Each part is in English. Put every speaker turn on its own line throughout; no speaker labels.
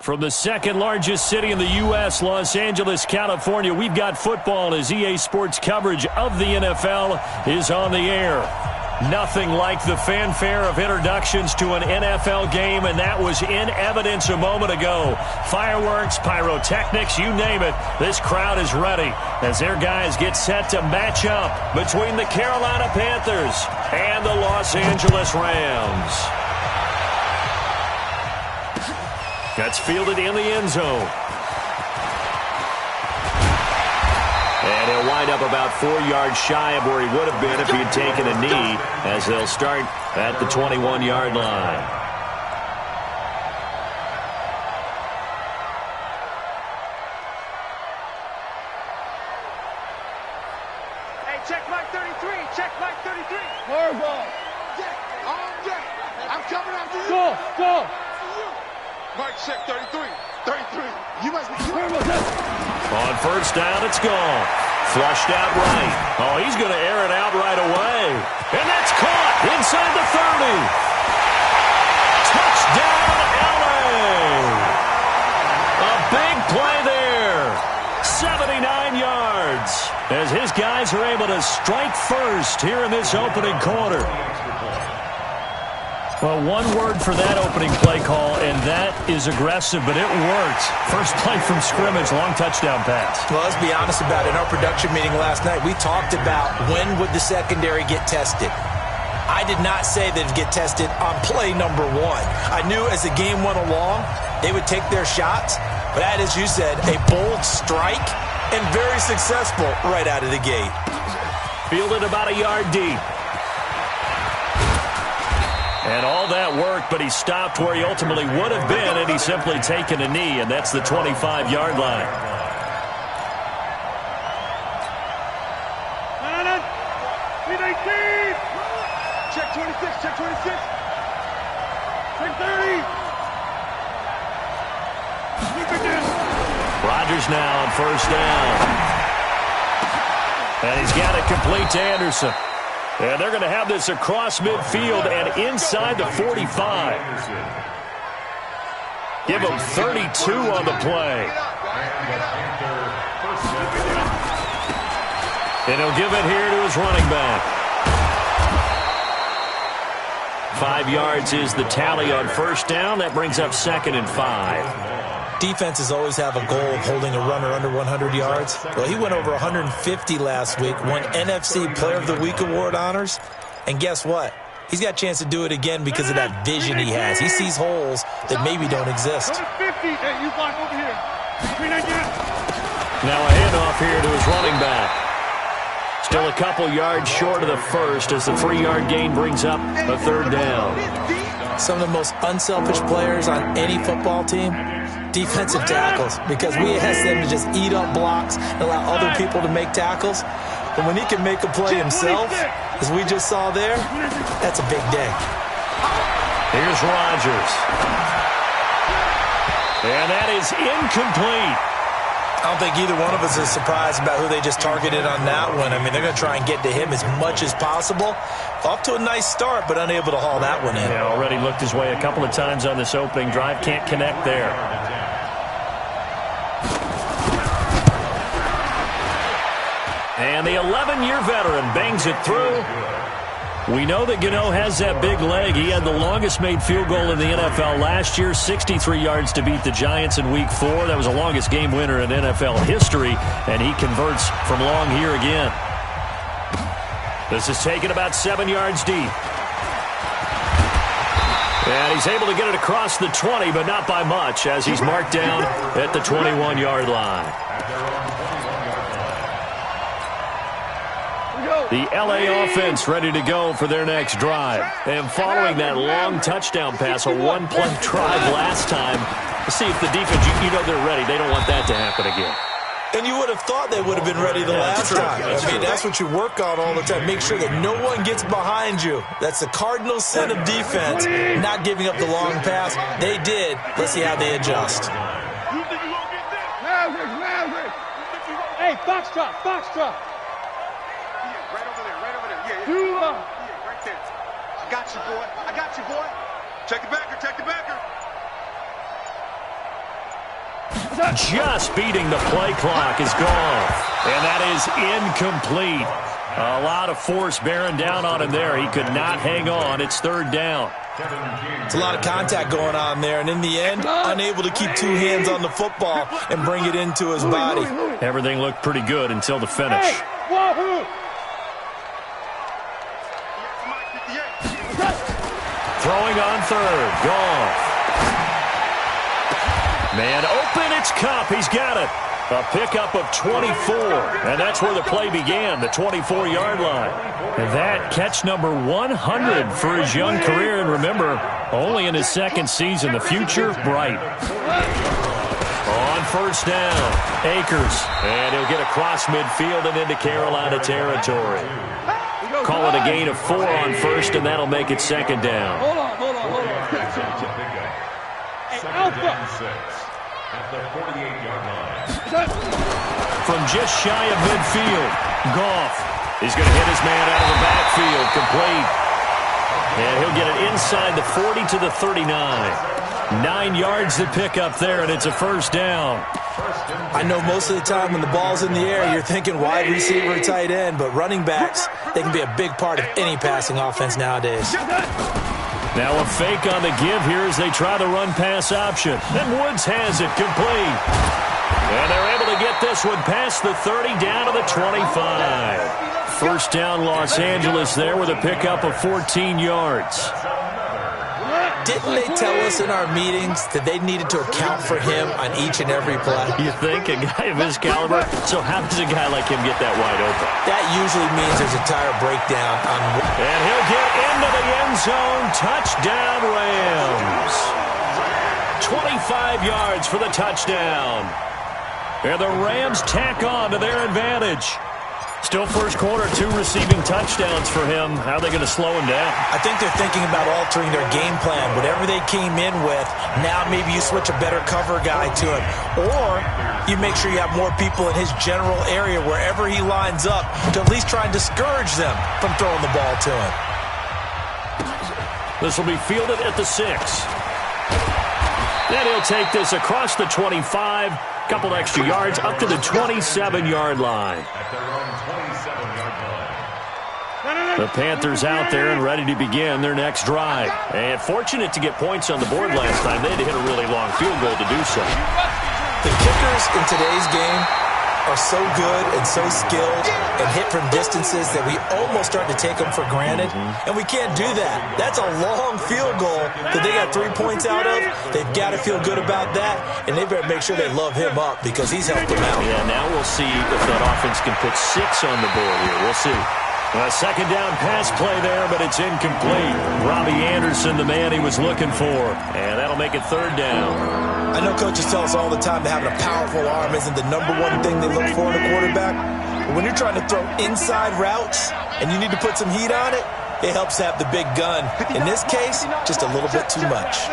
From the second largest city in the U.S., Los Angeles, California, we've got football as EA Sports coverage of the NFL is on the air. Nothing like the fanfare of introductions to an NFL game, and that was in evidence a moment ago. Fireworks, pyrotechnics, you name it. This crowd is ready as their guys get set to match up between the Carolina Panthers and the Los Angeles Rams. That's fielded in the end zone. And he'll wind up about 4 yards shy of where he would have been if he had taken a knee, as they'll start at the 21-yard line.
Hey, check Mike 33. Check Mike 33. Horrible. Jack, on Jack. I'm coming after you. Go. Mike, check 33. 33. You must be
on first down, it's gone. Flushed out right. Oh, he's going to air it out right away. And that's caught inside the 30. Touchdown, LA. A big play there. 79 yards. As his guys are able to strike first here in this opening quarter. Well, one word for that opening play call, and that is aggressive, but it worked. First play from scrimmage, long touchdown pass.
Well, let's be honest about it. In our production meeting last night, we talked about when would the secondary get tested. I did not say that it'd get tested on play number 1. I knew as the game went along, they would take their shots, but that, as you said, a bold strike and very successful right out of the gate.
Fielded about a yard deep. And all that worked, but he stopped where he ultimately would have been had he simply taken a knee, and that's the 25-yard line.
Check 26, check 26. Check 30.
Rodgers now on first down. And he's got it complete to Anderson. And they're going to have this across midfield and inside the 45. Give him 32 on the play. And he'll give it here to his running back. 5 yards is the tally on first down. That brings up 2nd and 5.
Defenses always have a goal of holding a runner under 100 yards. Well, he went over 150 last week, won NFC Player of the Week award honors. And guess what? He's got a chance to do it again because of that vision he has. He sees holes that maybe don't exist.
Now a handoff here to his running back. Still a couple yards short of the first as the 3-yard gain brings up a 3rd down.
Some of the most unselfish players on any football team, defensive tackles, because we ask them to just eat up blocks and allow other people to make tackles. But when he can make a play himself, as we just saw there, that's a big day.
Here's Rodgers. And that is incomplete.
I don't think either one of us is surprised about who they just targeted on that one. I mean, they're going to try and get to him as much as possible. Off to a nice start, but unable to haul that one in.
Yeah, already looked his way a couple of times on this opening drive. Can't connect there. And the 11-year veteran bangs it through. We know that Gano has that big leg. He had the longest made field goal in the NFL last year, 63 yards to beat the Giants in Week 4. That was the longest game winner in NFL history, and he converts from long here again. This is taken about 7 yards deep. And he's able to get it across the 20, but not by much, as he's marked down at the 21-yard line. The L.A. offense ready to go for their next drive. And following that long touchdown pass, a one-play drive last time, let's see if the defense, you know they're ready. They don't want that to happen again.
And you would have thought they would have been ready the last time. I mean, that's what you work on all the time. Make sure that no one gets behind you. That's the cardinal sin of defense, not giving up the long pass. They did. Let's see how they adjust.
Hey, Foxtrot, Foxtrot. Right over there. Yeah. Right there. I got you, boy. Check the backer.
just beating the play clock is gone. And that is incomplete. A lot of force bearing down on him there. He could not hang on. It's third down.
It's a lot of contact going on there, and in the end, unable to keep two hands on the football and bring it into his body.
Everything looked pretty good until the finish. Throwing on third. Goff. Man open, it's Cup. He's got it. A pickup of 24, and that's where the play began, the 24-yard line. And that catch number 100 for his young career, and remember, only in his second season. The future, bright. On first down, Akers, and he'll get across midfield and into Carolina territory. Call it a gain of 4 on first, and that'll make it second down.
Hold on. Hey, Alpha.
At the 48-yard line.
From just shy of midfield, Goff is going to hit his man out of the backfield, complete. And he'll get it inside the 40 to the 39. 9 yards to pick up there, and it's a first down.
I know most of the time when the ball's in the air, you're thinking wide receiver, tight end, but running backs, they can be a big part of any passing offense nowadays.
Now a fake on the give here as they try the run-pass option. And Woods has it, complete. And they're able to get this one past the 30 down to the 25. First down Los Angeles there with a pickup of 14 yards.
Didn't they tell us in our meetings that they needed to account for him on each and every play?
You think? A guy of his caliber? So how does a guy like him get that wide open?
That usually means there's a tire breakdown on...
And he'll get into the end zone. Touchdown, Rams. 25 yards for the touchdown. And the Rams tack on to their advantage. Still first quarter, 2 receiving touchdowns for him. How are they going to slow him down?
I think they're thinking about altering their game plan. Whatever they came in with, now maybe you switch a better cover guy to him. Or you make sure you have more people in his general area wherever he lines up to at least try and discourage them from throwing the ball to him.
This will be fielded at the 6. Then he'll take this across the 25. Couple extra yards up to the 27-yard line. The Panthers out there and ready to begin their next drive. And fortunate to get points on the board last time. They had to hit a really long field goal to do so.
The kickers in today's game are so good and so skilled and hit from distances that we almost start to take them for granted. And we can't do that. That's a long field goal that they got 3 points out of. They've got to feel good about that, and they better make sure they love him up because he's helped them out.
Yeah, now we'll see if that offense can put 6 on the board here. We'll see. A second down pass play there, but it's incomplete. Robbie Anderson, the man he was looking for. And that'll make it third down.
I know coaches tell us all the time that having a powerful arm isn't the number one thing they look for in a quarterback. But when you're trying to throw inside routes and you need to put some heat on it, it helps to have the big gun. In this case, just a little bit too much.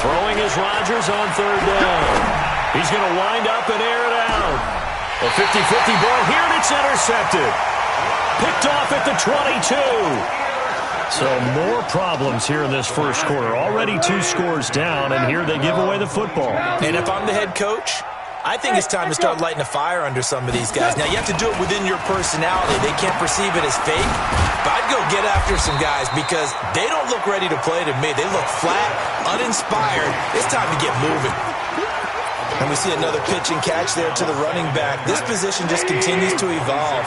Throwing is Rodgers on third down. He's going to wind up and air it out. A 50-50 ball here, and it's intercepted. Picked off at the 22. So more problems here in this first quarter. Already 2 scores down, and here they give away the football.
And if I'm the head coach, I think it's time to start lighting a fire under some of these guys. Now, you have to do it within your personality. They can't perceive it as fake. But I'd go get after some guys because they don't look ready to play to me. They look flat, uninspired. It's time to get moving. And we see another pitch and catch there to the running back. This position just continues to evolve.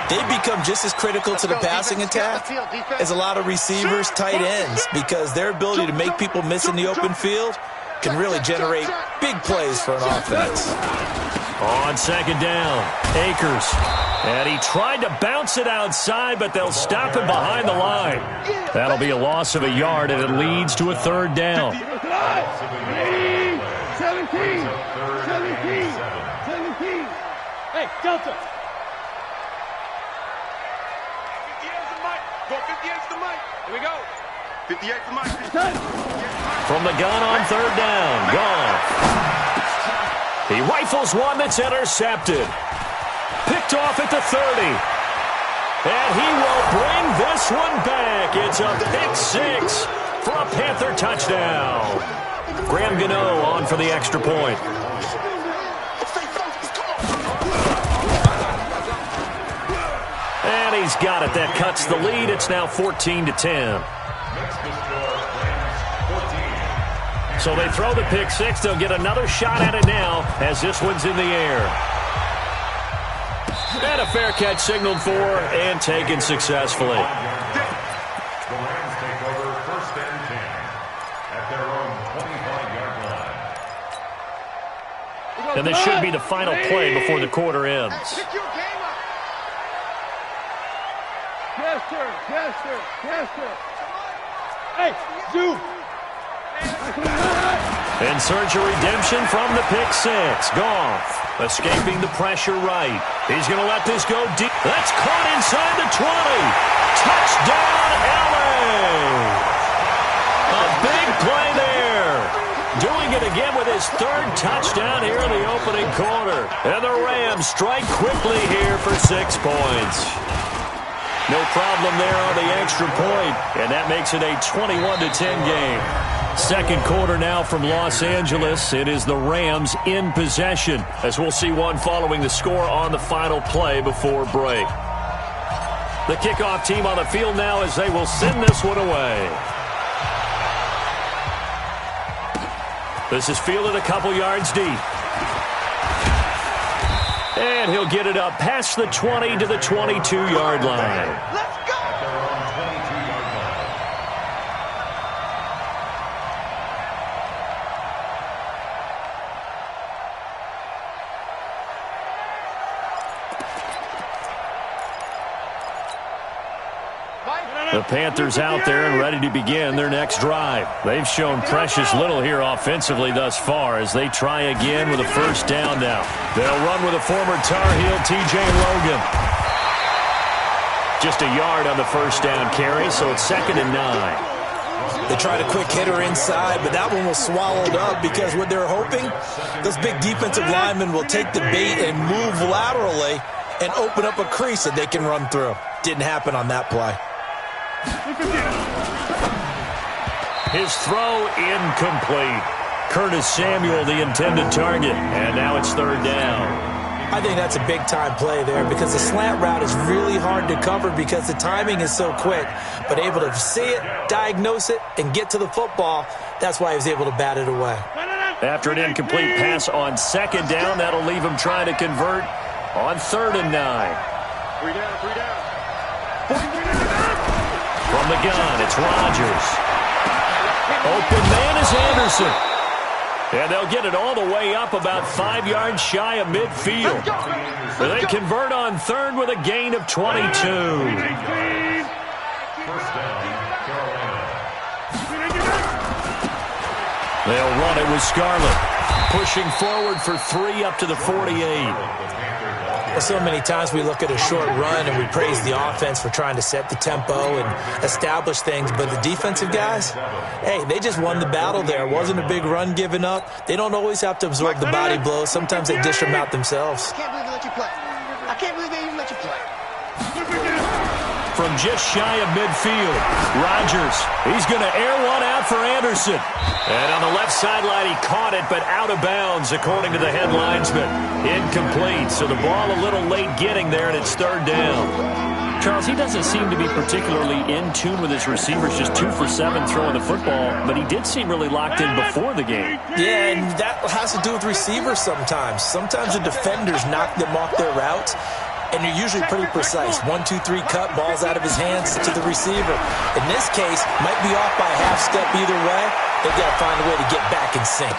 They become just as critical to the passing attack as a lot of receivers, tight ends, because their ability to make people miss in the open field can really generate big plays for an offense.
On second down, Akers. And he tried to bounce it outside, but they'll stop him behind the line. That'll be a loss of a yard, and it leads to a third down.
17. Hey, Delta. 58's the mic. Go 58's the mic. Here we go. 58's the mic.
From the gun on third down, Goff. He rifles one that's intercepted. Picked off at the 30. And he will bring this one back. It's a pick 6 for a Panther touchdown. Graham Gano on for the extra point. And he's got it. That cuts the lead. It's now 14-10. So they throw the pick six. They'll get another shot at it now as this one's in the air. And a fair catch signaled for and taken successfully.
The Rams take over 1st and 10 at their own 25-yard line.
And this should be the final play before the quarter ends.
Pick your game up.
Yes, sir. Yes, sir. Yes, sir. Hey, Zoom.
In search of redemption from the pick six. Goff escaping the pressure right. He's going to let this go deep. That's caught inside the 20. Touchdown, LA. A big play there. Doing it again with his 3rd touchdown here in the opening quarter. And the Rams strike quickly here for 6 points. No problem there on the extra point, and that makes it a 21-10 game. Second quarter now from Los Angeles. It is the Rams in possession, as we'll see one following the score on the final play before break. The kickoff team on the field now as they will send this one away. This is fielded a couple yards deep. And he'll get it up past the 20 to the 22-yard line.
Let's go.
At their own 22-yard line.
The Panthers out there and ready to begin their next drive. They've shown precious little here offensively thus far as they try again with a 1st down now. They'll run with a former Tar Heel, T.J. Logan. Just a yard on the 1st down carry, so it's 2nd and 9.
They tried a quick hitter inside, but that one was swallowed up because what they're hoping, those big defensive linemen will take the bait and move laterally and open up a crease that they can run through. Didn't happen on that play.
His throw incomplete. Curtis Samuel, the intended target. And now it's 3rd down.
I think that's a big-time play there because the slant route is really hard to cover because the timing is so quick. But able to see it, diagnose it, and get to the football, that's why he was able to bat it away.
After an incomplete pass on 2nd down, that'll leave him trying to convert on 3rd and 9.
3 down, 3 down.
From the gun, it's Rodgers. Open man is Anderson. And they'll get it all the way up about 5 yards shy of midfield. They convert on 3rd with a gain of 22.
1st down, Carolina.
They'll run it with Scarlett. Pushing forward for 3 up to the 48.
Well, so many times we look at a short run and we praise the offense for trying to set the tempo and establish things, but the defensive guys, hey, they just won the battle there. It wasn't a big run given up. They don't always have to absorb the body blows. Sometimes they dish them out themselves.
I can't believe they let you play. I can't believe they even let you play.
From just shy of midfield, Rodgers, he's going to air one out for Anderson. And on the left sideline, he caught it, but out of bounds, according to the head linesman. Incomplete, so the ball a little late getting there, and it's 3rd down. Charles, he doesn't seem to be particularly in tune with his receivers, just 2 for 7 throwing the football, but he did seem really locked in before the game.
Yeah, and that has to do with receivers sometimes. Sometimes the defenders knock them off their routes, and you're usually pretty precise. 1, 2, 3 cut, balls out of his hands to the receiver. In this case, might be off by a half step either way. They've got to find a way to get back in sync.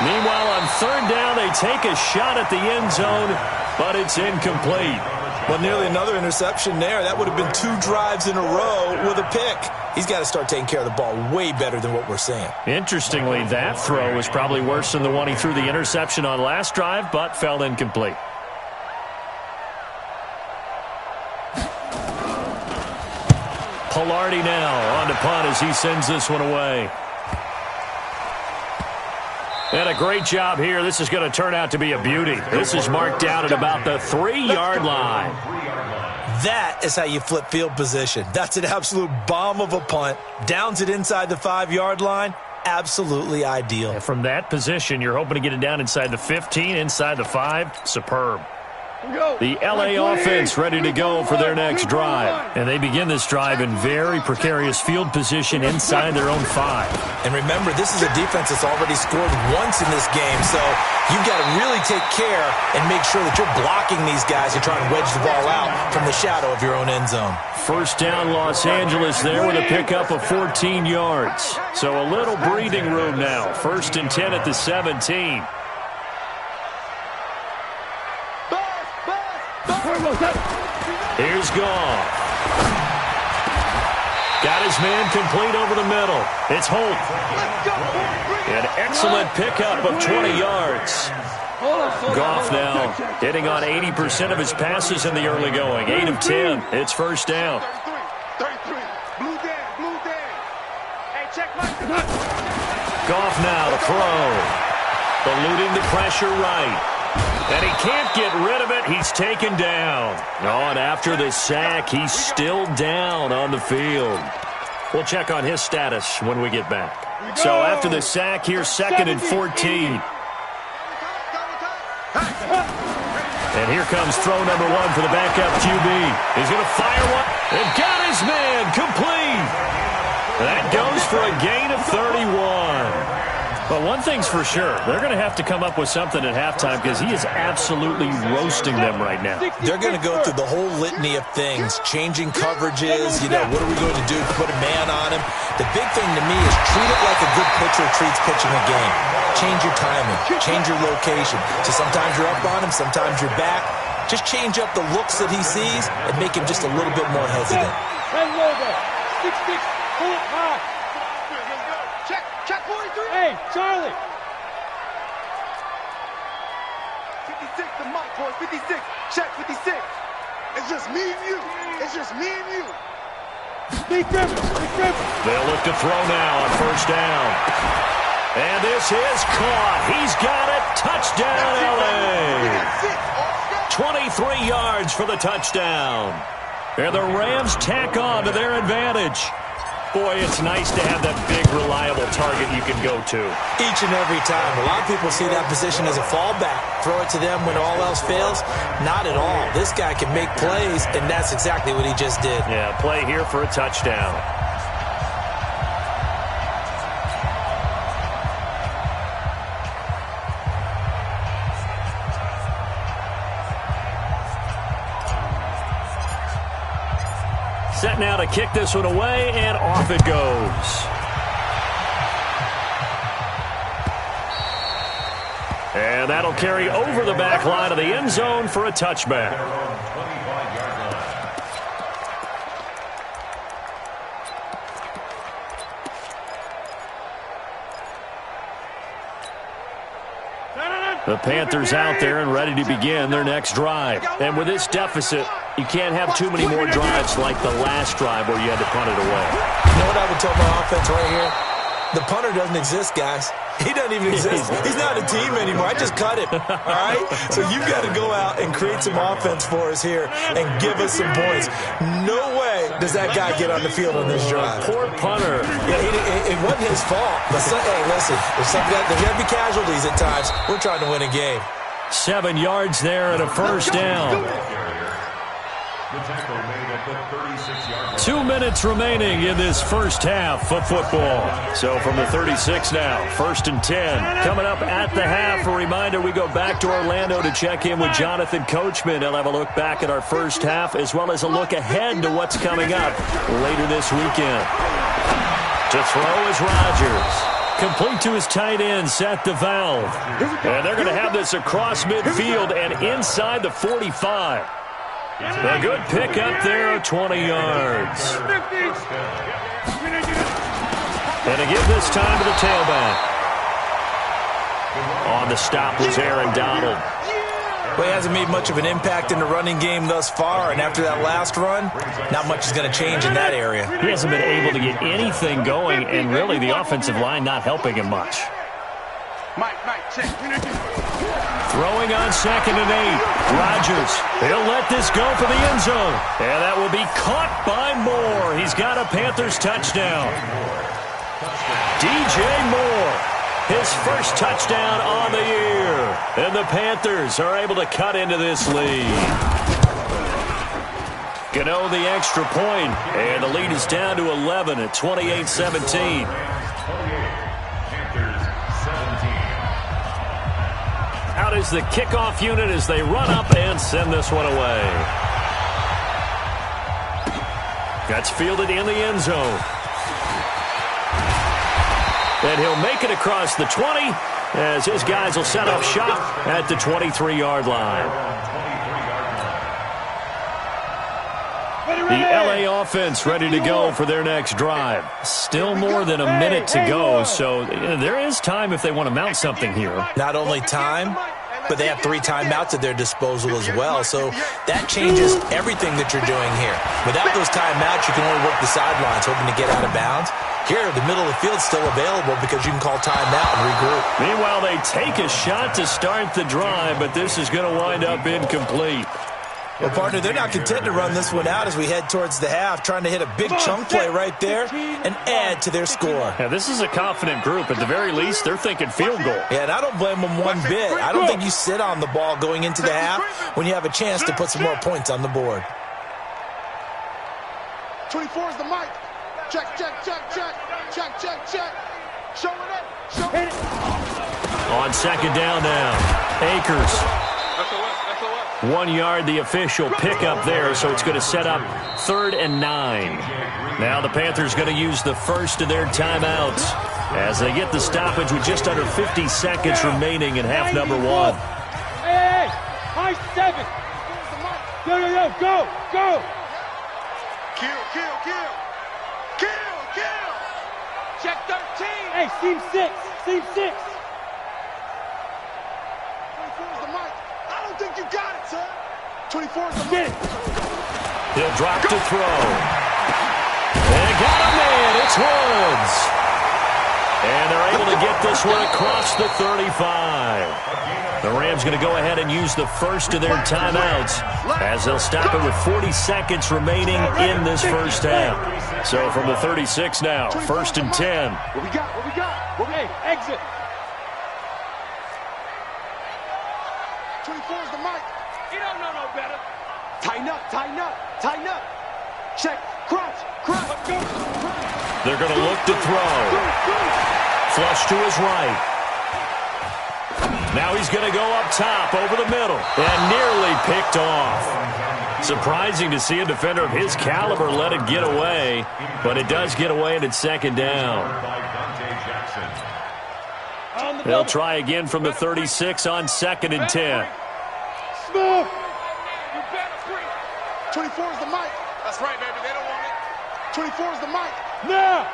Meanwhile, on 3rd down, they take a shot at the end zone, but it's incomplete.
Well, nearly another interception there. That would have been 2 drives in a row with a pick. He's got to start taking care of the ball way better than what we're seeing.
Interestingly, that throw was probably worse than the one he threw the interception on last drive, but fell incomplete. Pilardi now on to punt as he sends this one away. And a great job here. This is going to turn out to be a beauty. This is marked down at about the 3-yard line.
That is how you flip field position. That's an absolute bomb of a punt. Downs it inside the 5-yard line. Absolutely ideal.
And from that position, you're hoping to get it down inside the 15, inside the 5. Superb. The LA offense ready to go for their next drive. And they begin this drive in very precarious field position inside their own 5.
And remember, this is a defense that's already scored once in this game, so you've got to really take care and make sure that you're blocking these guys and trying to wedge the ball out from the shadow of your own end zone.
First down, Los Angeles there with a pickup of 14 yards. So a little breathing room now. 1st and 10 at the 17. Here's Goff. Got his man complete over the middle. It's Holt. An excellent pickup of 20 yards. Goff now hitting on 80% of his passes in the early going. 8 of 10. It's first down.
33. Blue Dan. Hey, check my...
Goff now to throw. Eluding the pressure right. And he can't get rid of it. He's taken down. Oh, and after the sack, he's still down on the field. We'll check on his status when we get back. So after the sack, here's 2nd and 14. And here comes throw number 1 for the backup QB. He's going to fire one. And got his man complete. That goes for a gain of 31. But one thing's for sure, they're going to have to come up with something at halftime because he is absolutely roasting them right now.
They're going to go through the whole litany of things, changing coverages, what are we going to do? Put a man on him. The big thing to me is treat it like a good pitcher treats pitching a game. Change your timing, change your location. So sometimes you're up on him, sometimes you're back. Just change up the looks that he sees and make him just a little bit more hesitant.
10 logo. 6-6. Pull it high.
Check 43.
Hey, Charlie.
56, the mic, boys. 56. Check 56. It's just me and you. It's just me and you.
Big Griffin.
They'll look to throw now on first down. And this is caught. He's got it. Touchdown, LA. 23 yards for the touchdown. And the Rams tack on to their advantage. Boy, it's nice to have that big, reliable target you can go to.
Each and every time. A lot of people see that position as a fallback. Throw it to them when all else fails. Not at all. This guy can make plays, and that's exactly what he just did.
Yeah, play here for a touchdown. Set now to kick this one away, and off it goes. And that'll carry over the back line of the end zone for a touchback. The Panthers out there and ready to begin their next drive. And with this deficit, you can't have too many more drives like the last drive where you had to punt it away.
You know what I would tell my offense right here? The punter doesn't exist, guys. He doesn't even exist. He's not a team anymore. I just cut him, all right? So you've got to go out and create some offense for us here and give us some points. No way does that guy get on the field on this drive.
Poor punter.
Yeah, it wasn't his fault. But hey, listen, there's going to be casualties at times. We're trying to win a game.
7 yards there and a first down.
The tackle made at the 36-yard line.
2 minutes remaining in this first half of football. So from the 36 now, 1st and 10. Coming up at the half, a reminder, we go back to Orlando to check in with Jonathan Coachman. He'll have a look back at our first half as well as a look ahead to what's coming up later this weekend. To throw is Rodgers. Complete to his tight end, Seth DeValve. And they're going to have this across midfield and inside the 45. A good pick up there, 20 yards. And to give this time to the tailback. On the stop was Aaron Donald.
Well, he hasn't made much of an impact in the running game thus far, and after that last run, not much is going to change in that area.
He hasn't been able to get anything going, and really the offensive line not helping him much.
Mike,
Throwing on 2nd and 8. Rodgers, he'll let this go for the end zone. And that will be caught by Moore. He's got a Panthers touchdown. DJ Moore, his first touchdown on the year. And the Panthers are able to cut into this lead. Gano the extra point, and the lead is down to 11 at 28-17. Out is the kickoff unit as they run up and send this one away. That's fielded in the end zone. And he'll make it across the 20 as his guys will set up shop at the 23-yard line. The LA offense ready to go for their next drive. Still more than a minute to go, so there is time if they want to mount something here.
Not only time, but they have 3 timeouts at their disposal as well, so that changes everything that you're doing here. Without those timeouts, you can only work the sidelines, hoping to get out of bounds. Here, the middle of the field's still available because you can call timeout and regroup.
Meanwhile, they take a shot to start the drive, but this is going to wind up incomplete.
Well, partner, they're not content to run this one out as we head towards the half, trying to hit a big chunk play right there and add to their score.
Yeah, this is a confident group. At the very least, they're thinking field goal.
Yeah, and I don't blame them one bit. I don't think you sit on the ball going into the half when you have a chance to put some more points on the board.
24 is the mic. Check, check, check, check. Check, check, check. Show it up. Show it.
On 2nd down now, Akers. 1 yard, the official pickup there, so it's going to set up 3rd and 9. Now the Panthers going to use the first of their timeouts as they get the stoppage with just under 50 seconds remaining in half number 1.
Hey, high 7. Go.
Kill. Check 13.
Hey, seam 6.
24 is the mic. I don't think you got it, sir. 24 is the mic.
He'll drop to throw. And got a man. It's Woods. And they're able to get this one across the 35. The Rams going to go ahead and use the first of their timeouts as they'll stop it with 40 seconds remaining in this first half. So from the 36 now, 1st and 10.
What we got?
Hey, exit.
24 is the mic.
You don't know no better.
Tighten up. Check, crouch. Let's go.
They're going to look to throw. Flush to his right. Now he's going to go up top over the middle and nearly picked off. Surprising to see a defender of his caliber let it get away, but it does get away and it's 2nd down. They'll try again from the 36 on 2nd and 10.
Smooth.
24 is the mic. That's right, baby. They don't want it. 24 is the mic.
Now.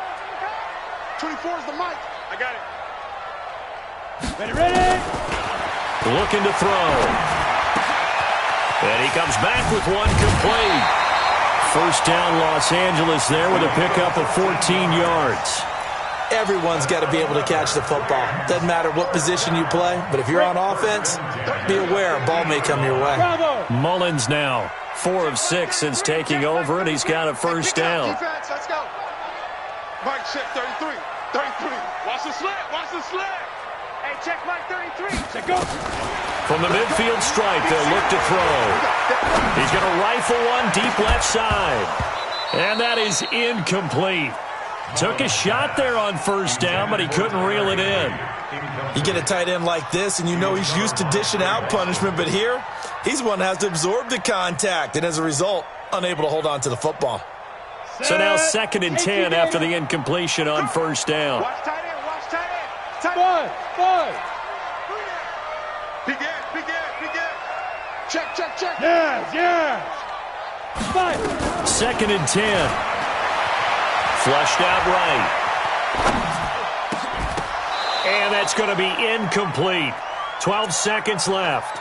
24 is the mic. I got it.
Ready.
Looking to throw. And he comes back with one complete. 1st down Los Angeles there with a pickup of 14 yards.
Everyone's got to be able to catch the football. Doesn't matter what position you play, but if you're on offense, be aware a ball may come your way.
Bravo.
Mullins now 4 of 6 since taking over, and he's got a 1st down.
Defense, let's go. Mike, check 33. Watch the slant. Hey, check Mike 33. Check go.
From the midfield stripe, they'll look to throw. He's going to rifle one deep left side. And that is incomplete. Took a shot there on 1st down, but he couldn't reel it in.
You get a tight end like this, and you know he's used to dishing out punishment, but here, he's one that has to absorb the contact, and as a result, unable to hold on to the football.
So now 2nd and 10 after the incompletion on 1st down.
Watch tight end.
Five.
Peek in. Check.
Yeah. 5.
2nd and 10. Flushed out right. And that's going to be incomplete. 12 seconds left.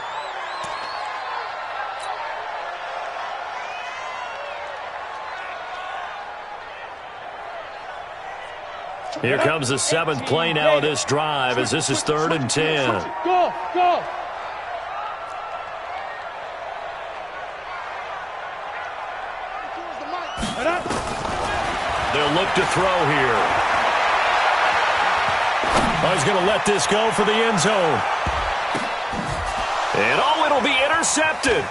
Here comes the 7th play now of this drive as this is 3rd and 10.
Go, go.
They'll look to throw here. Oh, he's going to let this go for the end zone. And it'll be intercepted.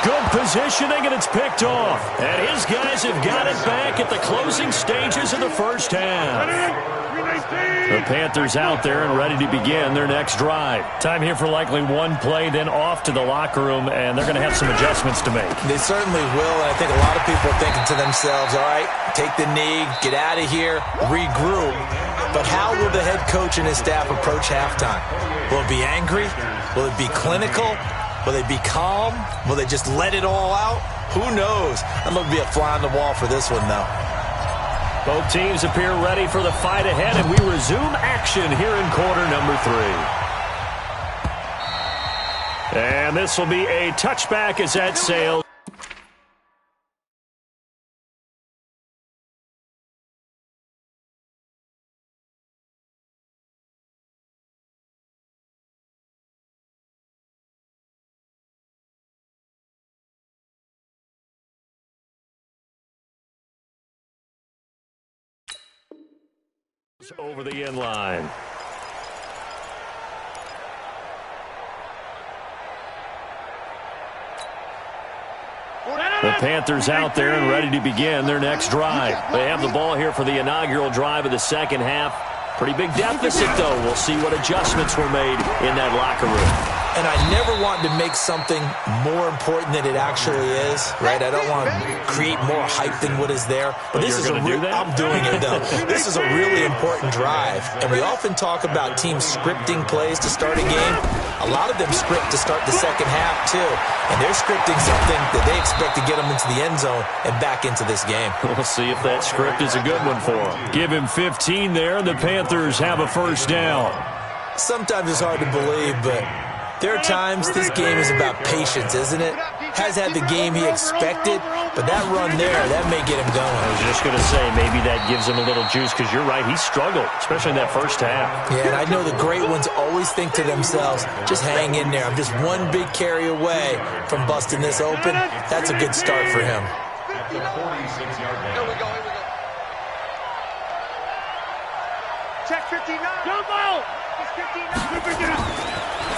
Good positioning, and it's picked off. And his guys have got it back at the closing stages of the first half. The Panthers out there and ready to begin their next drive. Time here for likely one play, then off to the locker room, and they're going to have some adjustments to make.
They certainly will, and I think a lot of people are thinking to themselves, all right, take the knee, get out of here, regroup. But how will the head coach and his staff approach halftime? Will it be angry? Will it be clinical? Will they be calm? Will they just let it all out? Who knows? I'd love to be a fly on the wall for this one, though.
Both teams appear ready for the fight ahead, and we resume action here in quarter number 3. And this will be a touchback as that sails. Over the end line. The Panthers out there and ready to begin their next drive. They have the ball here for the inaugural drive of the second half. Pretty big deficit, though. We'll see what adjustments were made in that locker room.
And I never want to make something more important than it actually is, right? I don't want to create more hype than what is there. But this is I'm doing it, though. This is a really important drive. And we often talk about teams scripting plays to start a game. A lot of them script to start the second half, too. And they're scripting something that they expect to get them into the end zone and back into this game.
We'll see if that script is a good one for them. Give him 15 there, and the Panthers have a first down.
Sometimes it's hard to believe, but there are times this game is about patience, isn't it? Has had the game he expected, but that run there, that may get him going.
I was just going to say, maybe that gives him a little juice, because you're right, he struggled, especially in that first half.
Yeah, and I know the great ones always think to themselves, just hang in there. I'm just one big carry away from busting this open. That's a good start for him.
Here we go. Check 59.
Jump out.
It's 59.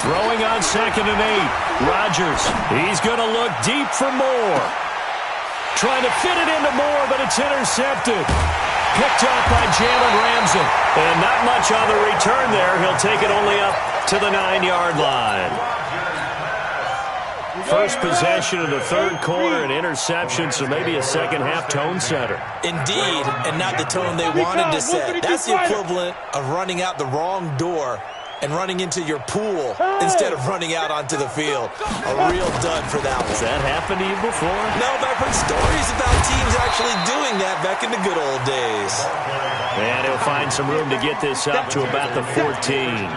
Throwing on 2nd and 8. Rodgers, he's going to look deep for Moore. Trying to fit it into Moore, but it's intercepted. Picked off by Jalen Ramsey. And not much on the return there. He'll take it only up to the 9-yard line. First possession of the third quarter, an interception, so maybe a second-half tone setter.
Indeed, and not the tone they wanted to set. That's the equivalent of running out the wrong door and running into your pool instead of running out onto the field. A real dud for that one.
Has that happened to you before?
No, but I've heard stories about teams actually doing that back in the good old days.
And he'll find some room to get this up to about the 14.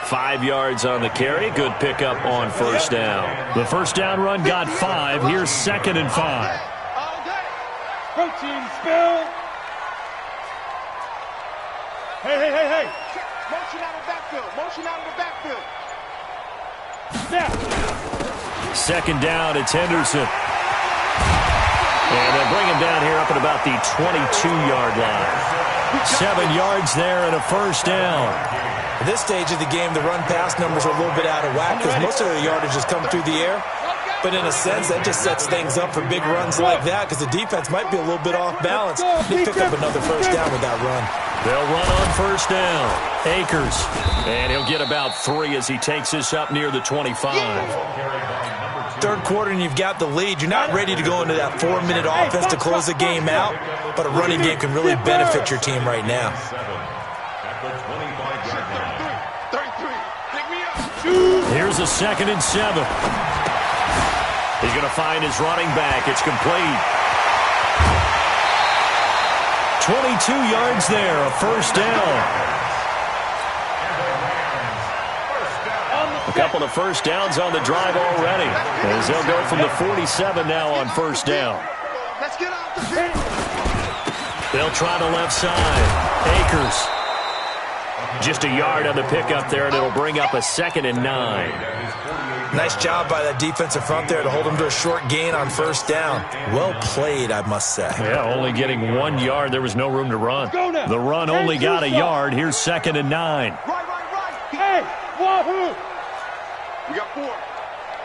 5 yards on the carry. Good pickup on first down. The first down run got 5. Here's 2nd and 5.
Protein spill. Hey.
Motion out of the backfield.
Snap.
2nd down, it's Henderson. And they'll bring him down here up at about the 22-yard line. 7 yards there and a first down.
At this stage of the game, the run-pass numbers are a little bit out of whack because most of their yardage has come through the air. But in a sense, that just sets things up for big runs like that because the defense might be a little bit off balance. They pick up another first down with that run.
They'll run on first down. Akers. And he'll get about 3 as he takes this up near the 25.
Third quarter and you've got the lead. You're not ready to go into that 4-minute offense to close the game out, but a running game can really benefit your team right now.
Here's a 2nd and 7. He's going to find his running back. It's complete. 22 yards there, a first down. A couple of first downs on the drive already, as they'll go from the 47 now on first down.
Let's get off the field.
They'll try the left side. Akers. Just a yard on the pickup there, and it'll bring up a 2nd and 9.
Nice job by that defensive front there to hold them to a short gain on 1st down. Well played, I must say.
Yeah, only getting 1 yard. There was no room to run. The run only got a yard. Here's 2nd and 9.
Right.
Hey, wahoo!
We got 4.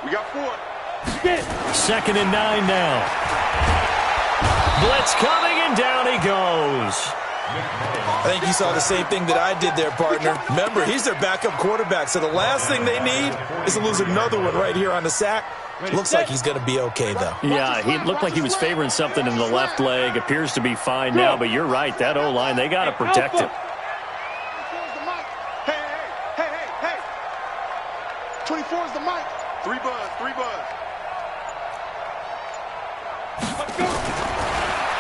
We got 4.
2nd and 9 now. Blitz coming, and down he goes.
I think you saw the same thing that I did there, partner. Remember, he's their backup quarterback, so the last thing they need is to lose another one right here on the sack. Looks like he's going to be okay, though.
Yeah, he looked like he was favoring something in the left leg. Appears to be fine now, but you're right. That O-line, they got to protect him.
Hey. 24 is the mic. 3 buzz. Let's go.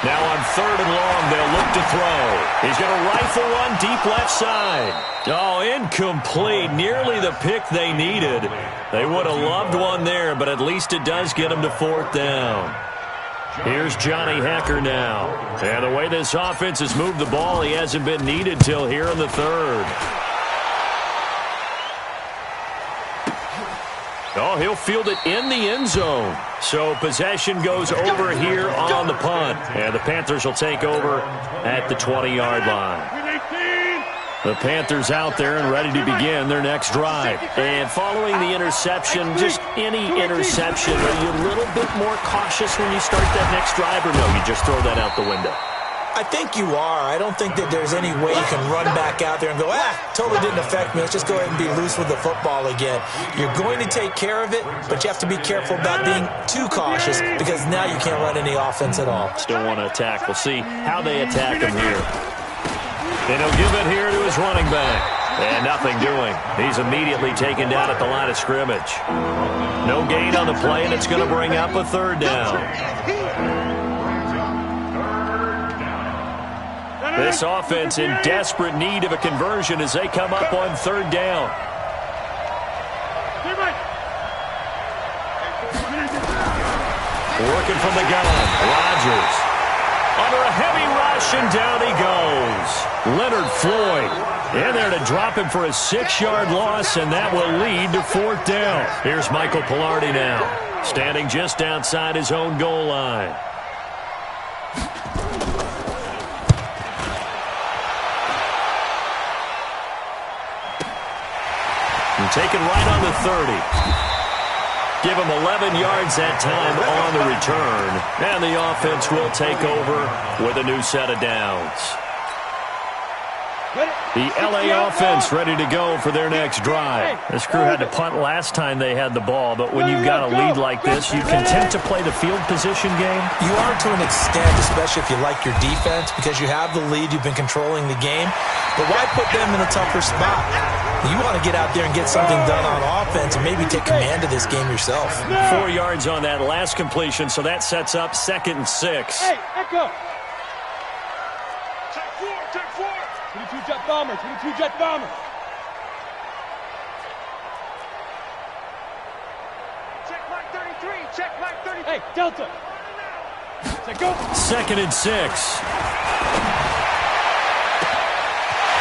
Now on 3rd and long, they'll look to throw. He's going to rifle one deep left side. Oh, incomplete. Nearly the pick they needed. They would have loved one there, but at least it does get them to 4th down. Here's Johnny Hecker now. And the way this offense has moved the ball, he hasn't been needed till here in the 3rd. Oh, he'll field it in the end zone. So possession goes over here on the punt. And the Panthers will take over at the 20-yard line. The Panthers out there and ready to begin their next drive. And following the interception, just any interception, are you a little bit more cautious when you start that next drive, or no, you just throw that out the window?
I think you are. I don't think that there's any way you can run back out there and go, totally didn't affect me. Let's just go ahead and be loose with the football again. You're going to take care of it, but you have to be careful about being too cautious because now you can't run any offense at all.
Still want to attack. We'll see how they attack him here. And he'll give it here to his running back. And nothing doing. He's immediately taken down at the line of scrimmage. No gain on the play, and it's going to bring up a 3rd down. This offense in desperate need of a conversion as they come up on 3rd down. Working from the gun, Rodgers. Under a heavy rush, and down he goes. Leonard Floyd in there to drop him for a 6-yard loss, and that will lead to 4th down. Here's Michael Pilardi now, standing just outside his own goal line. And taken right on the 30. Give him 11 yards that time on the return. And the offense will take over with a new set of downs. The LA offense ready to go for their next drive. This crew had to punt last time they had the ball, but when you've got a lead like this, you content to play the field position game?
You are to an extent, especially if you like your defense, because you have the lead, you've been controlling the game. But why put them in a tougher spot? You want to get out there and get something done on offense and maybe take command of this game yourself.
4 yards on that last completion, so that sets up 2nd and 6.
Hey, echo.
Take 4.
22 jet bomber, 22 jet bomber.
Check Mike 33. Check Mike 33.
Hey, Delta. Say go.
2nd and 6.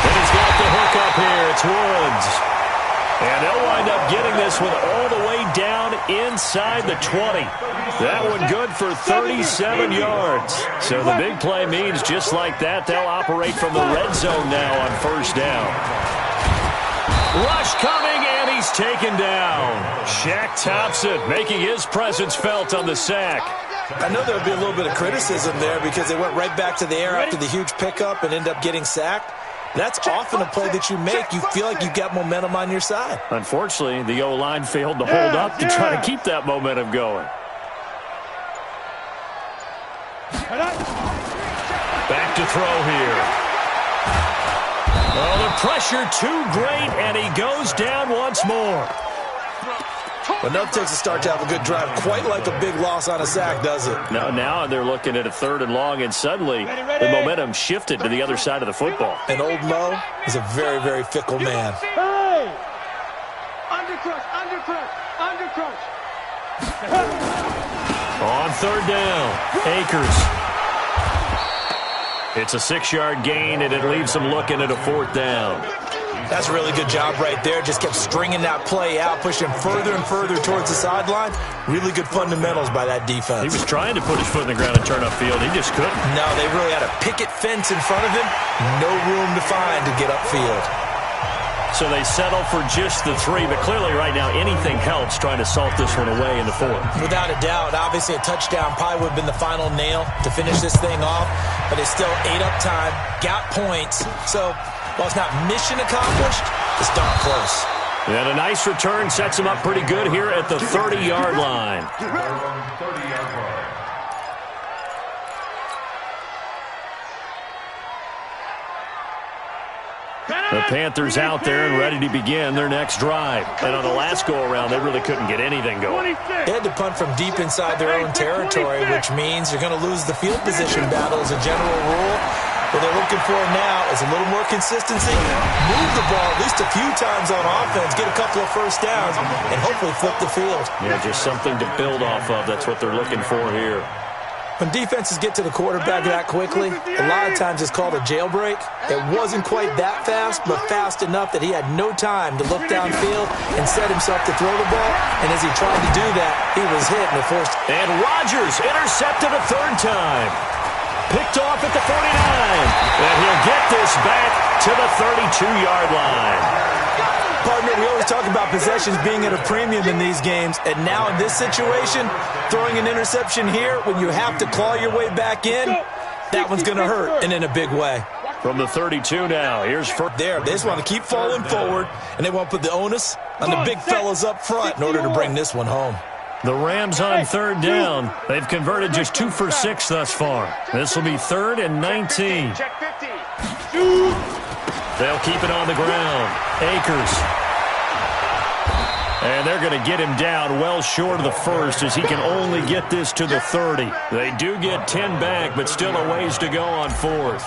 And he's got the hook up here. It's Woods. And they'll wind up getting this one all the way down inside the 20. That one good for 37 yards. So the big play means just like that, they'll operate from the red zone now on 1st down. Rush coming, and he's taken down. Shaq Thompson making his presence felt on the sack.
I know there'll be a little bit of criticism there because they went right back to the air after the huge pickup and end up getting sacked. That's often a play that you make. You feel like you've got momentum on your side.
Unfortunately, the O-line failed to hold up to try to keep that momentum going. Back to throw here. Oh, the pressure too great, and he goes down once more.
But enough takes a start to have a good drive. Quite like a big loss on a sack, does it?
Now they're looking at a 3rd and long, and suddenly the momentum shifted to the other side of the football.
And old Mo is a very, very fickle man.
Hey!
Undercrush.
On 3rd down, Akers. It's a 6-yard gain, and it leaves them looking at a 4th down.
That's a really good job right there. Just kept stringing that play out, pushing further and further towards the sideline. Really good fundamentals by that defense.
He was trying to put his foot in the ground and turn upfield. He just couldn't.
No, they really had a picket fence in front of him. No room to find to get upfield.
So they settle for just the 3, but clearly right now anything helps trying to salt this one away in the 4th.
Without a doubt, obviously a touchdown probably would have been the final nail to finish this thing off, but it's still ate up time, got points. So while it's not mission accomplished, it's darn close.
And a nice return sets him up pretty good here at the 30-yard line.
30-yard line.
The Panthers out there and ready to begin their next drive. And on the last go-around, they really couldn't get anything going.
They had to punt from deep inside their own territory, which means they're going to lose the field position battle as a general rule. What they're looking for now is a little more consistency, move the ball at least a few times on offense, get a couple of first downs, and hopefully flip the field.
Yeah, just something to build off of. That's what they're looking for here.
When defenses get to the quarterback that quickly, a lot of times it's called a jailbreak. It wasn't quite that fast, but fast enough that he had no time to look downfield and set himself to throw the ball. And as he tried to do that, he was hit and forced.
And Rodgers intercepted a 3rd time. Picked off at the 49. And he'll get this back to the 32-yard line.
Partner, we always talk about possessions being at a premium in these games, and now in this situation, throwing an interception here when you have to claw your way back in, that one's going to hurt, and in a big way.
From the 32 now, here's first.
There, they just want to keep falling forward, and they want to put the onus on the big fellas up front in order to bring this one home.
The Rams on 3rd down. They've converted just 2 for 6 thus far. This will be 3rd and 19.
Check 50.
They'll keep it on the ground. Akers. And they're going to get him down well short of the 1st as he can only get this to the 30. They do get 10 back, but still a ways to go on 4th.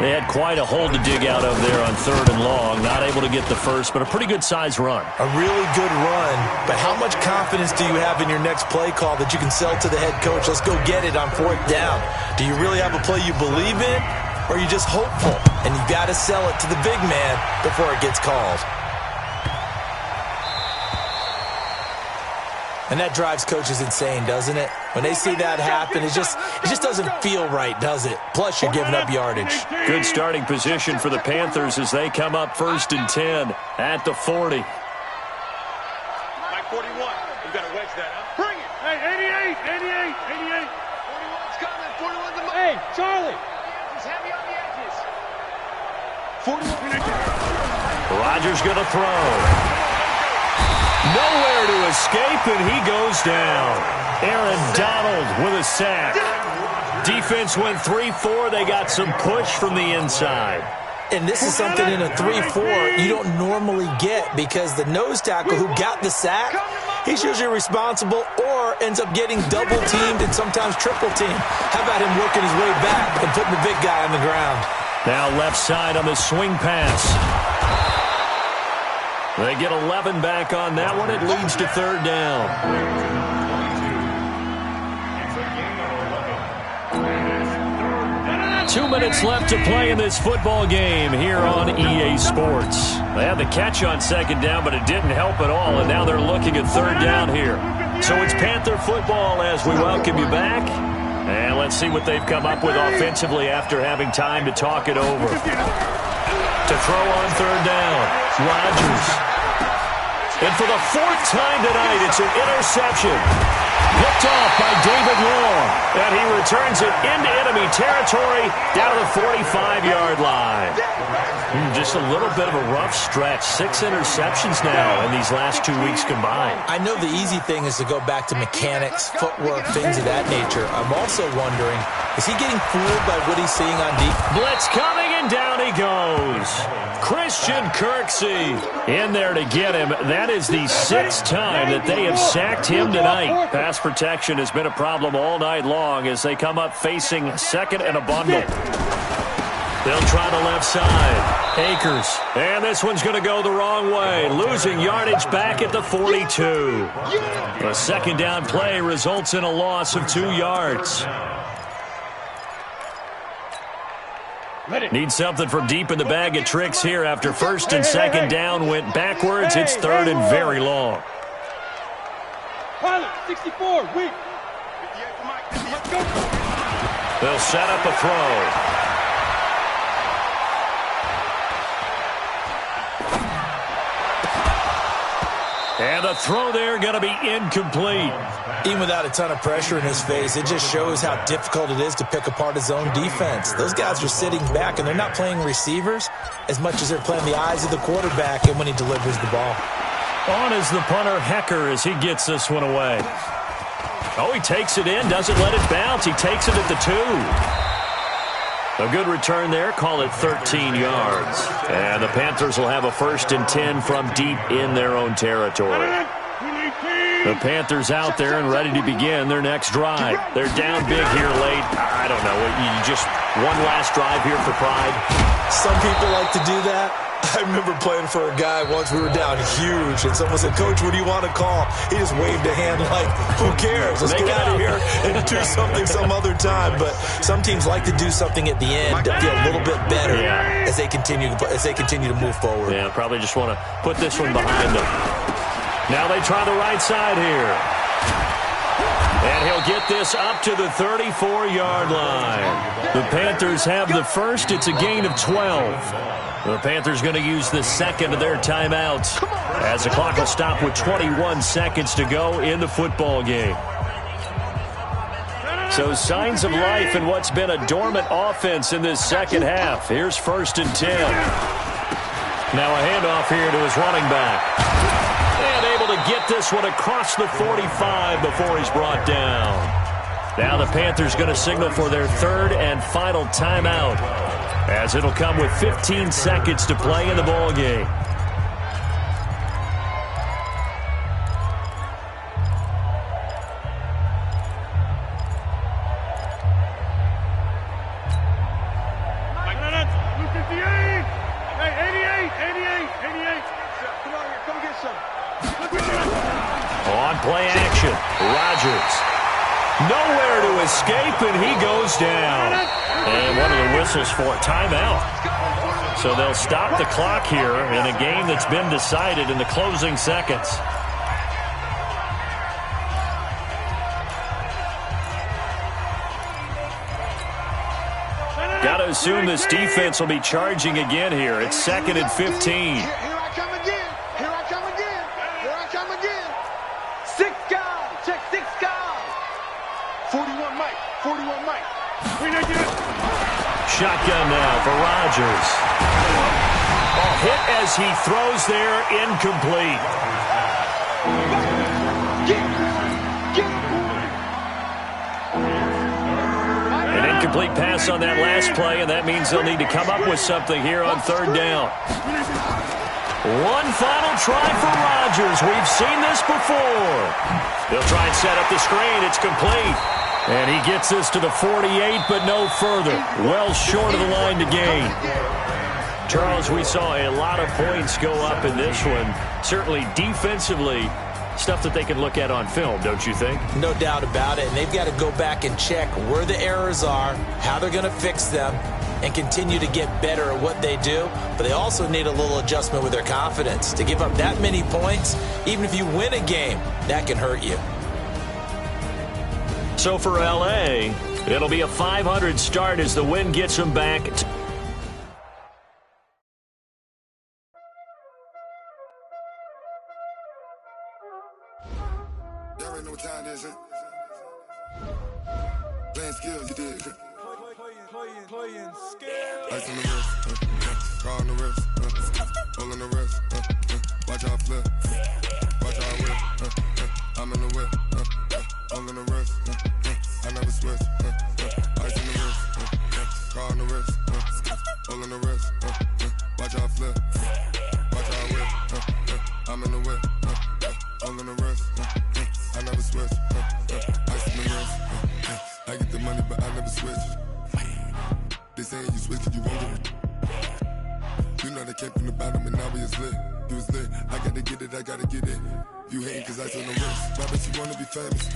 They had quite a hole to dig out of there on 3rd and long. Not able to get the 1st, but a pretty good-sized run.
A really good run, but how much confidence do you have in your next play call that you can sell to the head coach? Let's go get it on 4th down. Do you really have a play you believe in, or are you just hopeful? And you got to sell it to the big man before it gets called. And that drives coaches insane, doesn't it? When they see that happen, it just doesn't feel right, does it? Plus, you're giving up yardage.
Good starting position for the Panthers as they come up 1st and 10 at the 40.
Mike 41. You got to wedge that, huh? Bring it.
Hey, 88.
41's coming. 41's the money.
Hey, Charlie.
He's heavy on the edges.
41.
Rodgers going to throw. Nowhere to escape, and he goes down. Aaron Donald with a sack. Defense went 3-4. They got some push from the inside.
And this is something in a 3-4 you don't normally get because the nose tackle who got the sack, he's usually responsible or ends up getting double-teamed and sometimes triple-teamed. How about him working his way back and putting the big guy on the ground?
Now left side on the swing pass. They get 11 back on that one. It leads to 3rd down. 2 minutes left to play in this football game here on EA Sports. They had the catch on 2nd down, but it didn't help at all, and now they're looking at 3rd down here. So it's Panther football as we welcome you back. And let's see what they've come up with offensively after having time to talk it over. To throw on 3rd down, Rodgers. And for the 4th time tonight, it's an interception. Picked off by David Long. And he returns it into enemy territory down to the 45-yard line. Just a little bit of a rough stretch. 6 interceptions now in these last 2 weeks combined.
I know the easy thing is to go back to mechanics, footwork, things of that nature. I'm also wondering, is he getting fooled by what he's seeing on deep?
Blitz coming, and down he goes. Christian Kirksey in there to get him. That is the 6th time that they have sacked him tonight. Pass protection has been a problem all night long as they come up facing 2nd and a bundle. They'll try the left side. Akers. And this one's going to go the wrong way. Losing yardage back at the 42. A 2nd down play results in a loss of 2 yards. Need something from deep in the bag of tricks here after first and second down went backwards. It's third and very long.
Pilot, 64, weak.
They'll set up a throw. And the throw there going to be incomplete.
Even without a ton of pressure in his face, it just shows how difficult it is to pick apart his own defense. Those guys are sitting back, and they're not playing receivers as much as they're playing the eyes of the quarterback and when he delivers the ball.
On is the punter, Hecker, as he gets this one away. Oh, he takes it in, doesn't let it bounce. He takes it at the 2. A good return there. Call it 13 yards. And the Panthers will have a first and 10 from deep in their own territory. The Panthers out there and ready to begin their next drive. They're down big here late. I don't know. You just one last drive here for pride.
Some people like to do that. I remember playing for a guy once. We were down huge, and someone said, "Coach, what do you want to call?" He just waved a hand like, "Who cares? Let's get out of here and do something some other time." But some teams like to do something at the end to feel a little bit better as they continue to move forward.
Yeah, probably just want to put this one behind them. Now they try the right side here. And he'll get this up to the 34-yard line. The Panthers have the first. It's a gain of 12. The Panthers going to use the second of their timeouts as the clock will stop with 21 seconds to go in the football game. So signs of life in what's been a dormant offense in this second half. Here's first and 10. Now a handoff here to his running back. And able to get this one across the 45 before he's brought down. Now the Panthers going to signal for their third and final timeout, as it'll come with 15 seconds to play in the ball game. On play action, Rodgers. Nowhere to escape, and he goes down. And one of the whistles for a timeout. So they'll stop the clock here in a game that's been decided in the closing seconds. Got to assume this defense will be charging again here. It's second and 15.
Here I come again. Here I come again. Here I come again. 6 guys. Check 6 guys. 41 Mike. 41 Mike.
Shotgun now for Rodgers. A hit as he throws there, incomplete. An incomplete pass on that last play, and that means they'll need to come up with something here on third down. One final try for Rodgers. We've seen this before. They'll try and set up the screen. It's complete. And he gets this to the 48, but no further. Well short of the line to gain. Charles, we saw a lot of points go up in this one. Certainly defensively, stuff that they can look at on film, don't you think?
No doubt about it. And they've got to go back and check where the errors are, how they're going to fix them, and continue to get better at what they do. But they also need a little adjustment with their confidence. To give up that many points, even if you win a game, that can hurt you.
So for L.A., it'll be a 500 start as the win gets them back.
Y'all already know what time it is, playing skills, you did. Playing skills. Ice on the wrist, car on the wrist, hole in the wrist, watch out flip, watch out whip, I'm in the whip, hole in the wrist, I never switch, ice on the wrist, car on the wrist, hole in the wrist, watch out flip, watch out whip, I'm in the whip, hole in the wrist, I never switch, ice on the wrist, I get the money but I never switch. They saying you switch it, you won't get it. You know they came from the bottom and now we is lit. You was lit, I gotta get it, I gotta get it. You hating cause I on the wrist. My bitch, you wanna be famous,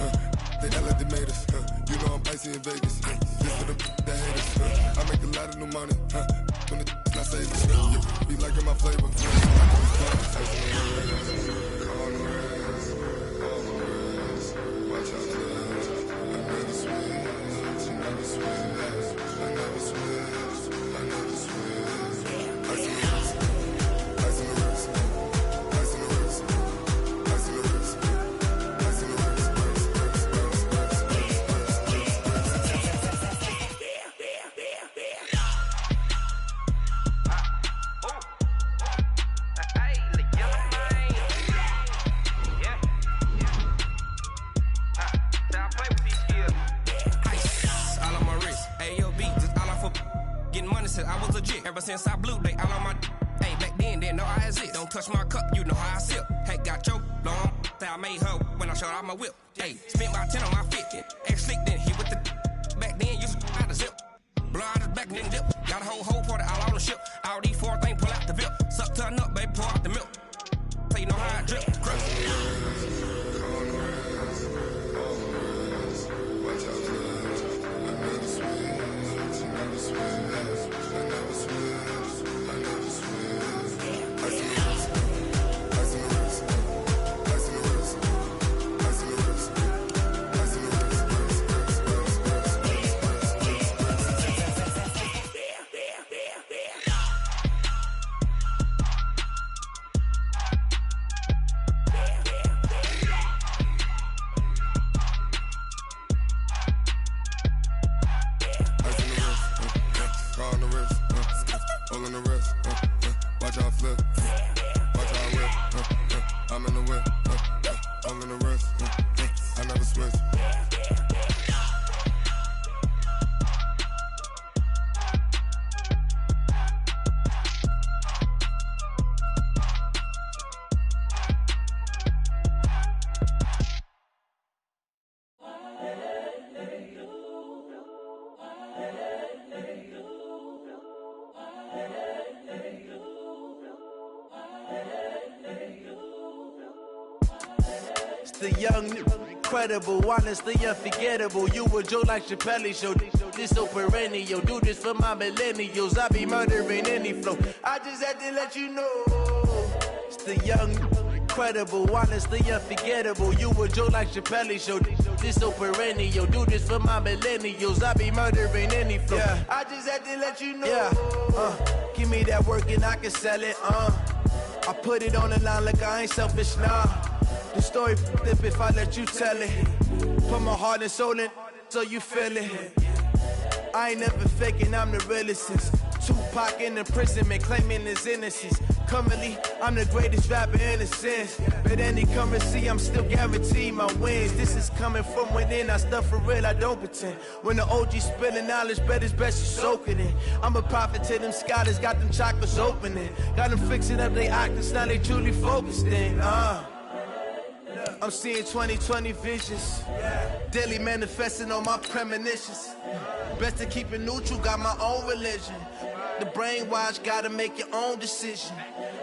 They act like they made us, You know I'm icy in Vegas, Just for the that hate us, I make a lot of new money, when the I say the shit, be liking my flavor. On the rest, watch out, I never switch, I never switch, I never switch, I never switch. Ice in the wrist, ice in the wrist, ice in the wrist, ice in the wrist, ice in the wrist.
I was legit ever since I blew they all on my hey back then didn't know I exist. Don't touch my cup, you know how I sip. Hey, got your long I made her when I showed out my whip. Hey, spent about 10 on my fit. Ex slick then he with the back then used to out the zip. Blow out his back then dip. Got a whole party all on the ship. All these 4 things pull out the VIP. Suck to a nut, baby, pour out the milk. So you know how I drip.
The young, incredible, honestly unforgettable. You a Joe like Chappelle show. This so perennial. Do this for my millennials. I be murdering any flow. I just had to let you know. It's the young, incredible, honestly unforgettable. You a Joe like Chappelle show. This so perennial. Do this for my millennials. I be murdering any flow. Yeah. I just had to let you know. Yeah. Give me that work and I can sell it. I put it on the line like I ain't selfish, nah. The story flip if I let you tell it. Put my heart and soul in so you feel it. I ain't never faking, I'm the realest since Tupac in imprisonment, claiming his innocence. Currently, I'm the greatest rapper in a sense. But any currency, I'm still guaranteed my wins. This is coming from within, I stuff for real, I don't pretend. When the OG spilling knowledge, bet it's best you soak it in. I'm a prophet to them scholars, got them chakras opening. Got them fixing up they octaves, now they truly focused in. I'm seeing 2020 visions, daily manifesting on my premonitions. Best to keep it neutral, got my own religion. The brainwash, gotta make your own decision.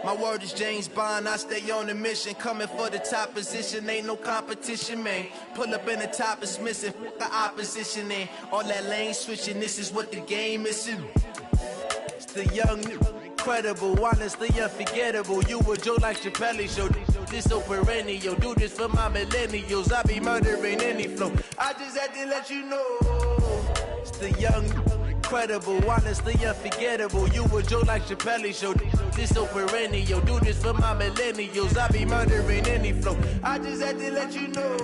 My word is James Bond, I stay on the mission. Coming for the top position, ain't no competition, man. Pull up in the top is missing, the opposition in. All that lane switching, this is what the game is. It's the young, incredible, honestly unforgettable. You a Joe like Chappelle show. This so perennial. Do this for my millennials. I be murdering any flow. I just had to let you know. It's the young, incredible, honestly unforgettable. You a Joe like Chappelle show. This so perennial. Do this for my millennials. I be murdering any flow. I just had to let you know.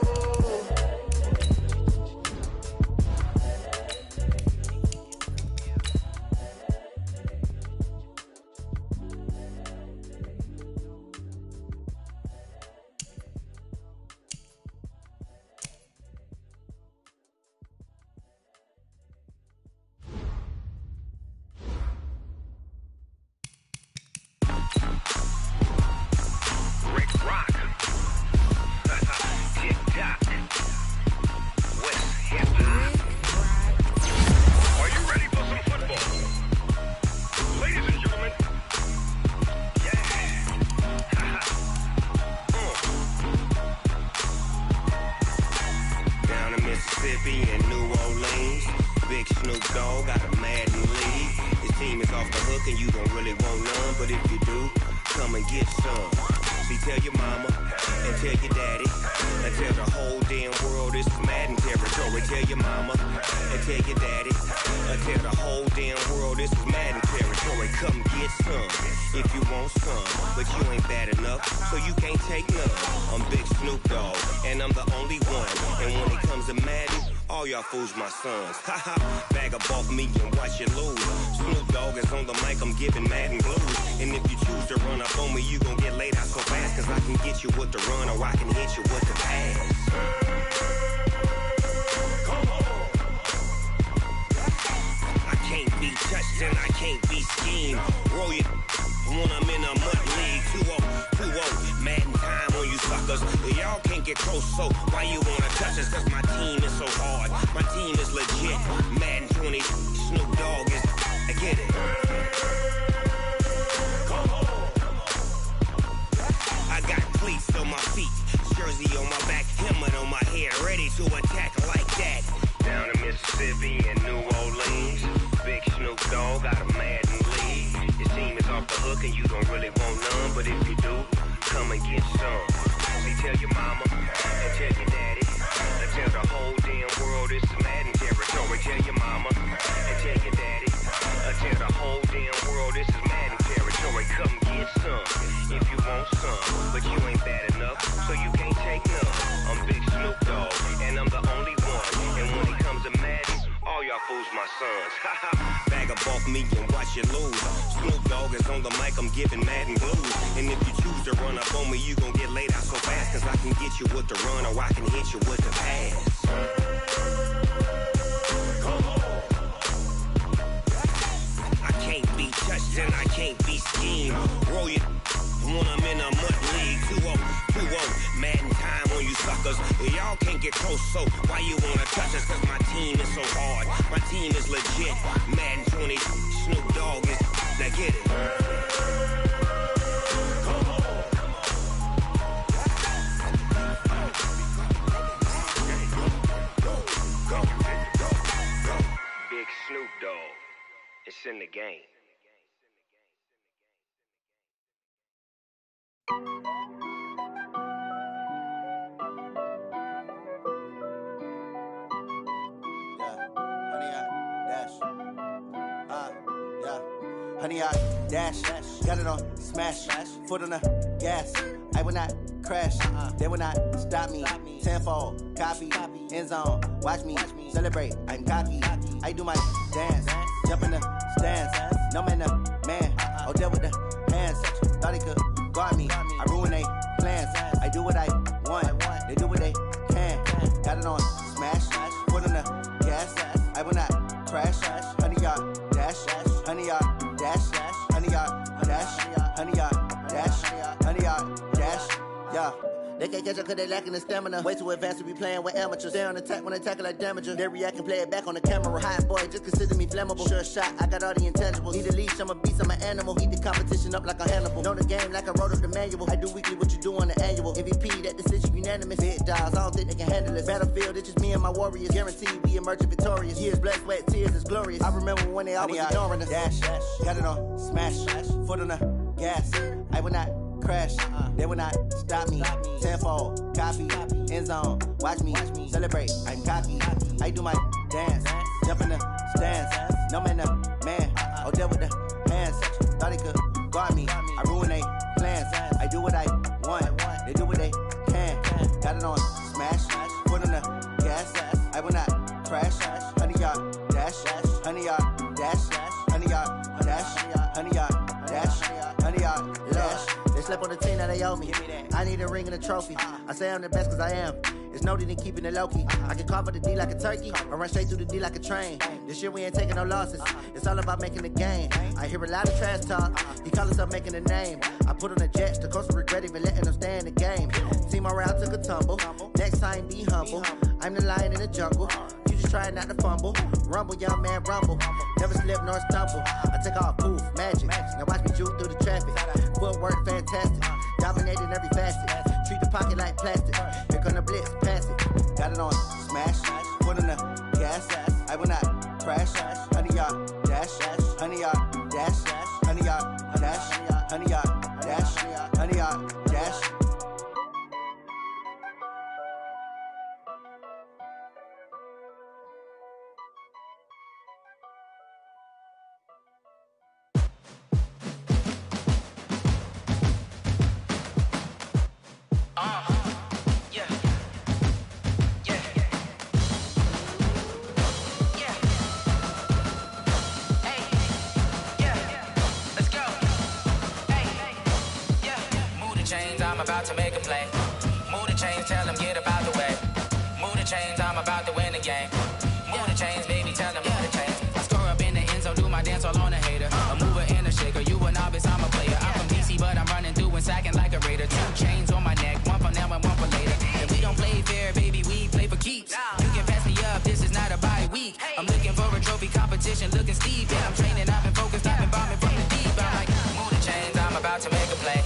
team is off the hook and you don't really want none, but if you do, come and get some. See, tell your mama and tell your daddy and tell the whole damn world this is Madden territory. Tell your mama and tell your daddy and tell the whole damn world this is Madden territory. Come get some if you want some, but you ain't bad enough, so you can't take none. I'm Big Snoop Dogg, and I'm the only one. And when it comes to Madden, all y'all fools my sons. Haha, bag up off me and watch you lose. Snoop Dogg is on the mic, I'm giving Madden blues. And if you choose to run up on me, you gon' get laid out so fast, cause I can get you with the run or I can hit you with the pass. Come on. I can't be touched and I can't be schemed. Roll you when I'm in a mud league. 2-0, Madden time on you suckers. Y'all can't get close, so why you wanna touch us? Cause my team is so hard, my team is legit. Madden 20, Snoop Dogg is, I get it. Come on. I got cleats on my feet, jersey on my back, helmet on my head, ready to attack like that. Down in Mississippi and New Orleans, Big Snoop Dogg got a Madden league. Your team is off the hook and you don't really want none, but if you do, come and get some. See, tell your mama and tell your daddy and tell the whole damn world this is Madden territory. Tell your mama and tell your daddy and tell the whole damn world this is Madden territory. Come get some if you want some, but you ain't bad enough, so you can't take none. I'm Big Snoop Dogg, and I'm the only one. And when it comes to Madden, all y'all fools my sons. Haha, bag up off me and watch you lose. Snoop Dogg is on the mic, I'm giving Madden blues. And if you choose to run up on me, you gon' get laid out so fast, cause I can get you with the run or I can hit you with the pass. Come on. I can't be touched and I can't be schemed. Roll you when I'm in a mud league. 2-0, Madden time on you suckers. Y'all can't get close, so why you wanna touch us? Cause my team is so hard, my team is legit. Madden 20, Snoop Dogg is, now get it. Come on. Go. Big Snoop Dogg, it's in the game.
Honey, I dash, got it on smash, foot on the gas. I will not crash, they will not stop me. Tenfold, copy, end zone, watch me celebrate. I'm cocky, I do my dance, jump in the stands. No man, the man, deal with the hands. Thought he could guard me, I ruin they plans. I do what I want, they do what they can. Got it on smash, foot on the gas. I will not crash, honey, y'all dash, honey, y'all dash, honey, y'all dash, honey, y'all dash, honey, y'all dash, yeah. They can't catch up cause they lacking the stamina. Way too advanced to be playing with amateurs. Stay on attack when they tackle like damager. They react and play it back on the camera. Hot boy, just consider me flammable. Sure shot, I got all the intangibles. Need a leash, I'm a beast, I'm an animal. Heat the competition up like a Hannibal. Know the game like I wrote up the manual. I do weekly what you do on the annual. MVP, that decision unanimous. Big dogs, I don't think they can handle it. Battlefield, it's just me and my warriors. Guaranteed we emerging victorious. Years, blood, sweat, tears, it's glorious. I remember when they always ignoring us. Dash, got it on smash, foot on the gas. I will not crash, they will not stop me. Tenfold, copy, end zone, watch me celebrate. I'm cocky, I do my dance, jump in the stands. No man, the man, deal with the hands. Thought he could guard me, I ruin they plans. I do what I want, they do what they can. Got it on smash, foot on the gas. I will not crash, honey, y'all dash, honey, y'all dash, honey, y'all dash, honey, y'all dash, honey, y'all dash. They slept on the team that they owe me. I need a ring and a trophy. I say I'm the best cause I am. It's no need in keeping it low-key. I can carve up the D like a turkey or run straight through the D like a train. This year we ain't taking no losses. It's all about making the game. I hear a lot of trash talk. He call himself making a name. I put on the jets. The coach will regret even letting them stay in the game. Team around took a tumble. Next time be humble. I'm the lion in the jungle. You just trying not to fumble. Rumble, young man, rumble. Never slip nor stumble. I take off, poof, magic. Now watch me juke through the traffic. Footwork fantastic. Dominating every facet. Treat the pocket like plastic. Here come the blitz, pass it. Got it on smash, foot on the gas. I will not crash. Honey, y'all dash, honey, y'all
competition looking steep. Yeah, I'm training, I've been focused, I've been bombing from the deep. I'm like, move the chains, I'm about to make a play.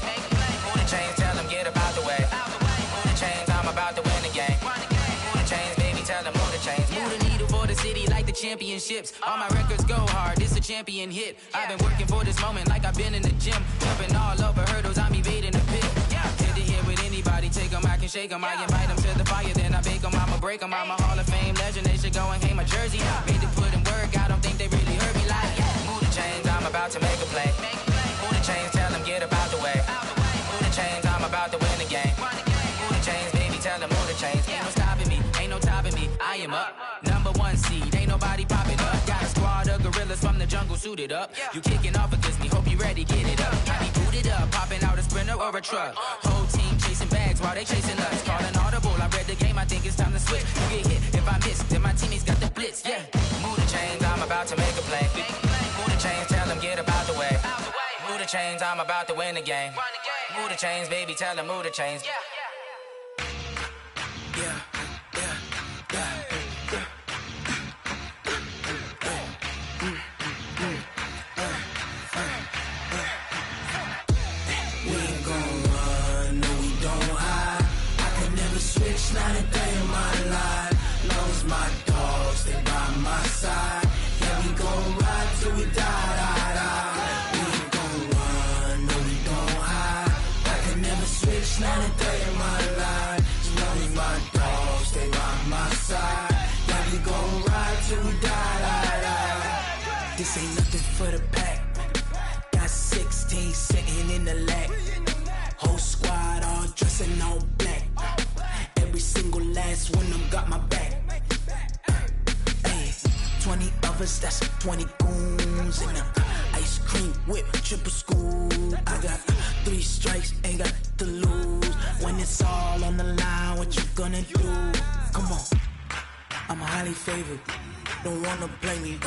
Move the chains, tell them get about the way. Move the chains, I'm about to win the game. Move the chains, baby, tell them move the chains. Move the needle for the city like the championships. All my records go hard, it's a champion hit. I've been working for this moment like I've been in the gym. Jumping all over hurdles, I'm evading the pit. Head to head with anybody, take them, I can shake them. I invite them to the fire, then I bake them, I'ma break them. I'm a Hall of Fame legend, they should go and hang my jersey. Made to put in work, I don't think they really heard me like, move the chains, I'm about to make a play. Move the chains, tell them get about the way. Move the chains, I'm about to win the game. Move the chains, baby, tell them move the chains. Ain't no stopping me, ain't no topping me, I am up. Number one seed, ain't nobody popping up. Got a squad of gorillas from the jungle suited up. You kicking off against me, hope you ready, get it up. I be booted up, popping out a Sprinter or a truck. Whole team chasing bags while they chasing us. Calling audible, I read the game, I think it's time to switch. You get hit, if I miss, then my teammates got the blitz, yeah. Move the chains, I'm about to make a play. Move the chains, tell them get about the way. Move the chains, I'm about to win the game. Move the chains, baby, tell them move the chains.
Not a day in my life. Long as my dogs, they by my side. Yeah, we gon' ride till we die. We ain't gon' run, no, we don't hide. I can never switch, not a day in my life. As long as my dogs, they by my side. Yeah, we gon' ride till we die. This ain't nothing for the pack. Got 16 sitting in the lap. Whole squad all dressing all black. Every single last one of them got my back. Hey, 20 of us, that's 20 goons. And ice cream whip, triple scoop. I got 3 strikes, ain't got to lose. When it's all on the line, what you gonna do? Come on, I'm highly favored. Don't wanna blame me,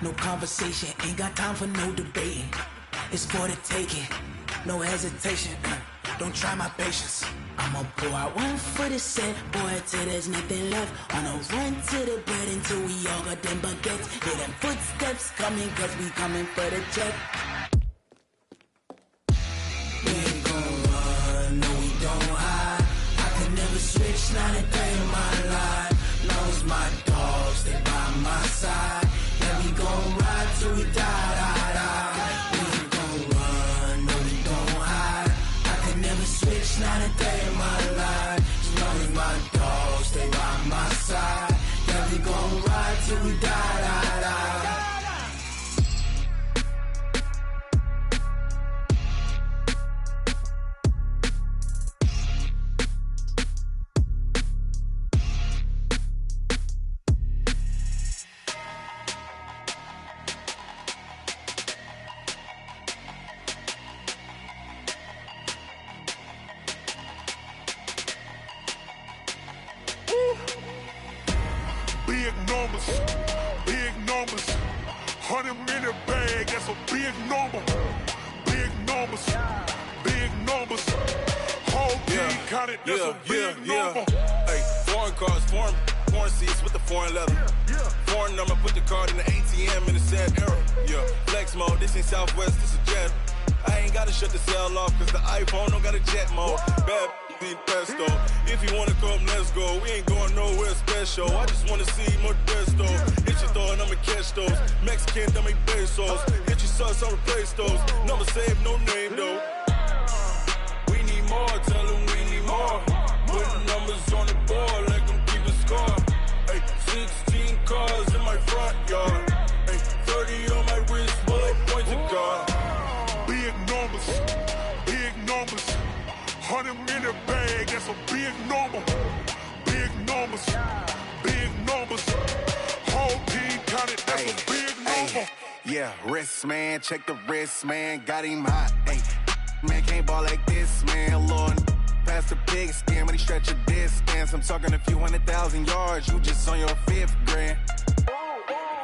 no conversation, ain't got time for no debating. It's for the taking, no hesitation. Don't try my patience. I'ma pour out one for the set, boy, till there's nothing left. On a run to the bread until we all got them baguettes. Hear them footsteps coming, cause we coming for the check. We ain't gon' run, no, we don't hide. I can never switch, not a day in my life. Long as my dogs, they by my side. Yeah, we gon' ride till we die. Switch, not a day in my life. As long as my dogs stay by my side. Yeah, we gon' ride till we die.
Big numbers, 100-minute bag, that's a big number. Big numbers, whole team counted, that's a big number.
Hey, foreign cars, foreign seats with the foreign leather. Foreign number, put the card in the ATM in the sad era. Yeah, flex mode, this ain't Southwest, this a jet. I ain't gotta shut the cell off, cause the iPhone don't got a jet mode. Bad need pesto. If you wanna come, let's go. We ain't going nowhere special. I just wanna see Modesto. Hit your throw and I'ma catch those. Mexican, don't make pesos. Hit your sauce, I'll replace those. Number save, no name though. We need more, tell them we need more. Putting numbers on the board, let them keep a score. Hey, 16 cars in my front yard. Hey, 30 on my wrist, bullet points of God.
Big numbers, 100-minute bag, that's a big number. Big numbers, whole team counted, that's a big number.
Yeah, wrist man, check the wrist man, got him hot. Ay, man can't ball like this, man. Lord, past the pig skin when he stretch a distance. I'm talking a few 100,000 yards, you just on your 5th grand.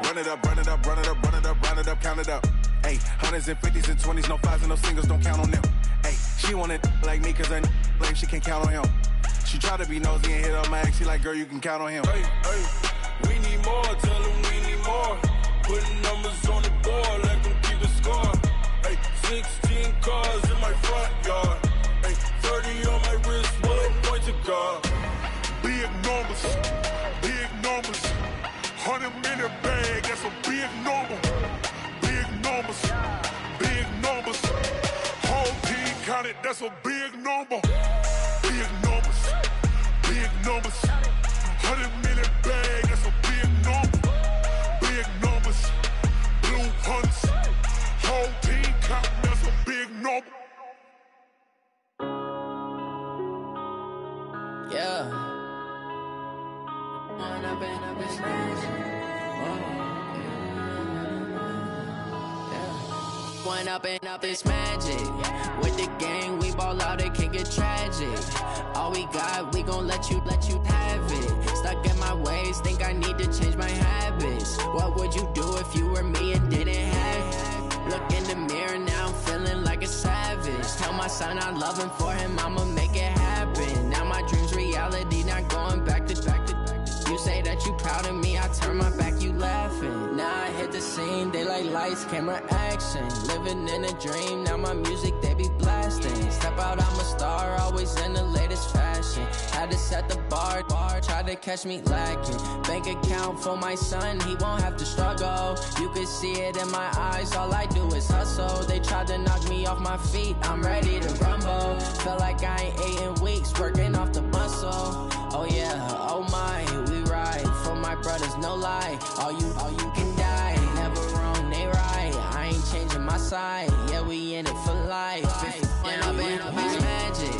Run it up, run it up, run it up, run it up, run it up, count it up. Ay, 100s and 50s and 20s, no 5s and no singles, don't count on them. Ay, she want it like me cause her lame, she can't count on him. She try to be nosy and hit on my ex, she like, girl, you can count on him.
Hey, we need more, tell them we need more. Putting
100-minute bag, that's a big number. Big numbers, big numbers. Whole team counted, that's a big number. Big numbers, big numbers. 100-minute bag, that's a big number. Big numbers, blue hunts. Whole team counting, that's a big number.
Yeah. One up and up is magic. With the gang, we ball out, it can get tragic. All we got, we gon' let you have it. Stuck in my ways, think I need to change my habits. What would you do if you were me and didn't have it? Look in the mirror, now I'm feeling like a savage. Tell my son I love him, for him I'ma make it happen. Now my dream's reality, not going back to. You say that you proud of me, I turn my back, you laughing. Now I hit the scene, they like lights, camera, action. Living in a dream, now my music, they be blasting. Step out, I'm a star, always in the latest fashion. Had to set the bar, try to catch me lacking. Bank account for my son, he won't have to struggle. You can see it in my eyes, all I do is hustle. They tried to knock me off my feet, I'm ready to rumble. Feel like I ain't ate in weeks, working off the muscle. Oh yeah, oh my, we ride for my brothers, no lie. All you can die, never wrong, they right. I ain't changing my side, yeah, we in it for life. And I've been magic.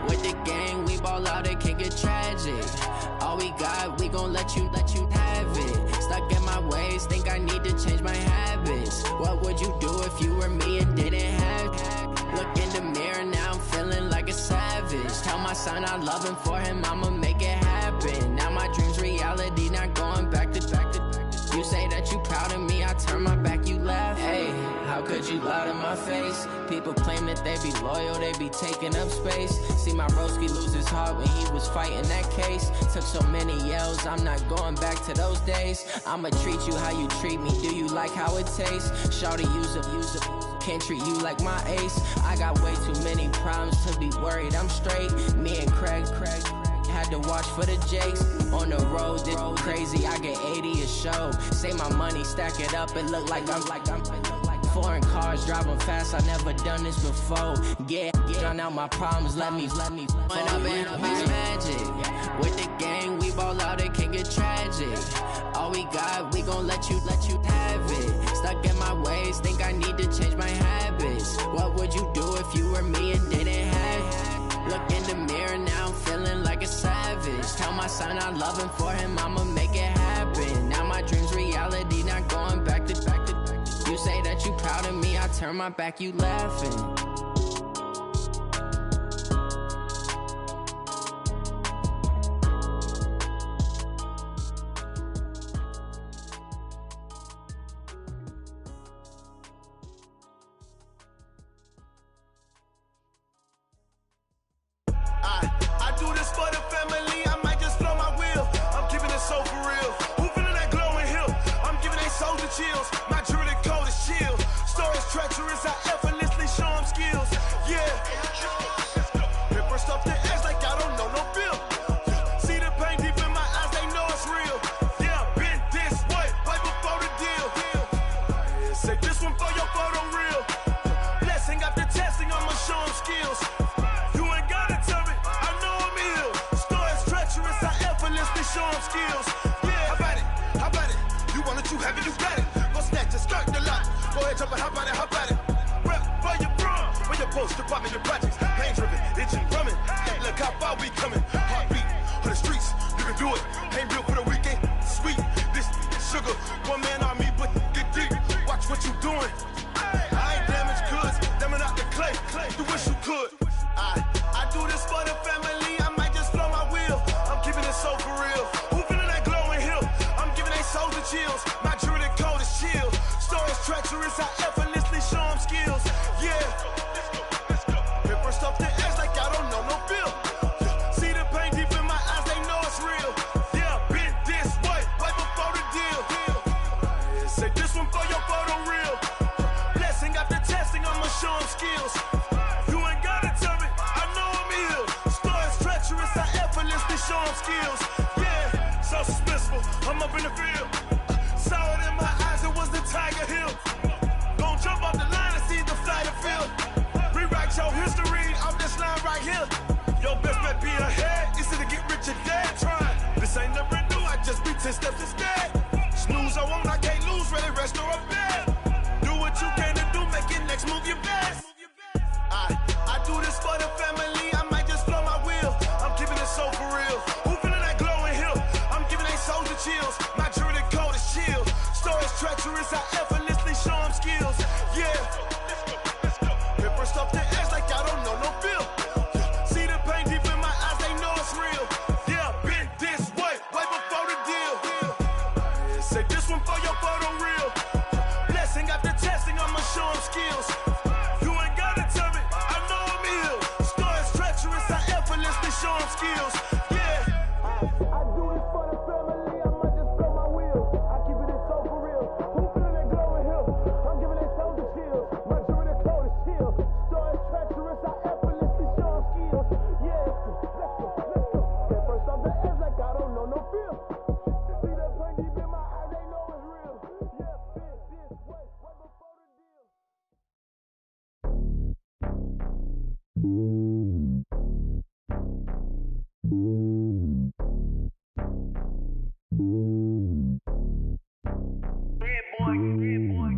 With the gang, we ball out, it can get tragic. All we got, we gon' let you have it. Stuck in my ways, think I need to change my habits. What would you do if you were me and didn't have it? Look in the mirror, now I'm feeling like a savage. Tell my son I love him, for him I'ma make it happen. Now my dream's reality, not going back to. You say that you proud of me, I turn my back, you laugh. Hey, how could you lie to my face? People claim that they be loyal, they be taking up space. See my broski lose his heart when he was fighting that case. Took so many yells, I'm not going back to those days. I'ma treat you how you treat me, do you like how it tastes? Shawty, use it, can't treat you like my ace. I got way too many problems to be worried, I'm straight. Me and Craig had to watch for the Jakes. On the road, this crazy, I get 80 a show. Say my money, stack it up, it look like I'm foreign cars, driving fast, I never done this before. Yeah, drown out my problems, let me When up and up is magic. With the gang, we ball out, it can get tragic. All we got, we gon' let you have it. Stuck in my ways, think I need to change my habits. What would you do if you were me and didn't have it? Look in the mirror, now I'm feeling like a savage. Tell my son I love him, for him I'ma make it happen. Now my dream's reality, not going back to. You say that you proud of me, I turn my back, you laughing.
I do this for the family, I might just blow my wheel. I'm keeping it so for real. Who feeling that glowing hill? I'm giving they soldier chills. My jewelry cold is chill. Stories treacherous, I effortlessly show them skills. Yeah. Paper stuff the edge like I don't know no bill. See the pain deep in my eyes, they know it's real. Yeah, been this way, right before the deal. Say this one for your photo reel. Blessing after testing, I'ma show them skills. You ain't gotta tell me, I know I'm ill. Stories treacherous, I effortlessly show them skills. Yeah, how about it? You want it, you have it, you got it. Go snatch it, skirt the lot. Go ahead, jump it, how about it? Rep for your bra, for your post, your poppin', your projects. Pain driven, itching, drumming. Hey, look how far we coming. Heartbeat on the streets, you can do it. Ain't built for the weekend, sweet. This sugar, one man army, but get deep. Watch what you doing. I ain't damaged goods, damn it out the clay. You wish you could. I do this for the family, I might just blow my wheel. I'm keeping it so for real. Who feeling that glowing hill? I'm giving they soldier chills. My jewelry cold is chill. Stories treacherous, I effortlessly show them skills. Yeah. Paper stuff the edge like I don't know no bill. See the pain deep in my eyes, they know it's real. Yeah, been this way, right before the deal. Say this one for your photo reel. Blessing after testing, I'ma show them skills. You ain't gotta tell me, I know I'm ill. Stories treacherous, I effortlessly show them skills. Yeah, so suspenseful, I'm up in the field. steps instead. Snooze, I won't, I can't lose, really rest or up bed. Do what you can to do, make your next move your best. I do this for the family, I might just blow my wheel. I'm keeping it so for real. Who feeling that glowing hill? I'm giving they soldier chills. My jewelry code is chill. Stories treacherous, I effortlessly show them skills. Yeah. Hit first off the edge like I don't know no feel. See the pain deep in my eyes, they know it's real. Yeah, been this way before the deal. Say this one for your photo reel. Blessing after testing, I'ma show them skills. You ain't gotta tell me, I know I'm ill. Stories treacherous, I effortlessly show them skills. Yeah. I do this for the family, I might just blow my wheel. I keep it so for real. Who feeling that glowing hill? I'm giving they soldier chills. My jewelry code is chill. Stories treacherous, I effortlessly show them skills. Yeah. Let's go. Get first off the edge like I don't know no feel. See that pain deep in my eyes, they know it's real. Yeah, been this way before the deal.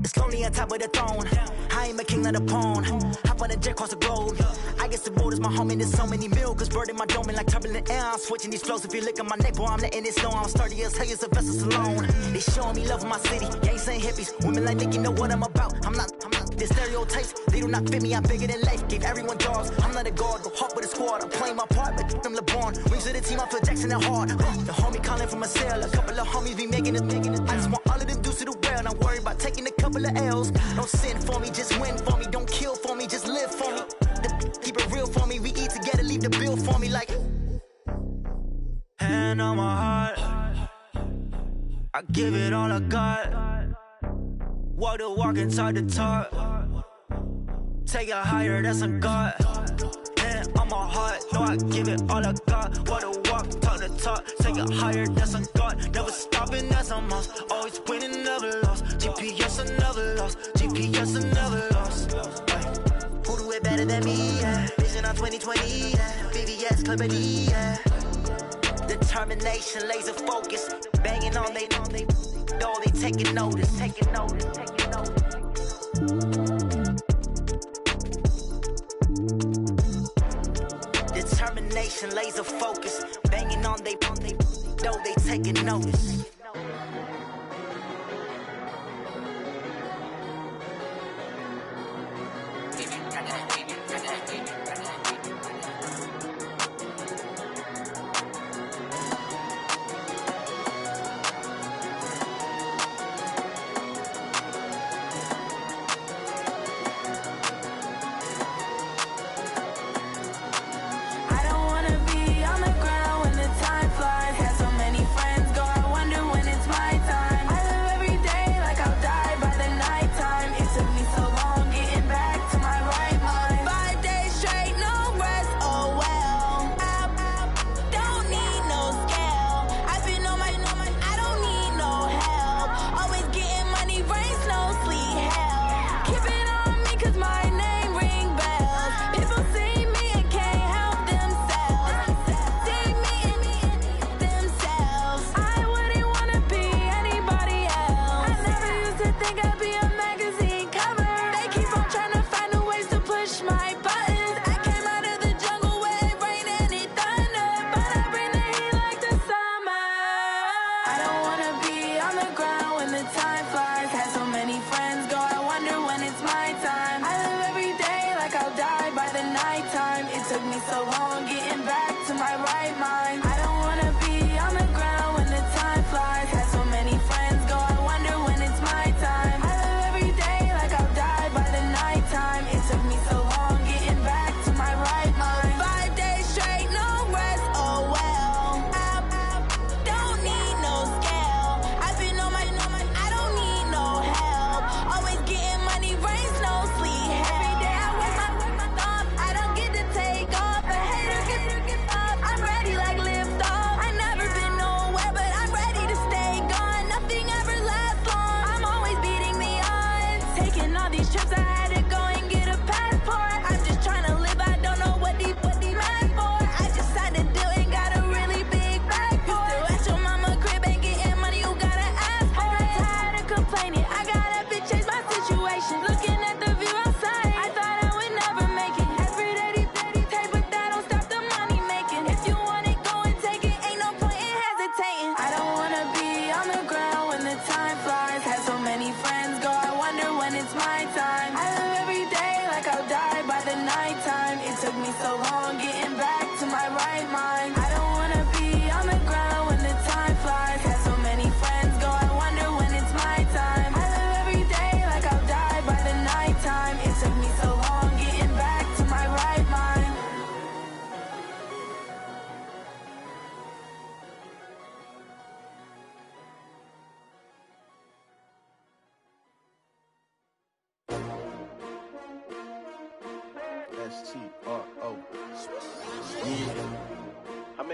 It's lonely on top of the throne. I ain't a king, not a pawn. Hop on a jet across the globe. I guess the road is my home and there's so many milkers burning my dome and like turbulent air. I'm switching these flows. If you look at my neck, boy, I'm letting it snow. I'm sturdy as hell as a vessel alone. They showing me love in my city. Gangs ain't hippies. Women like Nicky know what I'm about. I'm not. The stereotypes, they do not fit me. I'm bigger than life. Gave everyone dogs. I'm not a guard. Go hawk with a squad. I'm playing my part, but them LeBron. Rings to the team. I feel Jackson and hard. The homie calling from a cell. A couple of homies be making it. I just want all of them dudes to do well. Not worry about taking a couple of L's. Don't sin for me, just win for me. Don't kill for me, just live for me. Keep it real for me. We eat together, leave the bill for me like. Hand on my heart, I give it all I got. Walk the walk and talk the talk. Take it higher, that's a God. Hand on my heart, no, I give it all I got. Walk the walk, talk the talk. Take it higher, that's a God. Never stopping, that's a must. Always winning, never lost. GPS, I never lost. GPS, I never lost. Who do it better than me? Yeah. Vision on 2020. Yeah. VVS, Clarity. Yeah. Determination, laser focus. Banging on they know they taking notice. Taking notice. Determination, laser focus. Banging on they know they taking notice.
I don't wanna be on the ground when the time flies. Had so many friends go, I wonder when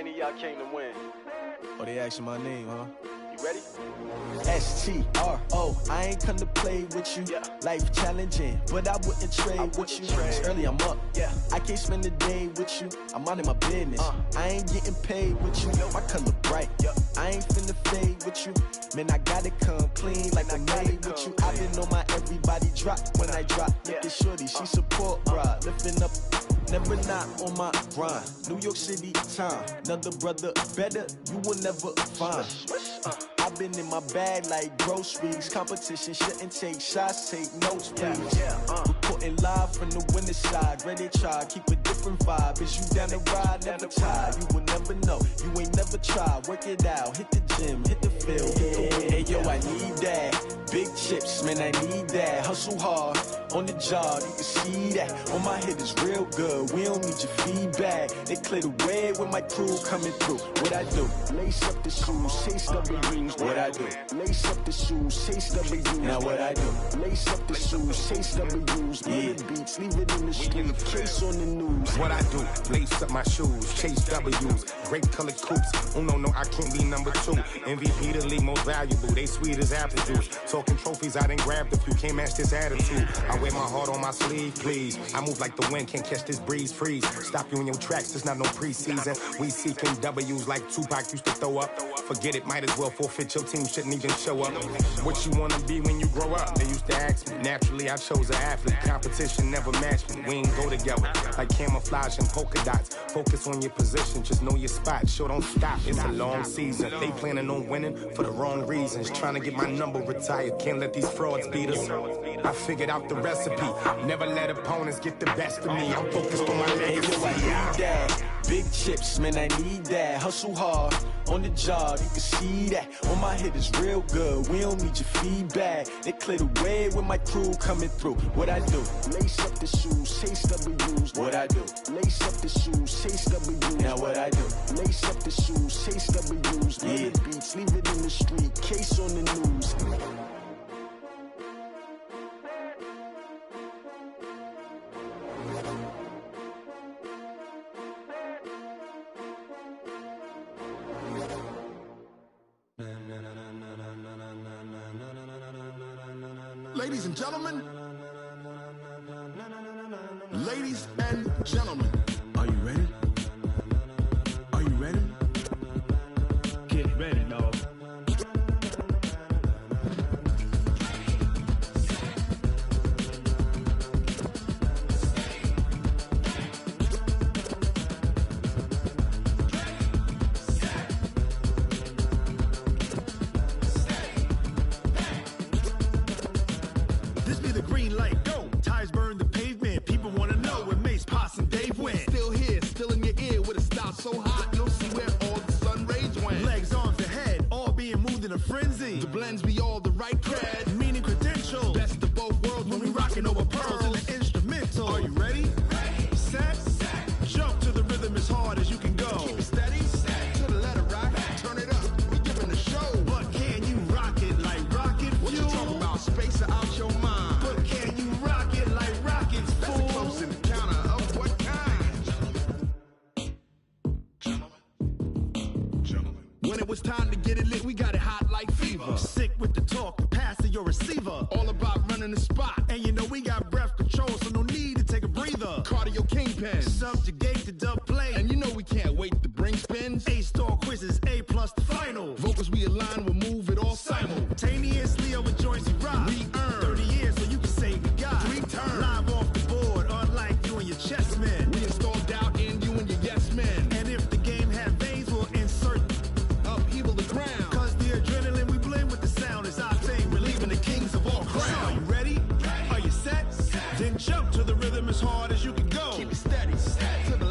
many of y'all came to win?
Oh, they asking my name, huh?
You ready?
STRO, I ain't come to play with you. Life challenging, but I wouldn't trade with you. It's early, I'm up. I can't spend the day with you. I'm out of my business. I ain't getting paid with you. My color bright. I ain't finna fade with you. Man, I gotta come clean like I made with you. I been on my everybody drop when I drop. Look at shorty, she support, bruh. Lifting up, never not on my grind. New York City time, another brother better, you will never find. I've been in my bag like groceries. Competition shouldn't take shots, take notes, please. Reporting live from the winter side. Ready to try, keep a different vibe. Is you down the ride, never tired. You will never know, you ain't never tried. Work it out, hit the gym, hit the field. Hey yo, I need that. Big chips, man, I need that. Hustle hard, on the job, you can see that. On my head is real good, we don't need your feedback. They clear the way with my crew coming through. What I do? Lace up the shoes, chase W's. What I do? Lace up the shoes, chase W's. Now what I do? Lace up the shoes, chase W's. Yeah, beats, leave it in the street, case on the news.
What I do? Lace up my shoes, chase W's. Great colored coops. Oh no, I can't be number 2. MVP the league most valuable. They sweet as apple juice. Talking trophies, I done grabbed a few. Can't match this attitude. I wear my heart on my sleeve, please. I move like the wind, can't catch this breeze, freeze. Stop you in your tracks, there's not no preseason. We seeking W's like Tupac used to throw up. Forget it, might as well forfeit, your team shouldn't even show up. What you wanna be when you grow up? They used to ask me. Naturally, I chose an athlete. Competition never matched me. We ain't go together. Like camouflage and polka dots. Focus on your position, just know your spot. Sure, don't stop, it's a long season. They planning on winning for the wrong reasons. Trying to get my number retired, can't let these frauds beat us. I figured out the recipe. Never let opponents get the best of me. I'm focused on my legacy.
I need that. Big chips, man, I need that. Hustle hard, on the job, you can see that. On my head is real good, we don't need your feedback. They clear the way with my crew coming through. What I do? Lace up the shoes, chase W's. What I do? Lace up the shoes, chase W's. Now what I do? Lace up the shoes, chase W's. Yeah, beats, leave it in the street, case on the news.
Ladies and gentlemen, ladies and gentlemen,
are you ready? Are you ready?
Get ready, dog.
So hot, you'll see where all the sun rays went.
Legs, arms, and head, all being moved in a frenzy.
The blends be all the right cred,
meaning credentials.
Best of both worlds when we rockin' over pearls
in the instrumental.
Are you ready?
Ready. Set. Jump to the rhythm as hard as you can go.
Keep it steady. To the letter right. Turn it up. We giving the show.
But can you rock it like rocket fuel?
What you talking about? Space or out your mind?
But can you rock it like rockets,
That's
fool?
a close encounter of what kind?
When it was time to get it lit, we got it hot like fever. Sick with the talk, pass to your receiver.
All about running the spot.
And you know we got breath control, so no need to take a breather.
Cardio kingpin.
Subjugate the dub play.
And you know we can't wait to bring spins.
A-star quizzes, A+ the final.
Vocals we align, we'll move it all
simultaneously over joints we rock.
We earn
30 years so you can say we got
3 turns.
Live off the board, unlike you and your chess men.
We install doubt in you and your yes men.
And if the game had veins, we'll insert
upheaval the ground.
Cause the adrenaline we blend with the sound is our thing. Relieving the kings of all crowns. So are you ready? Are you set? Then jump to the rhythm as hard as you can go.
Keep it steady. To the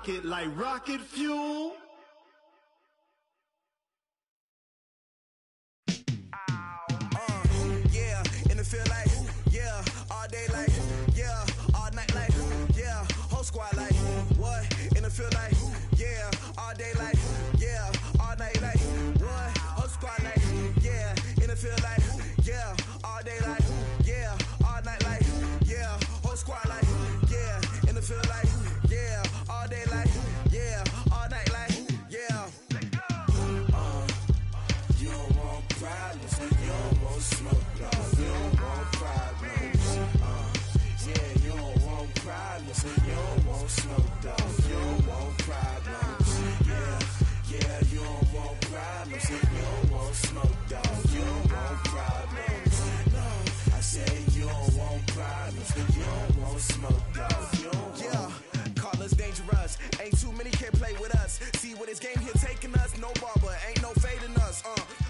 rocket like rocket fuel.
Yeah, in the field like, yeah, all day like, yeah, all night like, yeah, whole squad like, what? In the field like, yeah, all day like, yeah, all night like, what? Whole squad like, yeah, in the field like, yeah, all day like, yeah, all night like, yeah, whole squad like, yeah, in the field like, yeah, all day like, yeah, all night like, yeah.
You don't want problems, you don't want smoke, no. You don't want problems, yeah, you don't want problems, you don't want smoke, dog. You don't want problems, yeah, you don't want problems, you don't want smoke, dog. You don't want problems, no. I said you don't want problems, you don't want smoke, dog. You don't
Yeah, call us dangerous. Ain't too many can play with us. See where this game here taking us. No barber, ain't no fading us.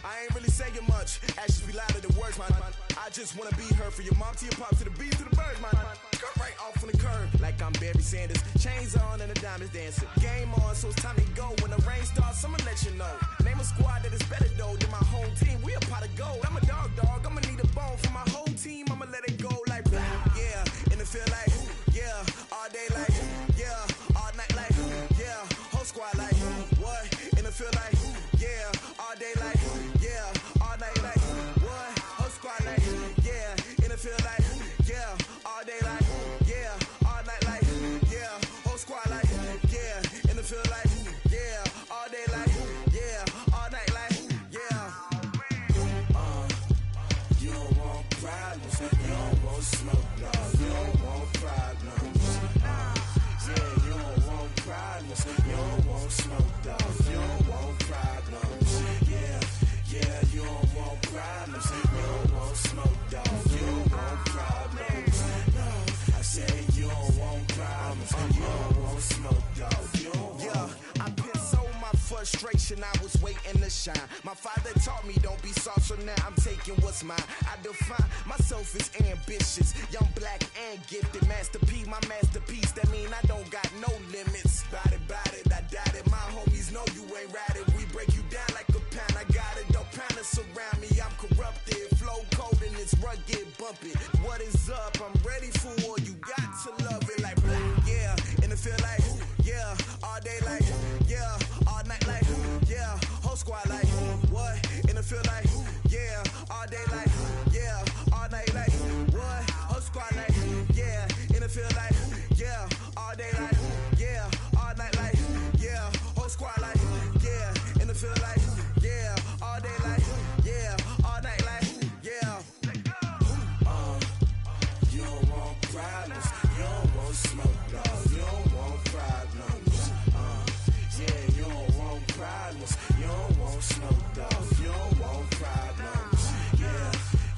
I ain't really saying much. Actions be louder than words, man. I just wanna be heard. For your mom to your pop to the beat to the birds, man. Cut right off on the curb like I'm Barry Sanders. Chains on and the diamonds dancing. Game on, so it's time to go. When the rain starts, I'ma let you know. Name a squad that is better though than my home team. We a pot of gold. I'm a dog. I'ma need a bone for my whole team. I'ma let it go like yeah. In the field like yeah. All day like yeah. All night like yeah. Whole squad like what? In the field like yeah. All day like yeah. All night like what? Whole squad like yeah. In the field like yeah. All day like yeah. All night like yeah. Whole squad like yeah. In the field like yeah. All day like yeah. All night like yeah.
You don't want problems, you don't want smoke, no. You don't want problems, yeah, you don't want problems, you don't want smoke, dog. You don't want problems, yeah, you don't want problems, you don't want smoke, dog. You don't want problems, no. I said you don't want problems, you don't want smoke, dog. You don't
Yeah, I put so my frustration, I was waiting to shine. My father taught me don't be soft, so now I'm taking what's mine. I define myself as ambitious, young, black, and gifted. Master P, my masterpiece, that mean I don't got no limits. Bout it, I doubt it. My homies know you ain't ratted. We break you down like a pound. I got it, don't pound us around me. I'm corrupted, flow cold and it's rugged, bump it. What is up? I'm ready for war. You got to love it like black, yeah. In the field like yeah. All day like yeah. All night like yeah. Whole squad like what? In the field like yeah. All day like yeah. All night like what? Whole squad like yeah. In the field like yeah. All day like yeah. All night like yeah. Whole squad like yeah. In the field like yeah. All day like yeah. All night like yeah.
You don't want problems, you don't want smoke, dog. You don't want problems, yeah, you don't want problems, you don't want smoke, dog. You don't want problems,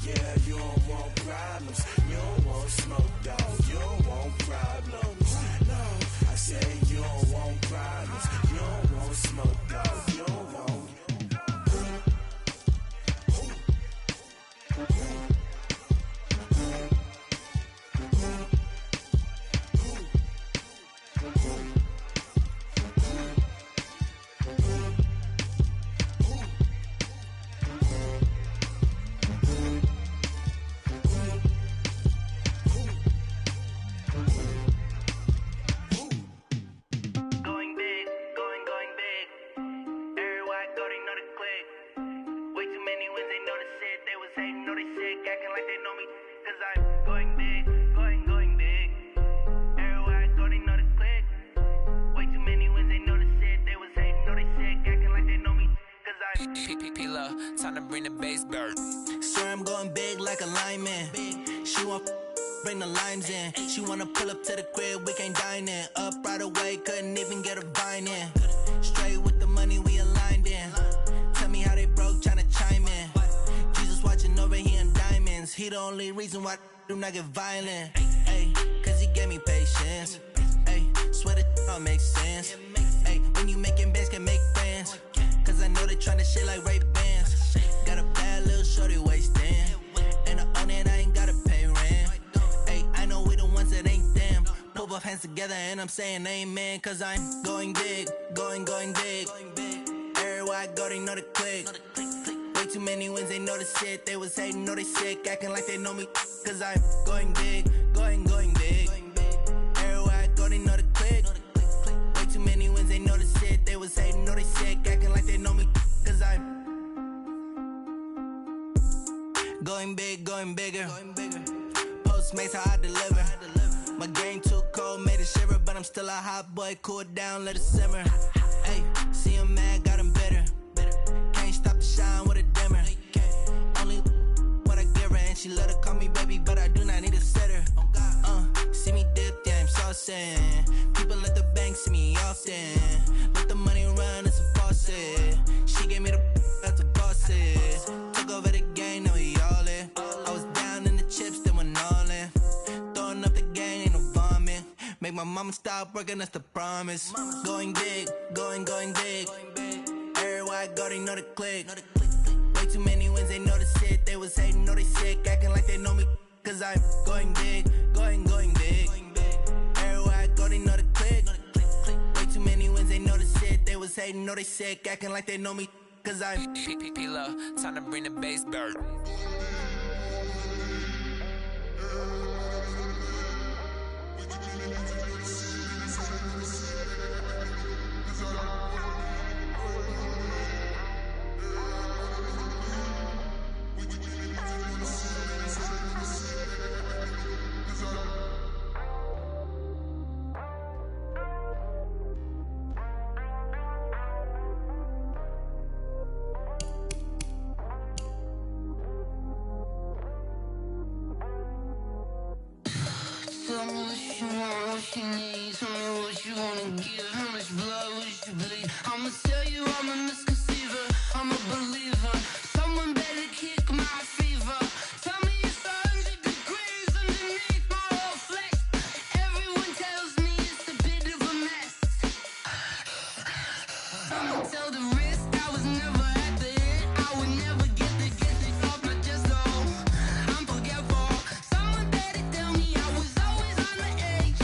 yeah, you don't want problems, you don't want smoke, dog. You don't want problems, no. I say you don't want problems, you don't want smoke, dog. You don't want.
Going big, going big. Everywhere I go, they know the click. Way too many wins, they know the shit. They was hating, know they sick, acting like they know me. Cause I'm going big, going big. Everywhere I go, they know the click. Way too many wins, they know the shit. They was hating, know they sick, acting like they know me. Cause I'm
P-Love, time to bring the bass bird.
Swear I'm going big like a lineman. She want bring the limes in. She wanna pull up to the crib, we can't dine in. Up right away, couldn't even get a vine in. Straight with the money, we aligned in. Tell me how they broke, tryna chime in. Jesus watching over here in diamonds. He the only reason why I do not get violent. Ay, cause he gave me patience. Ay, swear that all makes sense. Ay, when you making bands, can make friends. Cause I know they tryna shit like Ray Bans. Got a bad little shorty wasting. And I own it, I ain't gotta pay rent. Ay, I know we the ones that ain't them. Put both hands together and I'm saying amen, cause I'm going big, going big. Everywhere I go, they know the click. Way too many wins, they know the shit. They was hating, know they sick, acting like they know me, cause I'm going big, going big. Everywhere I go, they know the click. Way too many wins, they know the shit. They was hating, know they sick, acting like they know me, cause I'm going big, going bigger. Postmates, how I deliver. My game too cold, made it shiver, but I'm still a hot boy. Cool it down, let it simmer. Hey, see him mad, got him bitter. Can't stop the shine with a dimmer. Only what I give her, and she let her call me baby, but I do not need a sitter. See me dip, yeah, I'm saucing. People at the bank see me often. Let the money run, it's a faucet. She gave me the that's a boss is. Took over the game, now we all in. I was down in the chips, then went all in. Throwing up the gang, ain't no vomit. Make my mama stop working, that's the promise. Going big, going big. Everywhere I go, they know the click. Way too many wins, they know the shit. They was hating, know they sick, acting like they know me, cause I'm going big, going big. Everywhere I go, they know the click. Way too many wins, they know the shit. They was hating, know they sick, acting like they know me, cause I'm
P-Lo, time to bring the bass bird.
Tell me what you want, what you need. Tell me what you wanna give. How much blood would you bleed? I'ma tell you I'm a misconceiver. I'm a believer. Someone better kick my fever. Tell me it's 100 degrees underneath my whole flesh. Everyone tells me it's a bit of a mess. I'ma tell the risk I was never at the end. I would never get the off my chest though. I'm forgetful. Someone better tell me I was always on the edge.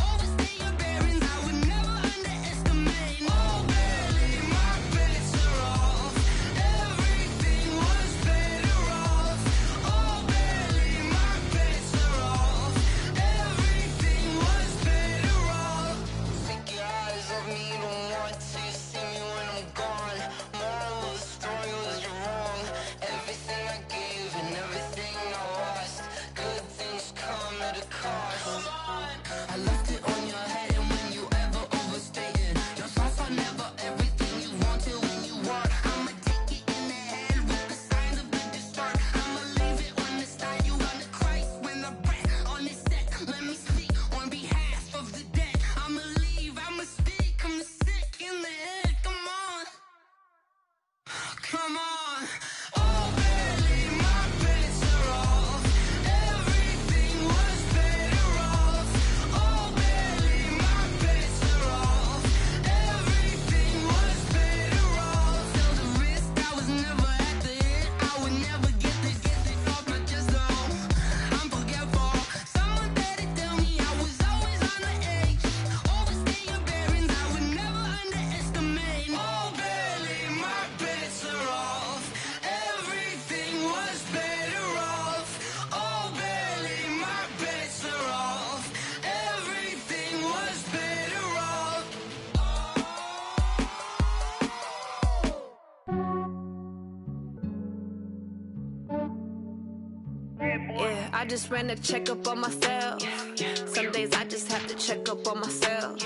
Overstay your bearings, I would never underestimate. Oh baby, my bets are off. Everything was better off. Oh baby, my bets are off. Everything was better off. Take your eyes off me, don't want to see me when I'm gone. Moral of the story was you're wrong. Everything I gave and everything I lost. Good things come at a cost. I left it on your head, and when you ever overstay it, your thoughts are never everything you wanted when you want. I'ma take it in the head with the signs of the distort. I'ma leave it on the side. You on the Christ when the breath on the set. Let me speak on behalf of the dead. I'ma leave, I'ma speak. I'm sick in the head. Come on, come on. Oh baby, my bets are off. Everything was better off. Oh baby, my bets are off. Everything was better off. Tell the risk I was never at the end. I would never get this off my chest though. I'm forgetful. Someone better tell me I was always on the edge. Overstay your bearings, I would never underestimate. Oh baby, my bets are off. Everything was better off. Oh baby, my bets are off. Everything was better off.
Yeah, I just ran a checkup on myself. Some days I just have to check up on myself.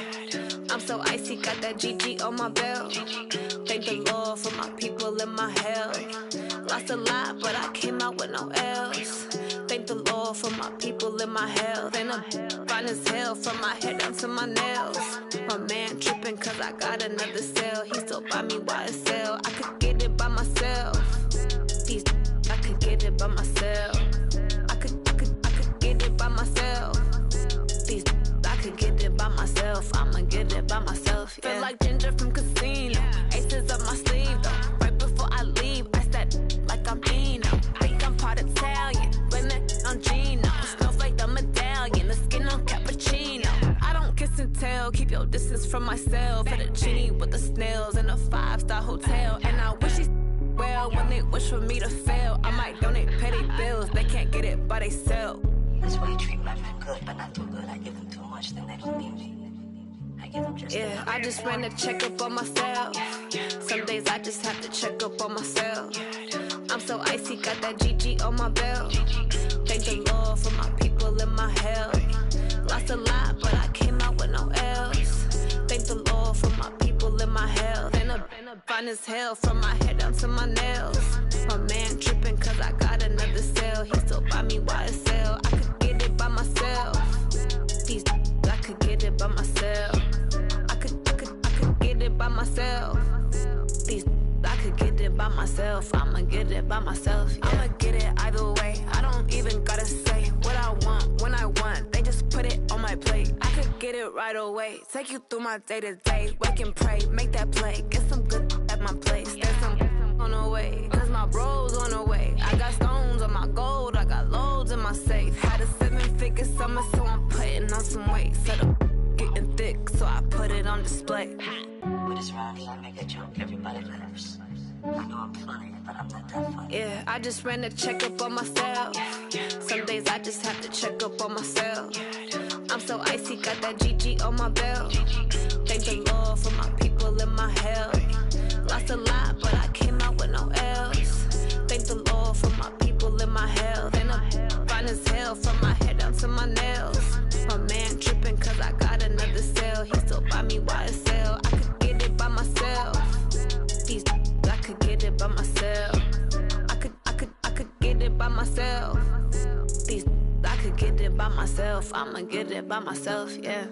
I'm so icy, got that GG on my belt. Thank the Lord for my people and my health. Lost a lot, but I came out with no L's. Thank the Lord for my people and my health. And I'm fine as hell from my head down to my nails. My man tripping cause I got another cell. He still buy me YSL. I could get it by myself. These I could get it by myself. I could get it by myself. These I could get it by myself. I'ma get it by myself. Yeah. Feel like Ginger from Casino. Aces up my sleeve though. Right before I leave, I said like I'm Dino. Think I'm part Italian, blame that on Gino. Smells like the medallion, the skin on cappuccino. I don't keep your distance from myself. At a genie with the snails in a 5-star hotel. And I wish these well when they wish for me to fail. I might donate petty bills, they can't get it by themselves.
That's why you treat my friend good, but not too good. I give them too much, then they don't need me. I give them just enough.
I just ran to check up on myself. Some days I just have to check up on myself. I'm so icy, got that GG on my belt. Thank the Lord for my people in my health. Lost a lot, but I came out with no L's. Thank the Lord for my people in my health. And a fine as hell from my head down to my nails. My man tripping cause I got another sale. He still buy me YSL. I could get it by myself. These I could get it by myself. I could get it by myself. These I could get it by myself. I'ma get it by myself. Yeah. I'ma get it either way. I don't even gotta say what I want when I want. They just put it on my plate. I could get it right away. Take you through my day to day. Wake and pray, make that play. Get some good at my place. There's some on the way. Cause my bro's on the way. I got stones on my gold. I got loads in my safe. Had a 7-figure summer, so I'm putting on some weight. Set up getting thick, so I put it on display.
With this round, I make a joke, everybody laughs. I know I'm funny, but I'm not that funny.
Yeah, I just ran to check up on myself. Some days I just have to check up on myself. I'm so icy, got that GG on my belt. Thank the Lord for my people in my health. Lost a lot, but I came out with no L's. Thank the Lord for my people in my health. And I'm fine as hell from my head down to my nails. My man tripping cause I got another sale. He still buy me YSL. I could get it by myself. These I could get it by myself. I could get it by myself. These I could get it by myself. I'ma get it by myself, yeah.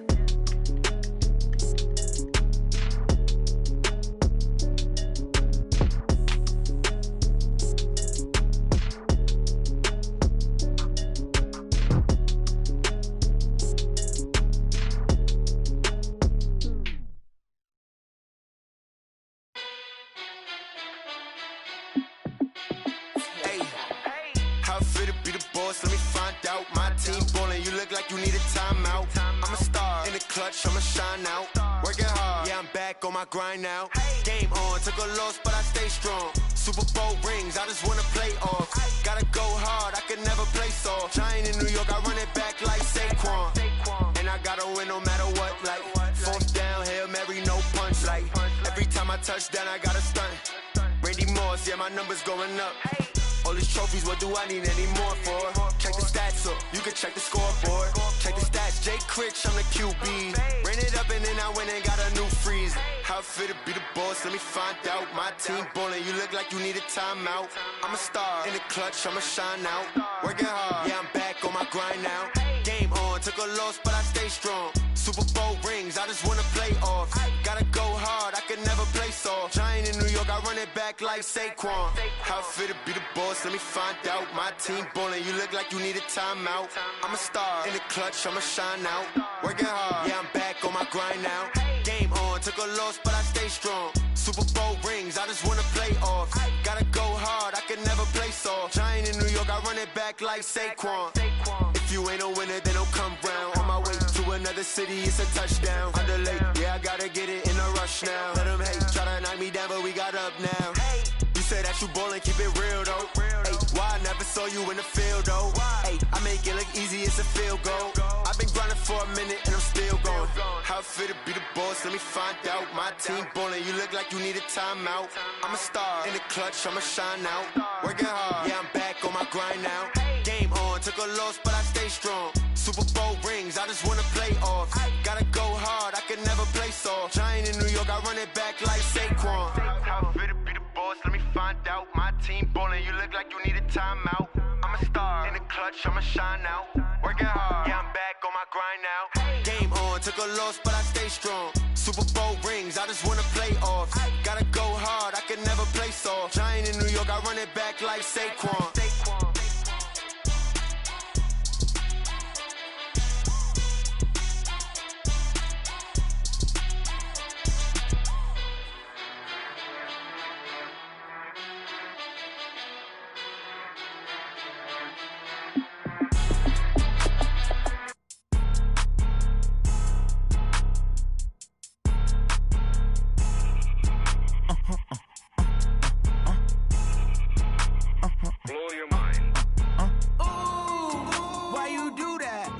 Let me find out. My team ballin', you look like you need a timeout. I'm a star in the clutch, I'ma shine out. Working hard, yeah, I'm back on my grind now. Game on, took a loss, but I stay strong. Super Bowl rings, I just wanna play off. Gotta go hard, I could never play soft. Giant in New York, I run it back like Saquon. And I gotta win no matter what, like 4th down, Hail Mary, no punch. Like every time I touch down, I gotta stunt. Randy Moss, yeah, my numbers going up. All these trophies, what do I need any more for? Check the stats up, you can check the scoreboard. Check the stats, Jay Critch, I'm the QB. Ran it up and then I went and got a new freeze. How it feel to be the boss, let me find out. My team ballin', you look like you need a timeout. I'm a star in the clutch, I'ma shine out. Working hard, yeah, I'm back on my grind now. Game on, took a loss, but I stay strong. Super Bowl rings, I just wanna play off. Gotta go hard, I could never play soft. Giant in New York, I run it back like Saquon. How it feel to be the boss, let me find out. My team ballin', you look like you need a timeout. I'm a star in the clutch, I'ma shine out. Working hard, yeah, I'm back on my grind now. Game on, took a loss, but I stay strong. Super Bowl rings, I just wanna play off. Gotta go hard, I could never play soft. Giant in New York, I run it back like Saquon. If you ain't a winner, then don't come round. On my way to another city, it's a touchdown. Underlay, yeah, I gotta get it in a rush now. Let them hate, try to knock me down, but we got up now. You say that you ballin', keep it real though. Hey, why I never saw you in the field though? Hey, I make it look easy, it's a field goal. I've been grinding for a minute and I'm still going. How it feel to be the boss, let me find out. My team ballin', you look like you need a timeout. I'm a star in the clutch, I'ma shine out. Working hard, yeah, I'm back on my grind now. Game on, took a loss, but I stay strong. Super Bowl rings, I just wanna play off. Gotta go hard, I could never play soft. Giant in New York, I run it back like Saquon. How it feel to be the boss, let me find out. My team ballin', you look like you need a timeout. I'm a star in the clutch, I'ma shine out. Working hard, yeah, I'm back on my grind now. Game on, took a loss, but I stay strong. Super Bowl rings, I just wanna play off. Gotta go hard, I could never play soft. Giant in New York, I run it back like Saquon.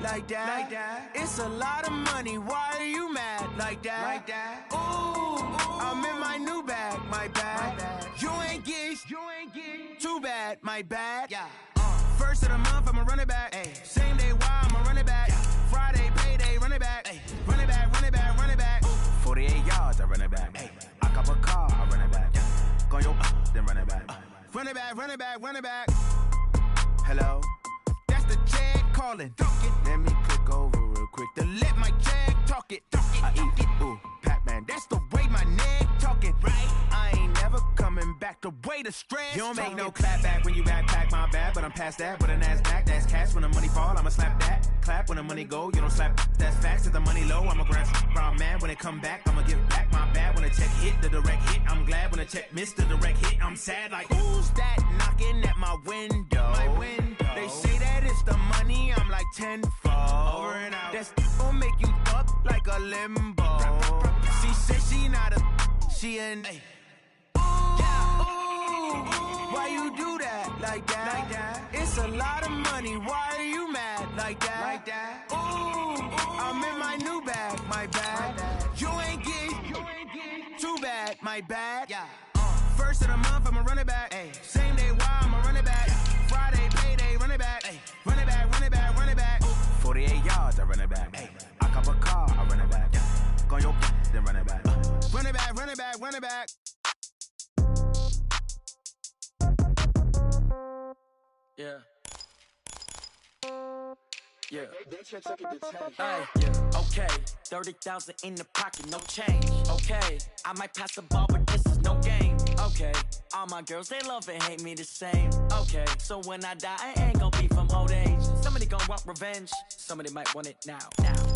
like that. It's a lot of money, why are you mad like that? Ooh, I'm in my new bag, my bad. You ain't get too bad, my bad. First of the month, I'ma run it back. Same day, why I'ma run it back. Friday, payday, run it back. Run it back, run it back, run it back. 48 yards, I run it back. I cop a car, I run it back. Go yo, then run it back. Run it back, run it back, run it back. Hello, that's the jag calling. Let me click over real quick to let my jag talk it. I eat it, ooh, Pac-Man, that's the way my neck talking. Right, I ain't never coming back the way the stress. You don't make no clap back when you backpack, my bad, but I'm past that. With a NASDAQ, that's cash. When the money fall, I'ma slap that. Clap when the money go, you don't slap. That's facts. If the money low, I'ma grab brown man. When it come back, I'ma give back my bad. When the check hit, the direct hit, I'm glad. When the check missed the direct hit, I'm sad. Like, who's that knocking at my window? My window. They say that it's the money, I'm like tenfold. Over and out. That's gon' make you up like a limbo. She said she not a, she an. Why you do that like that? It's a lot of money, why are you mad like that? Ooh, I'm in my new bag, my bad. You ain't get too bad, my bad. First of the month, I'ma run it back. Same day, why I'ma run it back. Friday, payday, run it back. Run it back, run it back, run it back. 48 yards, I run it back. I cop a car, I run it back. Go yo, then run it back. Run it back, run it back, run it back.
Yeah. Yeah. Okay, 30,000 in the pocket, no change. Okay, I might pass the ball, but this is no game. Okay, all my girls, they love and hate me the same. Okay, so when I die, I ain't gon' be from old age. Somebody gon' want revenge, somebody might want it now.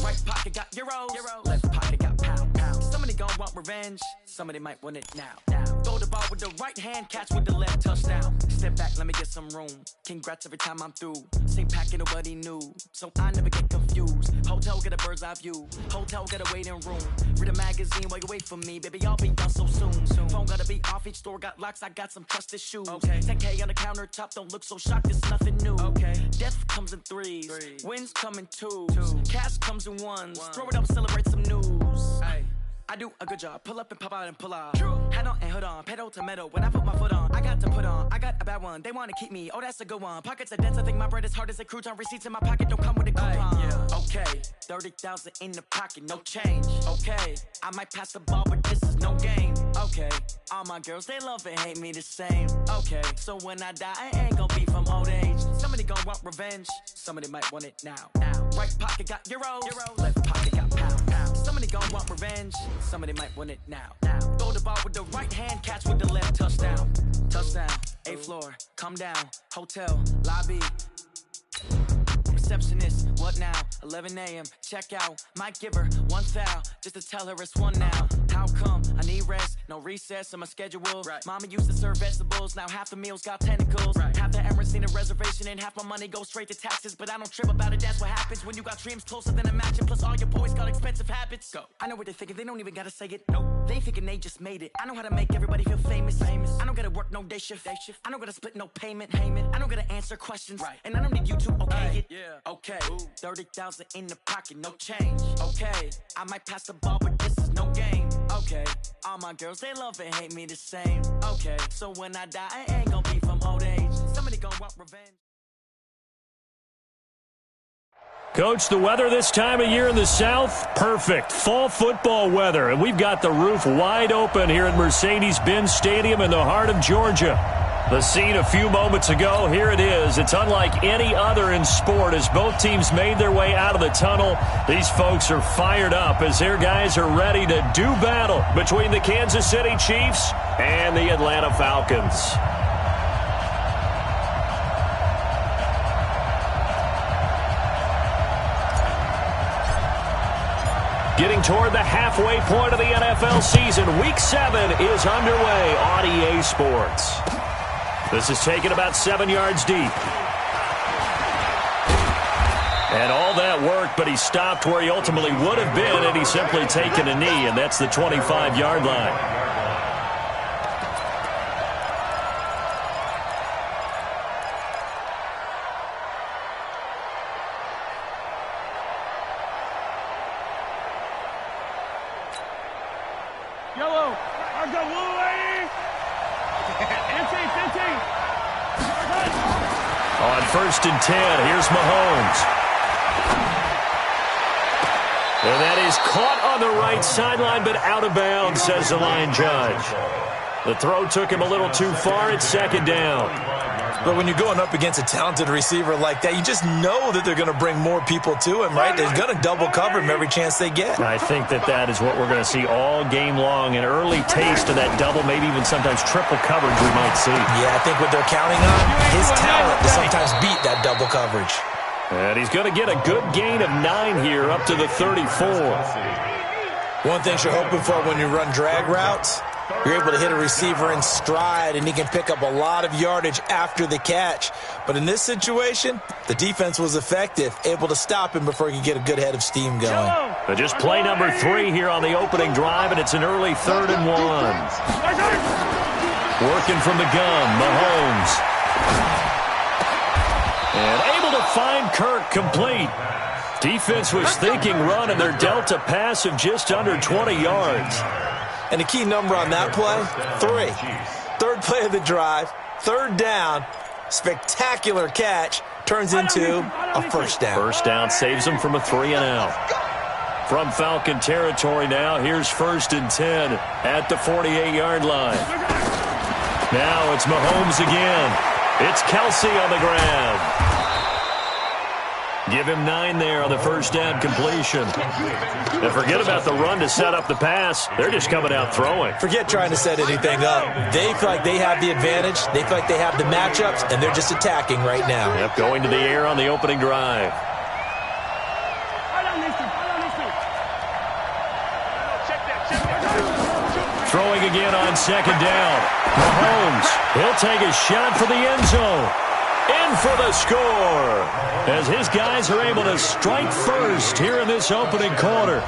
Right pocket got euros, left pocket got pound. Somebody gon' want revenge, somebody might want it now. Throw the ball with the right hand, catch with the left, touchdown. Step back, let me get some room. Congrats every time I'm through. Same packet, nobody knew, so I never get confused. Hotel get a bird's eye view, hotel get a waiting room. Read a magazine while you wait for me, baby, I'll be done so soon. Phone gotta be off, each store got locks, I got some trusted shoes. 10K on the countertop, don't look so shocked, it's nothing new. Death comes in threes, wins come in twos. Cash comes in ones, throw it up, celebrate some news. I do a good job, pull up and pop out and pull out. Head on and hood on, pedal to metal. When I put my foot on, I got to put on. I got a bad one, they wanna keep me, oh that's a good one. Pockets are dense, I think my bread is hard as a crouton. Receipts in my pocket don't come with a coupon. Okay, 30,000 in the pocket, no change. Okay, I might pass the ball, but this is no game. Okay, all my girls, they love and hate me the same. Okay, so when I die, I ain't gon' be from old age. Somebody gon' want revenge, somebody might want it now. Right pocket got euros, left pocket got pound. Somebody gon' want revenge, somebody might want it now. Throw the ball with the right hand, catch with the left, touchdown. Touchdown, 8th floor, come down, hotel, lobby. Receptionist, what now? 11 a.m., check out. Might give her one foul, just to tell her it's one now. How come? I need rest, no recess in my schedule. Mama used to serve vegetables, now half the meals got tentacles. Half the Emirates need a reservation and half my money goes straight to taxes. But I don't trip about it, that's what happens when you got dreams closer than a match. Plus all your boys got expensive habits. Go. I know what they're thinking, they don't even gotta say it. Nope. They thinking they just made it. I know how to make everybody feel famous. I don't gotta work no day shift. I don't gotta split no payment. I don't gotta answer questions. And I don't need you to okay it. Okay, 30,000 in the pocket, no change. Okay, I might pass the ball, but this is no game. Okay, all my girls, they love and hate me the same. Okay, so when I die, I ain't gon' be from old age. Somebody gon' want revenge.
Coach, the weather this time of year in the South, perfect. Fall football weather, and we've got the roof wide open here at Mercedes-Benz Stadium in the heart of Georgia. The scene a few moments ago, here it is. It's unlike any other in sport as both teams made their way out of the tunnel. These folks are fired up as their guys are ready to do battle between the Kansas City Chiefs and the Atlanta Falcons. Getting toward the halfway point of the NFL season, Week 7 is underway on EA Sports. This is taken about 7 yards deep. And all that work, but he stopped where he ultimately would have been had he simply taken a knee, and that's the 25-yard line.
Yellow. I got blue, lady. 15.
On 1st and 10, here's Mahomes. And that is caught on the right sideline, but out of bounds, says the line judge. The throw took him a little too far. It's 2nd down.
But when you're going up against a talented receiver like that, you just know that they're going to bring more people to him, right? They're going to double cover him every chance they get.
I think that is what we're going to see all game long. An early taste of that double, maybe even sometimes triple coverage we might see.
Yeah, I think what they're counting on, his talent to sometimes beat that double coverage.
And he's going to get a good gain of 9 here up to the 34.
One thing you're hoping for when you run drag routes, you're able to hit a receiver in stride, and he can pick up a lot of yardage after the catch. But in this situation, the defense was effective, able to stop him before he could get a good head of steam going.
But just play number 3 here on the opening drive, and it's an early 3rd and 1. Working from the gun, Mahomes. And able to find Kirk complete. Defense was thinking run, and they're dealt a pass of just under 20 yards.
And the key number on that play, 3. 3rd play of the drive, 3rd down, spectacular catch, turns into a 1st down.
1st down saves them from a 3 and out. From Falcon territory now, here's 1st and 10 at the 48-yard line. Now it's Mahomes again. It's Kelsey on the grab. Give him 9 there on the 1st down completion. And forget about the run to set up the pass. They're just coming out throwing.
Forget trying to set anything up. They feel like they have the advantage. They feel like they have the matchups, and they're just attacking right now.
Yep, going to the air on the opening drive. Throwing again on 2nd down. Mahomes, he'll take a shot for the end zone. In for the score, as his guys are able to strike first here in this opening quarter.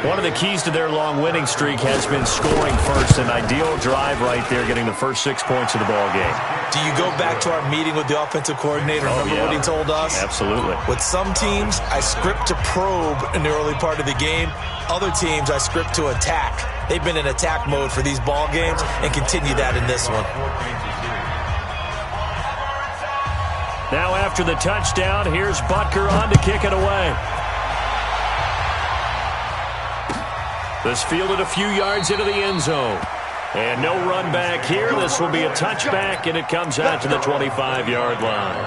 One of the keys to their long winning streak has been scoring first. An ideal drive right there, getting the first 6 points of the ball game.
Do you go back to our meeting with the offensive coordinator? Remember what he told us?
Absolutely.
With some teams, I script to probe in the early part of the game. Other teams, I script to attack. They've been in attack mode for these ball games and continue that in this one.
Now after the touchdown, here's Butker on to kick it away. This fielded a few yards into the end zone. And no run back here. This will be a touchback, and it comes out to the 25-yard line.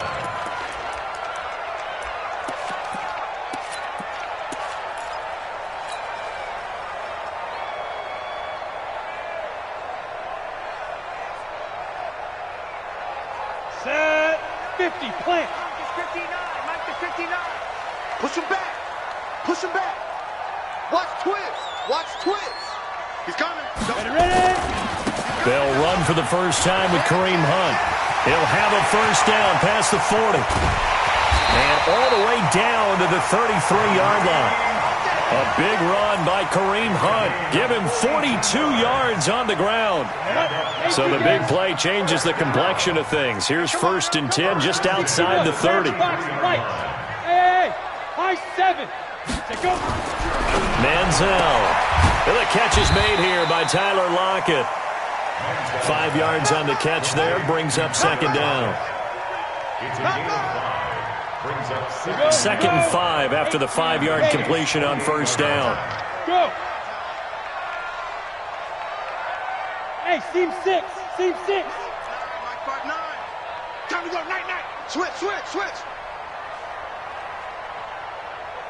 Set 50, plant.
Mike is 59, Mike is 59. Push him back, push him back. Watch twist, watch twist. He's coming.
Ready.
They'll run for the first time with Kareem Hunt. He'll have a 1st down past the 40. And all the way down to the 33-yard line. A big run by Kareem Hunt. Give him 42 yards on the ground. So the big play changes the complexion of things. Here's 1st and 10 just outside the 30.
Hey, high 7. Take over.
Manziel. And the catch is made here by Tyler Lockett. 5 yards on the catch there. Brings up 2nd down. 2nd and 5 after the 5-yard completion on 1st down.
Go. Hey, seam 6. Seam 6.
Mike 5-9. Time to go, night. Switch.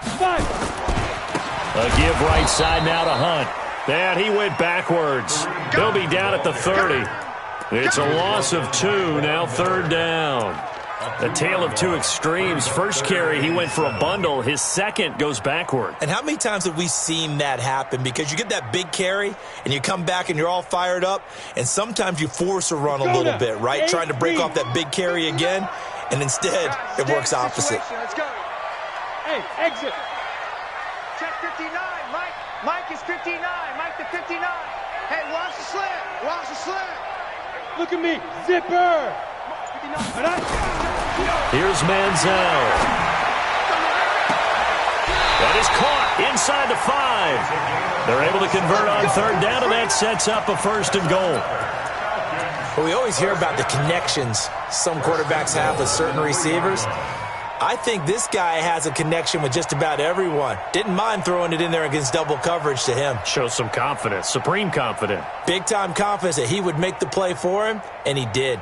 5.
A give right side now to Hunt. And he went backwards. He'll be down at the 30. It's a loss of 2, now 3rd down. A tale of two extremes. First carry, he went for a bundle. His second goes backward.
And how many times have we seen that happen? Because you get that big carry, and you come back and you're all fired up, and sometimes you force a run a little bit, right? Trying to break off that big carry again, and instead it works opposite.
Let's go.
Hey, exit.
Check 59, Mike. Mike is 59. Mike to 59. Hey, watch the slant. Watch the slant.
Look at me. Zipper.
Here's Manziel. And is caught inside the 5. They're able to convert on third down, and that sets up a 1st and goal.
Well, we always hear about the connections some quarterbacks have with certain receivers. I think this guy has a connection with just about everyone. Didn't mind throwing it in there against double coverage to him.
Shows some confidence, supreme confidence.
Big-time confidence that he would make the play for him, and he did.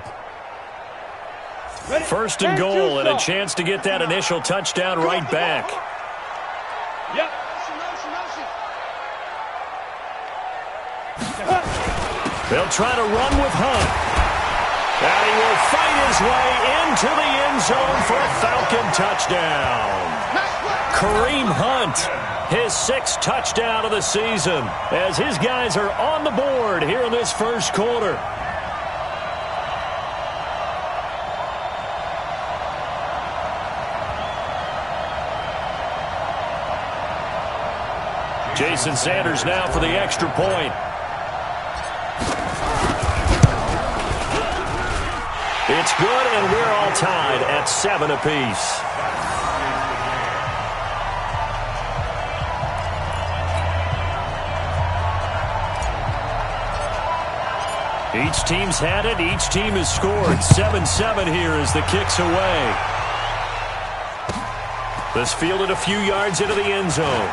1st and goal, and a chance to get that initial touchdown right back.
Yep.
They'll try to run with Hunt. And he will fight his way into the end zone for a Falcon touchdown. Kareem Hunt, his 6th touchdown of the season, as his guys are on the board here in this 1st quarter. Jason Sanders now for the extra point. It's good, and we're all tied at 7 apiece. Each team's had it. Each team has scored. 7-7 here as the kick's away. This fielded a few yards into the end zone.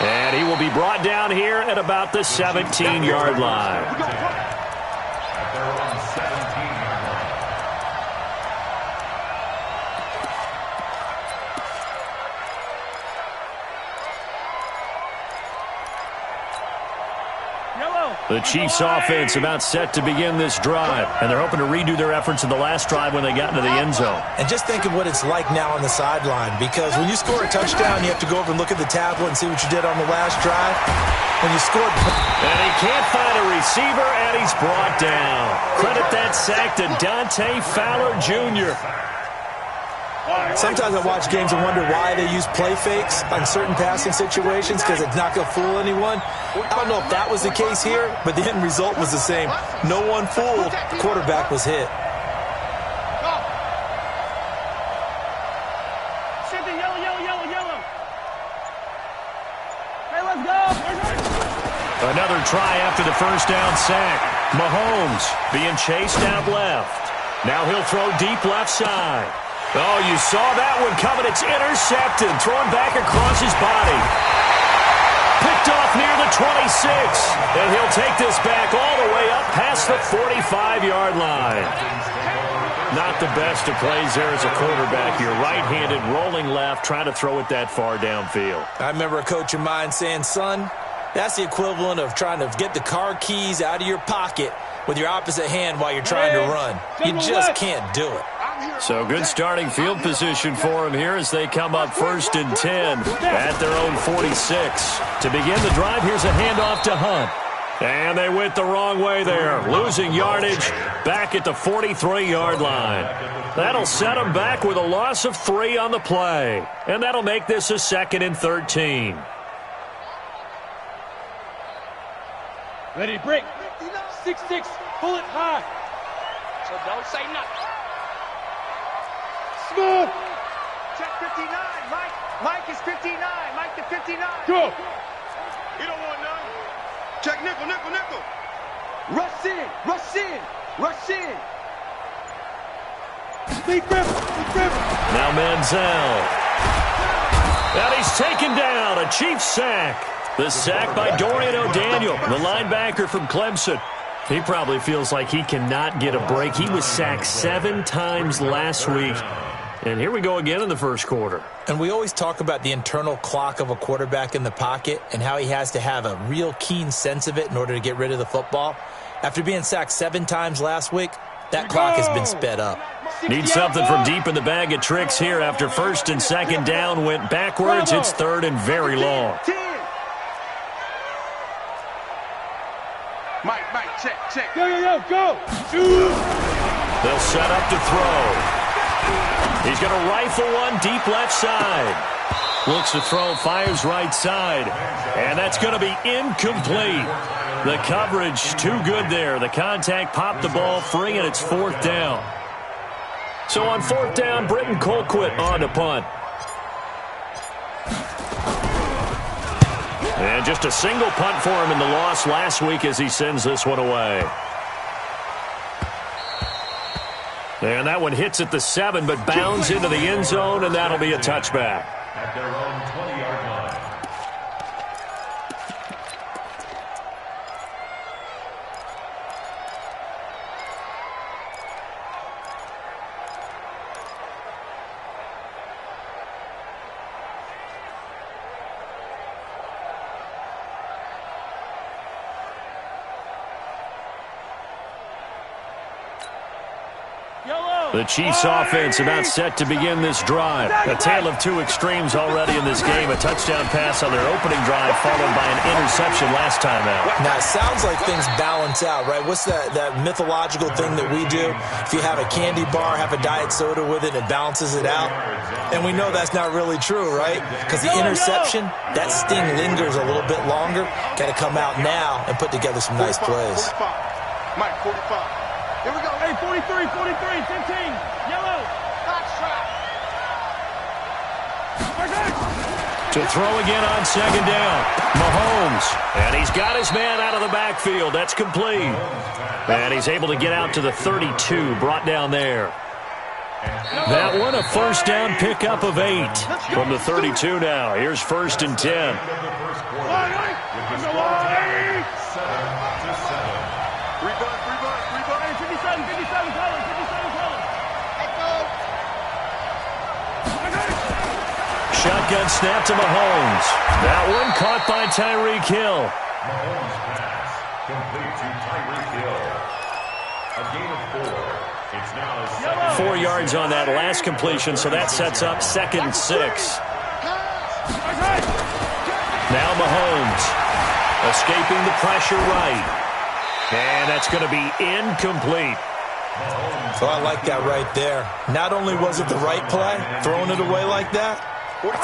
And he will be brought down here at about the 17-yard line. The Chiefs offense about set to begin this drive, and they're hoping to redo their efforts in the last drive when they got into the end zone.
And just think of what it's like now on the sideline, because when you score a touchdown, you have to go over and look at the tablet and see what you did on the last drive. When you scored...
And he can't find a receiver, and he's brought down. Credit that sack to Dante Fowler Jr.
Sometimes I watch games and wonder why they use play fakes on certain passing situations, because it's not going to fool anyone. I don't know if that was the case here, but the end result was the same. No one fooled. The quarterback was hit.
Yellow. Hey, let's go.
Another try after the 1st down sack. Mahomes being chased out left. Now he'll throw deep left side. Oh, you saw that one coming. It's intercepted. Thrown back across his body. Picked off near the 26. And he'll take this back all the way up past the 45-yard line. Not the best of plays there as a quarterback. You're right-handed, rolling left, trying to throw it that far downfield.
I remember a coach of mine saying, son, that's the equivalent of trying to get the car keys out of your pocket with your opposite hand while you're trying to run. You just can't do it.
So good starting field position for him here as they come up 1st and 10 at their own 46. To begin the drive, here's a handoff to Hunt. And they went the wrong way there, losing yardage back at the 43-yard line. That'll set them back with a loss of 3 on the play. And that'll make this a 2nd and 13.
Ready, break. 6-6, pull it high.
So don't say nothing.
Smooth.
Check 59, Mike. Mike is 59. Mike to 59.
Go.
He don't want none. Check nickel.
Rush in. Big rip.
Now Manziel. And he's taken down. A Chiefs sack. The sack by Dorian O'Daniel, the linebacker from Clemson. He probably feels like he cannot get a break. He was sacked 7 times last week. And here we go again in the 1st quarter.
And we always talk about the internal clock of a quarterback in the pocket and how he has to have a real keen sense of it in order to get rid of the football. After being sacked 7 times last week, that clock has been sped up.
Need something from deep in the bag of tricks here after 1st and 2nd down went backwards. It's 3rd and very long.
Mike, check.
Go.
They'll set up to throw. He's going to rifle one deep left side. Looks to throw, fires right side. And that's going to be incomplete. The coverage too good there. The contact popped the ball free, and it's 4th down. So on 4th down, Britton Colquitt on to punt. And just a single punt for him in the loss last week as he sends this one away. And that one hits at the 7, but bounds into the end zone, and that'll be a touchback.
At their own 20-yard line.
The Chiefs offense about set to begin this drive. A tale of two extremes already in this game. A touchdown pass on their opening drive followed by an interception last time out.
Now, it sounds like things balance out, right? What's that mythological thing that we do? If you have a candy bar, have a diet soda with it, it balances it out. And we know that's not really true, right? Because the interception, that sting lingers a little bit longer. Got to come out now and put together some nice plays.
45. Mike, 45. Here we go.
Hey, 43, 15. Yellow.
To throw again on second down. Mahomes. And he's got his man out of the backfield. That's complete. And he's able to get out to the 32. Brought down there. That one, a first down pickup of 8 from the 32 now. Here's 1st and 10. Shotgun snap to Mahomes. That one caught by Tyreek Hill.
Mahomes pass complete to Tyreek Hill. A gain of 4. It's now
4 yards on that last completion, so that sets up 2nd and 6. Now Mahomes escaping the pressure right. And that's going to be incomplete.
So I like that right there. Not only was it the right play, throwing it away like that,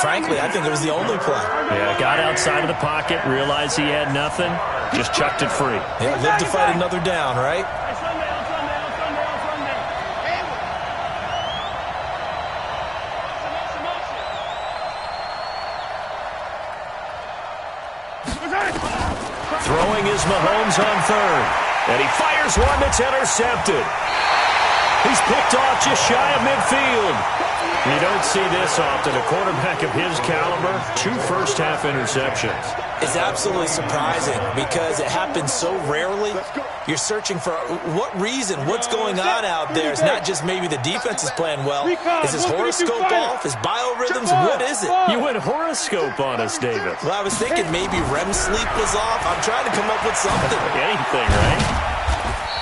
frankly, I think it was the only play.
Yeah, got outside of the pocket, realized he had nothing, just chucked it free.
Yeah, live to fight another down, right?
Throwing is Mahomes on 3rd. And he fires one that's intercepted. He's picked off just shy of midfield. You don't see this often. A quarterback of his caliber, 2 first-half interceptions.
It's absolutely surprising because it happens so rarely. You're searching for what reason, what's going on out there. It's not just maybe the defense is playing well. Is his horoscope off? His biorhythms? What is it?
You went horoscope on us, David.
Well, I was thinking maybe REM sleep was off. I'm trying to come up with something.
Anything, right?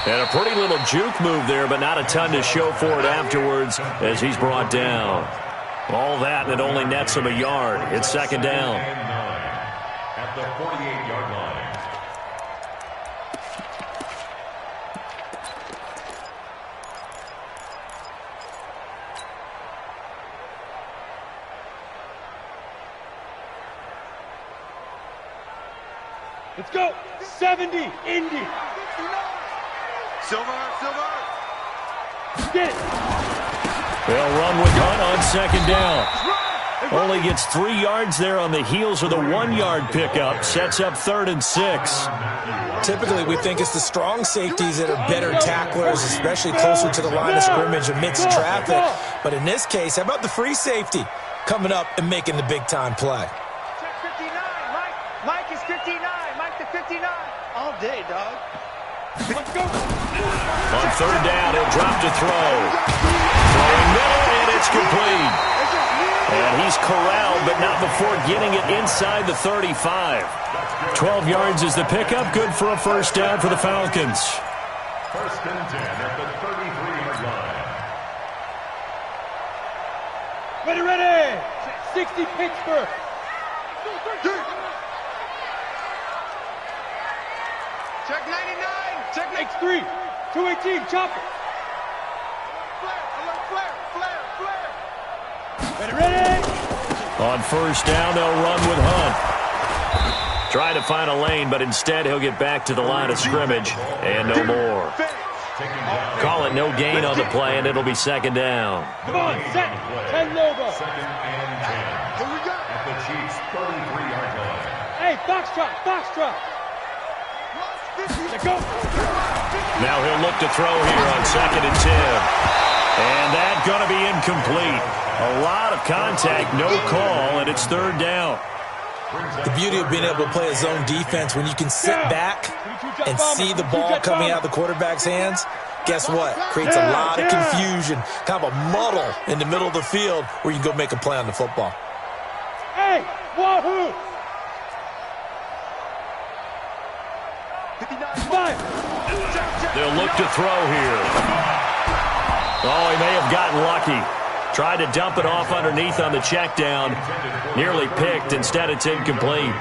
And a pretty little juke move there, but not a ton to show for it afterwards as he's brought down. All that, and it only nets him a yard. It's 2nd down.
At the 48-yard line.
Let's go. 70, Indy.
Silver.
Get it.
They'll run with Hunt on 2nd down. Only gets 3 yards there on the heels of the 1-yard pickup. Sets up 3rd and 6.
Typically, we think it's the strong safeties that are better tacklers, especially closer to the line of scrimmage amidst traffic. But in this case, how about the free safety coming up and making the big-time play?
Check 59. Mike is 59. Mike to 59. All day, dog. Let's go.
On 3rd down, he'll drop to throw. Throwing middle, and it's complete. And he's corralled, but not before getting it inside the 35. 12 yards is the pickup. Good for a first down for the Falcons.
1st and 10 at the 33-yard line.
Ready. 60 Pittsburgh.
Check 99. Check
X3. 218. Chopper.
Flare.
Ready.
On 1st down, they'll run with Hunt. Trying to find a lane, but instead he'll get back to the line of scrimmage. And no more. Call it no gain on the play, and it'll be 2nd down.
Come on, set. 10 Lobo.
2nd and 10.
Here we go.
At the Chiefs' 33-yard line.
Hey, Foxtrot. Let go.
Now he'll look to throw here on 2nd and 10. And that's going to be incomplete. A lot of contact, no call, and it's 3rd down.
The beauty of being able to play a zone defense when you can sit back and see the ball coming out of the quarterback's hands, guess what? Creates a lot of confusion, kind of a muddle in the middle of the field where you can go make a play on the football.
Hey, wahoo!
They'll look to throw here. Oh, he may have gotten lucky. Tried to dump it off underneath on the check down. Nearly picked. Instead, it's incomplete.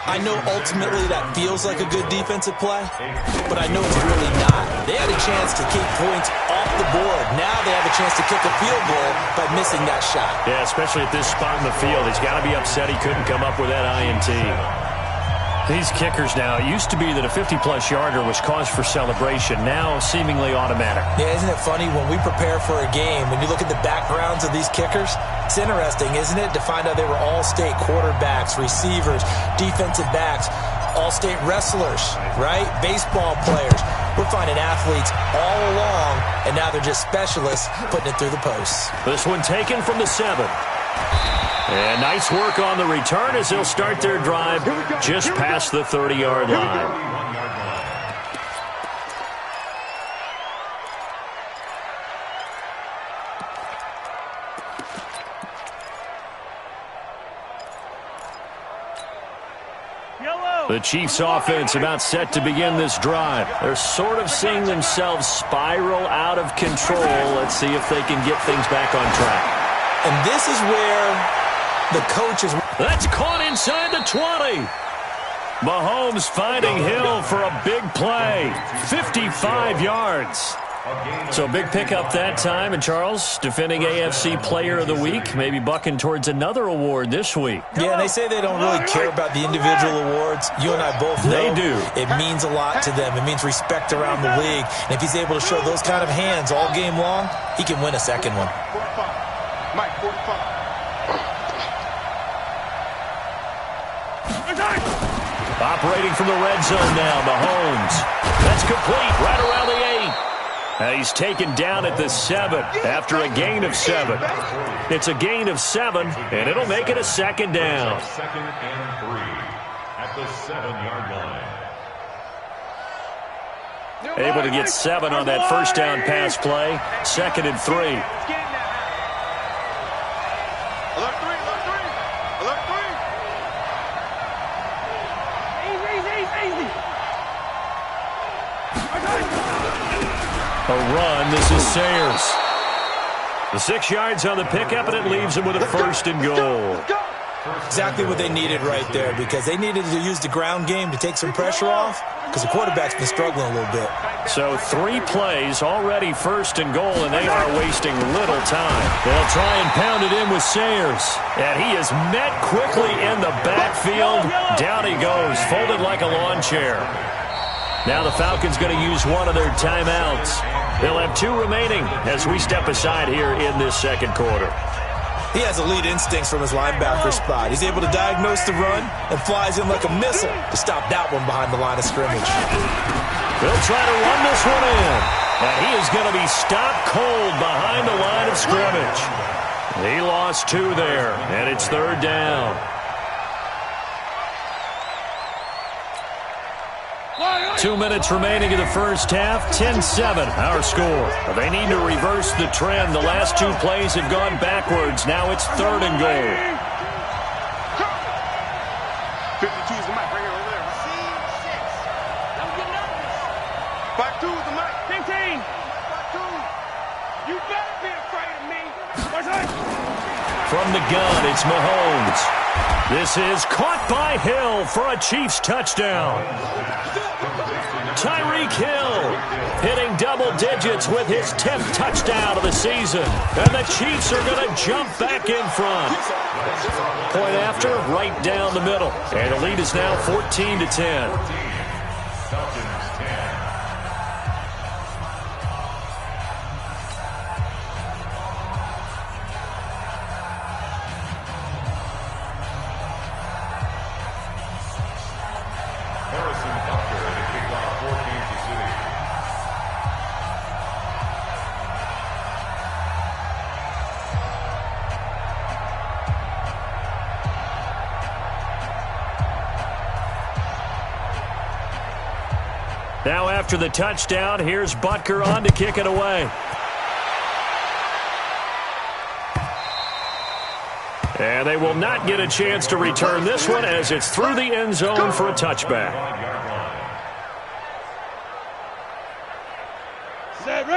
I know ultimately that feels like a good defensive play, but I know it's really not. They had a chance to keep points off the board. Now they have a chance to kick a field goal by missing that shot.
Yeah, especially at this spot in the field. He's got to be upset he couldn't come up with that INT. These kickers now, it used to be that a 50-plus yarder was cause for celebration. Now seemingly automatic.
Yeah, isn't it funny when we prepare for a game, when you look at the backgrounds of these kickers, it's interesting, isn't it, to find out they were all-state quarterbacks, receivers, defensive backs, all-state wrestlers, right? Baseball players. We're finding athletes all along, and now they're just specialists putting it through the posts.
This one taken from the 7. And nice work on the return as they'll start their drive just past the 30-yard line. The Chiefs' offense about set to begin this drive. They're sort of seeing themselves spiral out of control. Let's see if they can get things back on track.
And this is where the coach is...
That's caught inside the 20. Mahomes finding Hill for a big play. 55 yards. So big pickup that time. And Charles, defending AFC Player of the Week, maybe bucking towards another award this week.
Yeah, they say they don't really care about the individual awards. You and I both know
they do.
It means a lot to them. It means respect around the league. And if he's able to show those kind of hands all game long, he can win a second one.
Mike, 45.
Operating from the red zone now, Mahomes. That's complete right around the 8. He's taken down at the 7 after a gain of 7. It's a gain of 7, and it'll make it a second down.
2nd and 3 at the 7-yard line.
Able to get 7 on that first down pass play. 2nd and 3. A run. This is Sayers. The 6 yards on the pickup, and it leaves him with a 1st and goal.
Exactly what they needed right there, because they needed to use the ground game to take some pressure off, because the quarterback's been struggling a little bit.
So 3 plays, already 1st and goal, and they are wasting little time. They'll try and pound it in with Sayers. And he is met quickly in the backfield. Down he goes, folded like a lawn chair. Now the Falcons going to use one of their timeouts. They'll have 2 remaining as we step aside here in this second quarter.
He has elite instincts from his linebacker spot. He's able to diagnose the run and flies in like a missile to stop that one behind the line of scrimmage.
They'll try to run this one in. And he is going to be stopped cold behind the line of scrimmage. He lost 2 there, and it's 3rd down. 2 minutes remaining in the first half. 10-7, our score. They need to reverse the trend. The last 2 plays have gone backwards. Now it's 3rd and goal.
52 is the mic right here over there. Receive 6. I'm getting up. 52 is the mic. 15. 52. You better be afraid of me.
From the gun, it's Mahomes. This is caught by Hill for a Chiefs touchdown. Tyreek Hill hitting double digits with his 10th touchdown of the season. And the Chiefs are going to jump back in front. Point after, right down the middle. And the lead is now 14-10. Now after the touchdown, here's Butker on to kick it away. And they will not get a chance to return this one as it's through the end zone for a touchback.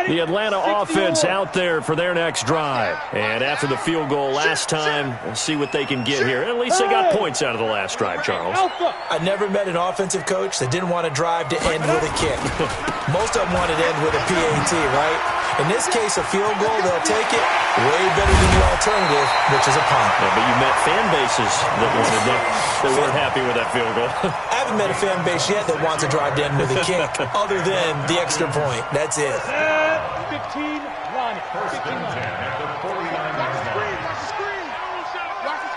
The Atlanta offense out there for their next drive. And after the field goal last time, we'll see what they can get here. At least they got points out of the last drive, Charles.
I never met an offensive coach that didn't want to drive to end with a kick. Most of them wanted to end with a PAT, right? In this case, a field goal, they'll take it way better than the alternative, which is a punt.
Yeah, but you met fan bases that weren't happy with that field goal.
I haven't met a fan base yet that wants to drive to end with a kick other than the extra point. That's it.
15, run.
First and 10 at the 49-yard line.
Watch the screen.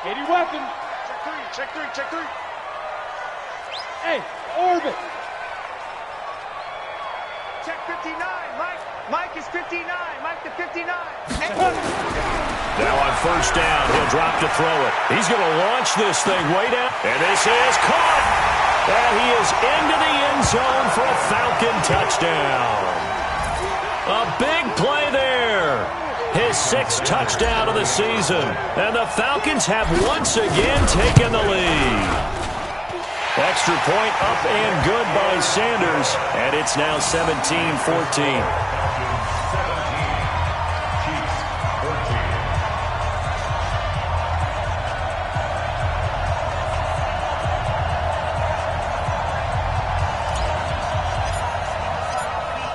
Eddie weapon.
Check three.
Hey, orbit.
Check 59, Mike. Mike is 59. Mike to 59.
Now on first down, he'll drop to throw it. He's going to launch this thing way down. And this is caught. And he is into the end zone for a Falcon touchdown. A big play there. His 6th touchdown of the season. And the Falcons have once again taken the lead. Extra point up and good by Sanders. And it's now 17-14.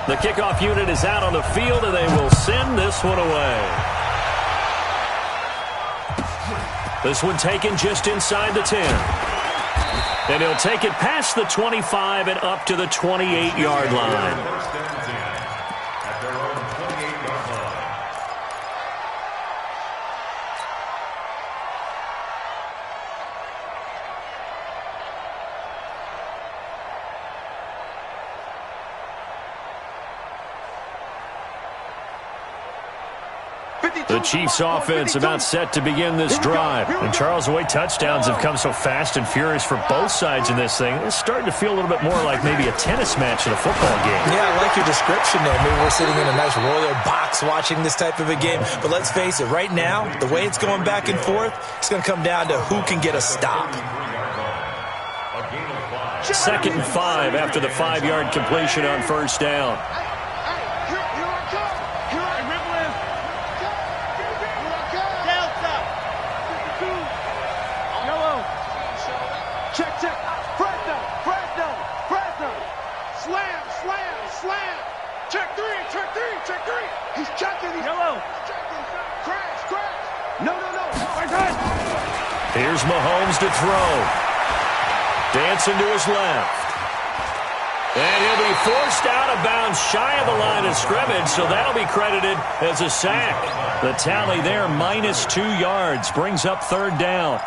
The kickoff unit is out on the field, and they will send this one away. This one taken just inside the 10. And he'll take it past the 25 and up to the 28-yard line. The Chiefs offense about set to begin this drive. And Charles, the way touchdowns have come so fast and furious for both sides in this thing, it's starting to feel a little bit more like maybe a tennis match in a football game. Yeah, I like your description there. Maybe we're sitting in a nice royal box watching this type of a game. But let's face it, right now, the way it's going back and forth, it's going to come down to who can get a stop. 2nd and 5 after the 5-yard completion on first down.
He's checking.
Yellow.
Crash. No.
Here's Mahomes to throw. Dancing to his left. And he'll be forced out of bounds shy of the line of scrimmage, so that'll be credited as a sack. The tally there, -2 yards, brings up 3rd down.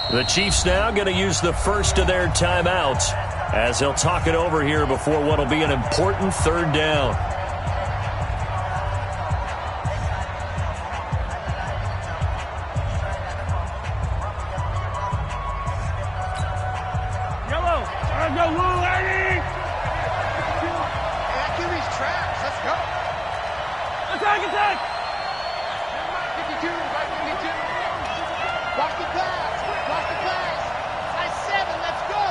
The Chiefs now going to use the first of their timeouts as they'll talk it over here before what will be an important 3rd down.
Yellow. Go, Lou, Eddie.
That QB's trash. Let's go.
Attack.
52. Watch the pass. I 7. Let's go.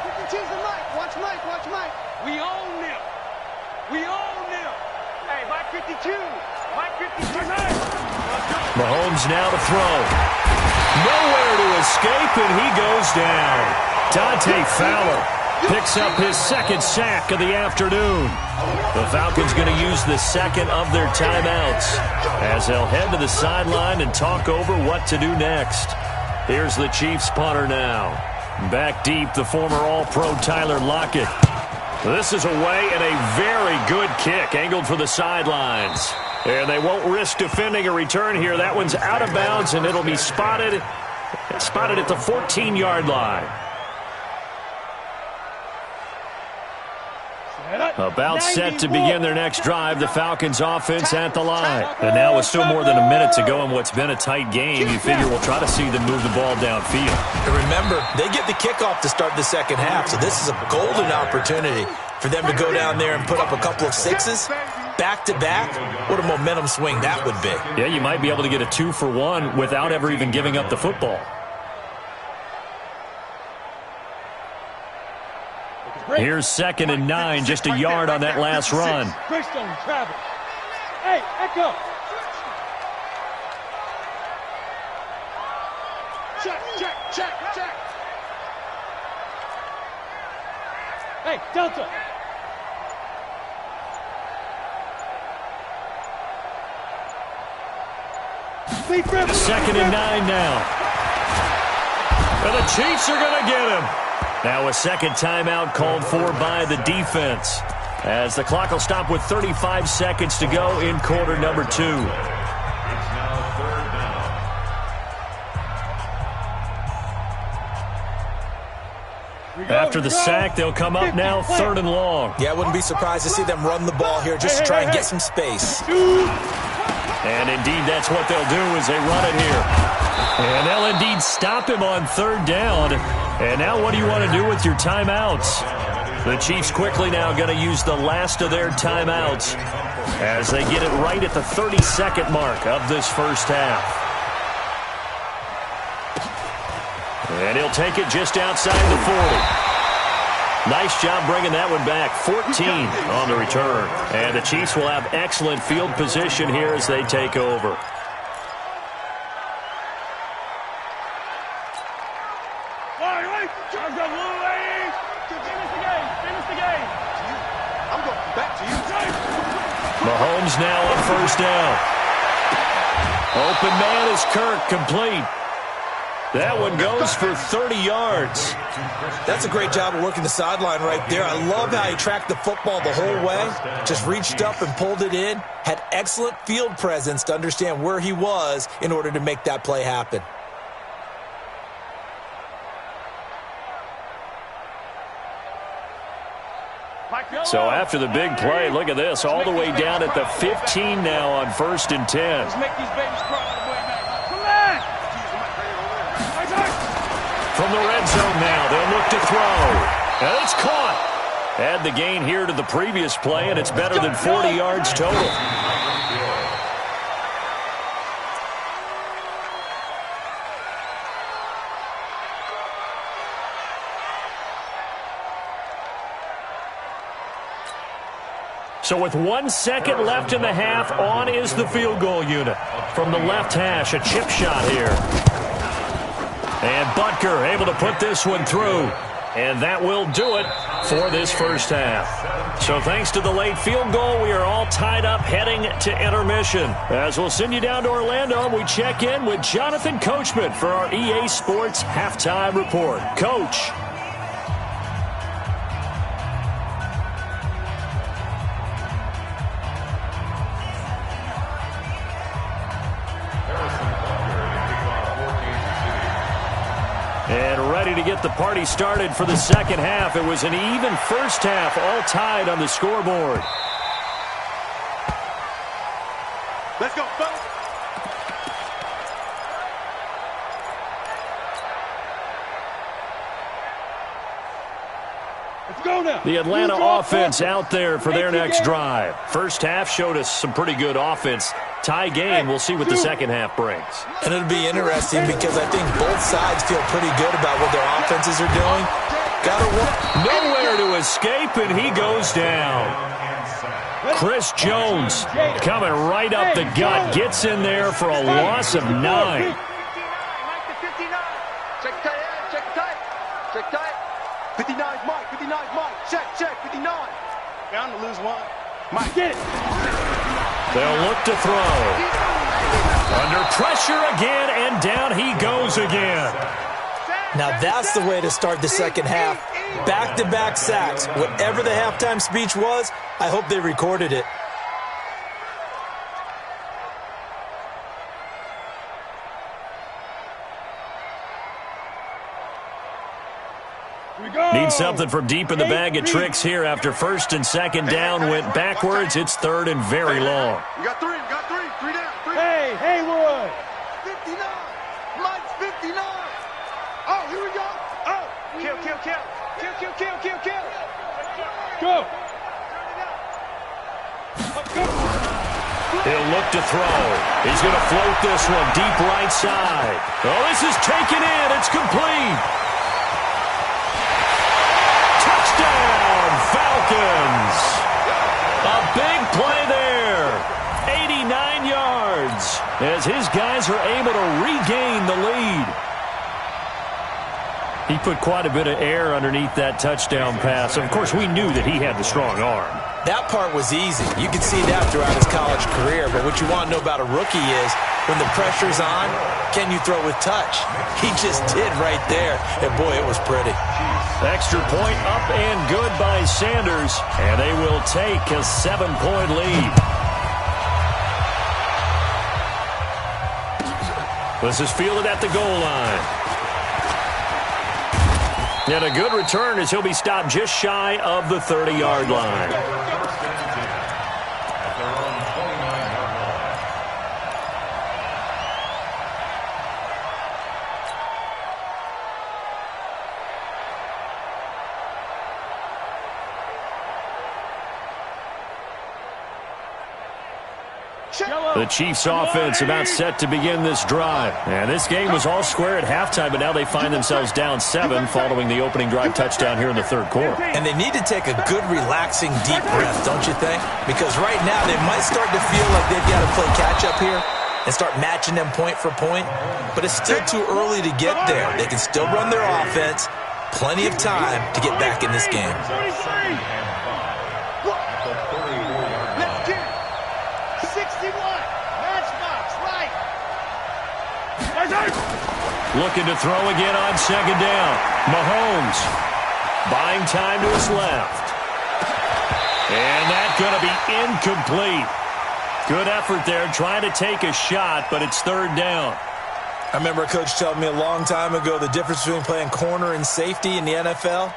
52's the Mike. Watch Mike.
We own them.
Hey, Mike 52. Mike 52.
Mahomes now to throw. Nowhere to escape, and he goes down. Dante Fowler picks up his 2nd sack of the afternoon. The Falcons going to use the 2nd of their timeouts as they'll head to the sideline and talk over what to do next. Here's the Chiefs punter now. Back deep, the former All-Pro Tyler Lockett. This is away and a very good kick, angled for the sidelines. And they won't risk defending a return here. That one's out of bounds, and it'll be spotted at the 14-yard line. About set to begin their next drive, the Falcons offense at the line. And now with still more than a minute to go in what's been a tight game, you figure we'll try to see them move the ball downfield.
And remember, they get the kickoff to start the second half, so this is a golden opportunity for them to go down there and put up a couple of sixes back-to-back. What a momentum swing that would be.
Yeah, you might be able to get a 2-for-1 without ever even giving up the football. Here's 2nd and 9, just a yard on that last run.
Greystone travel. Hey, Echo. Check. Hey, Delta.
Second and 9 now. And the Chiefs are going to get him. Now a second timeout called for by the defense, as the clock will stop with 35 seconds to go in quarter number 2.
It's now 3rd down.
After the sack, they'll come up now 3rd and long.
Yeah, I wouldn't be surprised to see them run the ball here just to try and get some space.
And indeed, that's what they'll do as they run it here. And they'll indeed stop him on 3rd down. And now what do you want to do with your timeouts? The Chiefs quickly now going to use the last of their timeouts as they get it right at the 32nd mark of this first half. And he'll take it just outside the 40. Nice job bringing that one back. 14 on the return. And the Chiefs will have excellent field position here as they take over. Mahomes now on 1st down. Open man is Kirk, complete. That one goes for 30 yards.
That's a great job of working the sideline right there. I love how he tracked the football the whole way. Just reached up and pulled it in. Had excellent field presence to understand where he was in order to make that play happen.
So after the big play, look at this, all the way down at the 15 now on 1st and 10.
Let's make these babies cry on the way back. Come on!
From the red zone now, they'll look to throw. And it's caught. Add the gain here to the previous play, and it's better than 40 yards total. So with 1 second left in the half, on is the field goal unit. From the left hash, a chip shot here. And Butker able to put this one through. And that will do it for this first half. So thanks to the late field goal, we are all tied up heading to intermission. As we'll send you down to Orlando, we check in with Jonathan Coachman for our EA Sports Halftime Report. Coach. And ready to get the party started for the second half. It was an even first half, all tied on the scoreboard.
Let's go, fellas.
Let's go now.
The Atlanta offense out there for their next drive. First half showed us some pretty good offense. Tie game. We'll see what the second half brings.
And it'll be interesting because I think both sides feel pretty good about what their offenses are doing.
Nowhere to escape, and he goes down. Chris Jones coming right up the gut. Gets in there for a loss of 9.
Check tight. 59's Mike. 59's Mike. Check. 59. Down to lose 1. Mike, get it.
They'll look to throw. Under pressure again, and down he goes again.
Now that's the way to start the second half. Back-to-back sacks. Whatever the halftime speech was, I hope they recorded it.
Need something from deep in the bag of tricks here after first and second down went backwards. It's third and very long.
We got three down.
Hey, Haywood.
59. Mike's 59. Oh, here we go. Oh. Kill.
Go.
He'll look to throw. He's going to float this one deep right side. Oh, this is taken in. It's complete. Touchdown, Falcons. A big play there. 89 yards as his guys are able to regain the lead. He put quite a bit of air underneath that touchdown pass. Of course, we knew that he had the strong arm.
That part was easy. You could see that throughout his college career. But what you want to know about a rookie is when the pressure's on, can you throw with touch? He just did right there. And, boy, it was pretty.
Extra point up and good by Sanders. And they will take a 7-point lead. This is fielded at the goal line. And a good return as he'll be stopped just shy of the 30-yard line. The Chiefs offense about set to begin this drive. And this game was all square at halftime, but now they find themselves down 7 following the opening drive touchdown here in the third quarter.
And they need to take a good, relaxing, deep breath, don't you think? Because right now they might start to feel like they've got to play catch-up here and start matching them point for point. But it's still too early to get there. They can still run their offense. Plenty of time to get back in this game.
Looking to throw again on second down. Mahomes buying time to his left. And that's going to be incomplete. Good effort there trying to take a shot, but it's third down.
I remember a coach telling me a long time ago the difference between playing corner and safety in the NFL.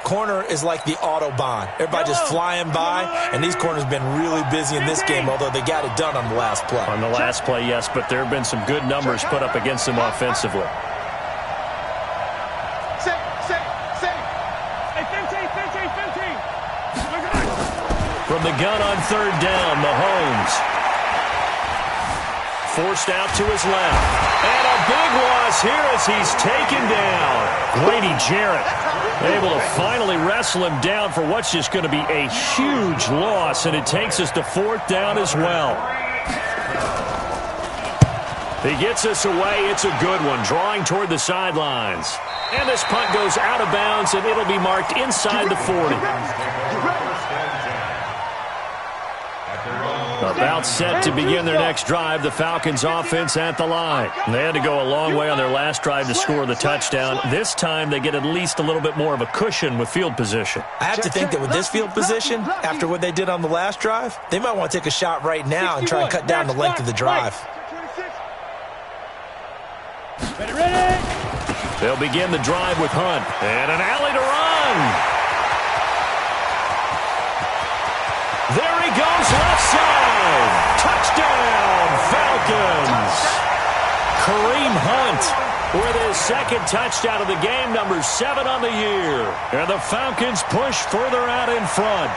Corner is like the Autobahn. Everybody just flying by, and these corners have been really busy in this game, although they got it done on the last play.
On the last play, yes, but there have been some good numbers put up against them offensively. From the gun on third down, Mahomes. Forced out to his left. And a big loss here as he's taken down. Grady Jarrett able to finally wrestle him down for what's just going to be a huge loss, and it takes us to fourth down as well. He gets us away. It's a good one, drawing toward the sidelines. And this punt goes out of bounds, and it'll be marked inside the 40. About set to begin their next drive, the Falcons offense at the line. They had to go a long way on their last drive to score the touchdown. This time they get at least a little bit more of a cushion with field position.
I have to think that with this field position, after what they did on the last drive, they might want to take a shot right now and try and cut down the length of the drive.
They'll begin the drive with Hunt. And an alley to run. There he goes, left side. Touchdown, Falcons. Kareem Hunt with his second touchdown of the game, number 7 on the year. And the Falcons push further out in front.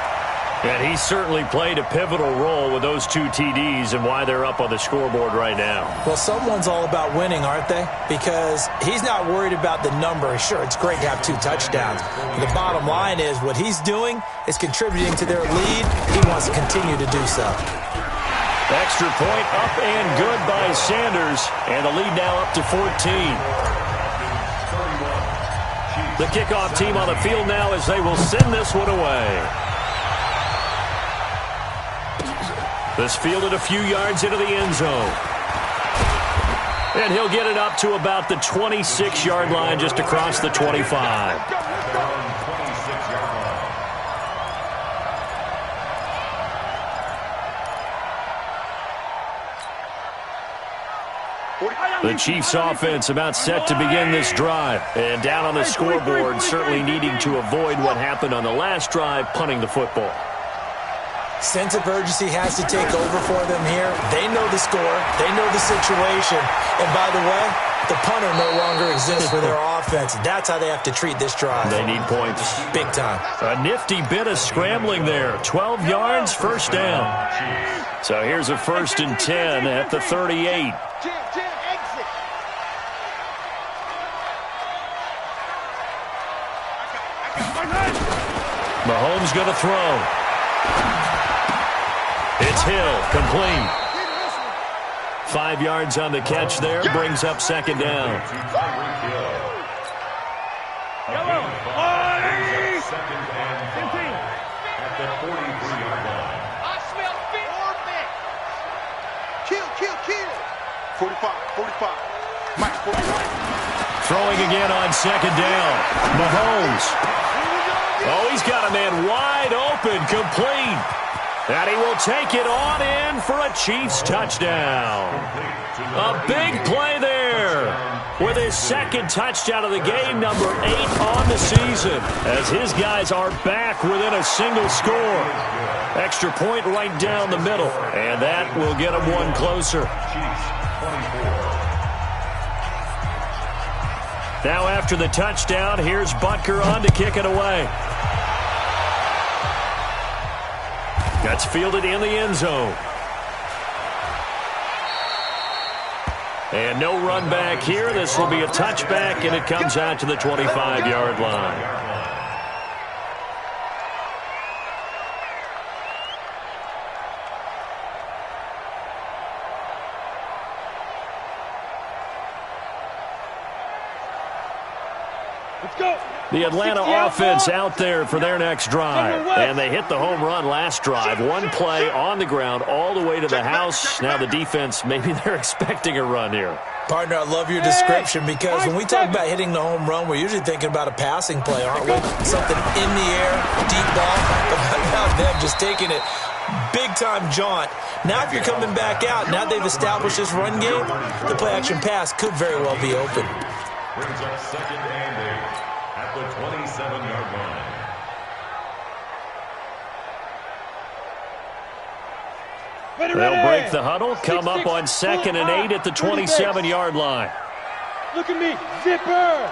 And he certainly played a pivotal role with those 2 TDs and why they're up on the scoreboard right now.
Well, someone's all about winning, aren't they? Because he's not worried about the number. Sure, it's great to have 2 touchdowns. But the bottom line is what he's doing is contributing to their lead. He wants to continue to do so.
Extra point up and good by Sanders. And the lead now up to 14. The kickoff team on the field now as they will send this one away. This fielded a few yards into the end zone. And he'll get it up to about the 26-yard line, just across the 25. The Chiefs offense about set to begin this drive. And down on the scoreboard, certainly needing to avoid what happened on the last drive, punting the football.
Sense of urgency has to take over for them here. They know the score. They know the situation. And by the way, the punter no longer exists for their offense. That's how they have to treat this drive.
They need points.
Big time.
A nifty bit of scrambling there. 12 yards, first down. So here's a 1st and 10 at the 38. Mahomes going to throw. It's Hill, complete. 5 yards on the catch there, brings up 2nd down.
At the 43-yard line.
I smell feet. 45, 45. Mike, 45.
Throwing again on 2nd down. Mahomes. Oh, he's got a man wide open, complete. And he will take it on in for a Chiefs touchdown. A big play there with his 2nd touchdown of the game, number 8 on the season, as his guys are back within a single score. Extra point right down the middle, and that will get them one closer. Now after the touchdown, here's Butker on to kick it away. That's fielded in the end zone. And no run back here. This will be a touchback, and it comes out to the 25-yard line. The Atlanta offense out there for their next drive. And they hit the home run last drive. One play on the ground all the way to the house. Now the defense, maybe they're expecting a run here.
Partner, I love your description because when we talk about hitting the home run, we're usually thinking about a passing play, aren't we? Something in the air, deep ball. But how about them just taking it big-time jaunt? Now if you're coming back out, now they've established this run game, the play-action pass could very well be open.
Brings up 2nd and 8 at the 27-yard line.
They'll break the huddle, come up on 2nd and 8 at the 27-yard line.
Look at me, zipper.